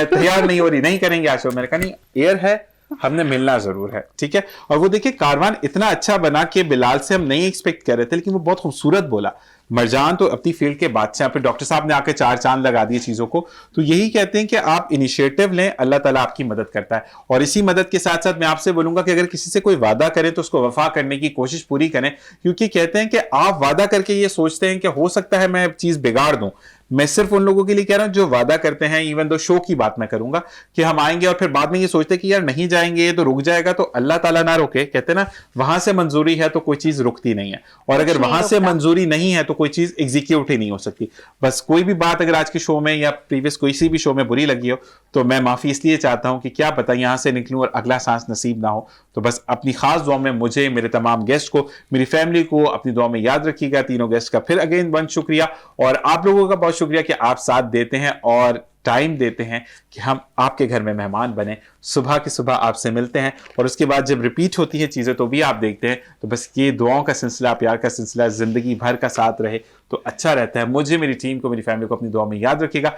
तैयार नहीं हो रही, नहीं करेंगे आज। मैंने कहा नहीं, एयर है, हमने मिलना जरूर है, ठीक है। और वो देखिए कारवान इतना अच्छा बना कि बिलाल से हम नहीं एक्सपेक्ट कर रहे थे, लेकिन वो बहुत खूबसूरत बोला। मरजान तो अपनी फील्ड के बादशाह, फिर डॉक्टर साहब ने आके चार चांद लगा दिए चीजों को। तो यही कहते हैं कि आप इनिशिएटिव लें, अल्लाह ताला आपकी मदद करता है। और इसी मदद के साथ साथ मैं आपसे बोलूंगा कि अगर किसी से कोई वादा करें तो उसको वफा करने की कोशिश पूरी करें, क्योंकि कहते हैं कि आप वादा करके ये सोचते हैं कि हो सकता है मैं चीज बिगाड़ दूं। मैं सिर्फ उन लोगों के लिए कह रहा हूं जो वादा करते हैं, इवन दो शो की बात मैं करूंगा कि हम आएंगे और फिर बाद में ये सोचते हैं कि यार नहीं जाएंगे तो रुक जाएगा, तो अल्लाह ताला ना रोके। कहते हैं ना वहां से मंजूरी है तो कोई चीज रुकती नहीं है, और अगर वहां से मंजूरी नहीं है तो कोई चीज एग्जीक्यूट ही नहीं हो सकती। बस कोई भी बात अगर आज के शो में या प्रीवियस किसी भी शो में बुरी लगी हो तो मैं माफी इसलिए चाहता हूं कि क्या पता यहां से निकलूं और अगला सांस नसीब ना हो। तो बस अपनी खास दुआ में मुझे, मेरे तमाम गेस्ट को, मेरी फैमिली को अपनी दुआ में याद रखिएगा। तीनों गेस्ट का फिर अगेन बहुत शुक्रिया, और आप लोगों का बहुत शुक्रिया कि आप साथ देते हैं और टाइम देते हैं कि हम आपके घर में मेहमान बने। सुबह की सुबह आपसे मिलते हैं और उसके बाद जब रिपीट होती है चीजें तो भी आप देखते हैं। तो बस ये दुआओं का सिलसिला, प्यार का सिलसिला जिंदगी भर का साथ रहे तो अच्छा रहता है। मुझे, मेरी टीम को, मेरी फैमिली को अपनी दुआ में याद रखिएगा।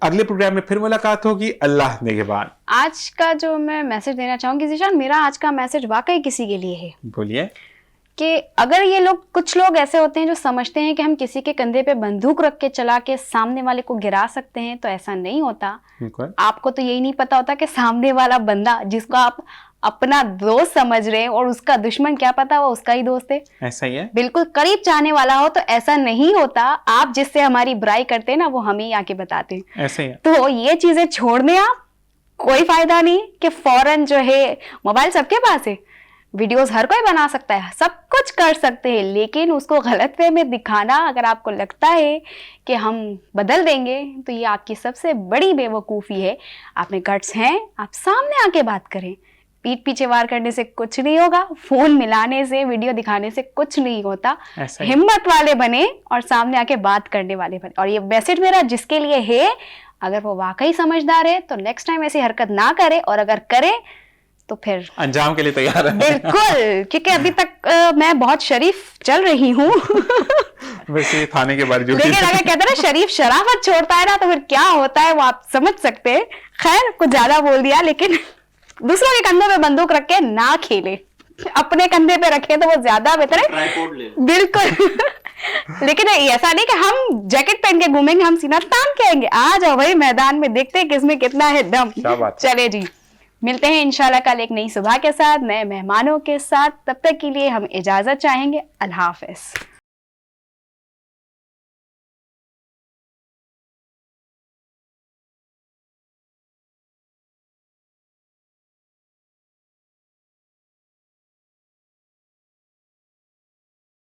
अगले प्रोग्राम में फिर मुलाकात होगी। अल्लाह निगहबान। आज का जो मैं मैसेज देना चाहूंगी ज़िशान, मेरा आज का मैसेज वाकई किसी के लिए है। बोलिए। कि अगर ये लोग, कुछ लोग ऐसे होते हैं जो समझते हैं कि हम किसी के कंधे पे बंदूक रख के चला के सामने वाले को गिरा सकते हैं, तो ऐसा नहीं होता। आपको तो यही नहीं पता होता कि सामने वाला बंदा जिसको आप अपना दोस्त समझ रहे हैं और उसका दुश्मन, क्या पता वो उसका ही दोस्त है। ऐसा ही है। बिल्कुल करीब चाहने वाला हो तो ऐसा नहीं होता। आप जिससे हमारी बुराई करते हैं ना, वो हमें ही आके बताते हैं। ऐसा ही है। तो ये चीजें छोड़ने आप, कोई फायदा नहीं कि फौरन जो है, मोबाइल सबके पास है, वीडियोस हर कोई बना सकता है, सब कुछ कर सकते हैं, लेकिन उसको गलत वे में दिखाना, अगर आपको लगता है कि हम बदल देंगे तो ये आपकी सबसे बड़ी बेवकूफ़ी है। आप में गट्स हैं, आप सामने आके बात करें। पीठ पीछे वार करने से कुछ नहीं होगा, फोन मिलाने से, वीडियो दिखाने से कुछ नहीं होता। हिम्मत वाले बने और सामने आके बात करने वाले बने। और ये मैसेज मेरा जिसके लिए है, अगर वो वाकई समझदार है तो नेक्स्ट टाइम ऐसी हरकत ना करे, और अगर करे तो फिर अंजाम के लिए तैयार है। बिल्कुल, क्योंकि अभी तक मैं बहुत शरीफ चल रही हूँ। वैसे थाने के बारे, लेकिन अगर कहते हैं ना शरीफ शराफत छोड़ता है ना, तो फिर क्या होता है वो आप समझ सकते हैं। खैर, कुछ ज्यादा बोल दिया, लेकिन दूसरों के कंधों पे बंदूक रख के ना खेले, अपने कंधे पे रखे तो वो ज्यादा बेहतर है। बिल्कुल। लेकिन ऐसा नहीं कि हम जैकेट पहन के घूमेंगे, हम सीना तान के आएंगे। आ जाओ भाई मैदान में, देखते हैं किसमें कितना है दम। चले जी, मिलते हैं इंशाल्लाह कल एक नई सुबह के साथ, नए मेहमानों के साथ। तब तक के लिए हम इजाजत चाहेंगे। अल्लाह हाफिज।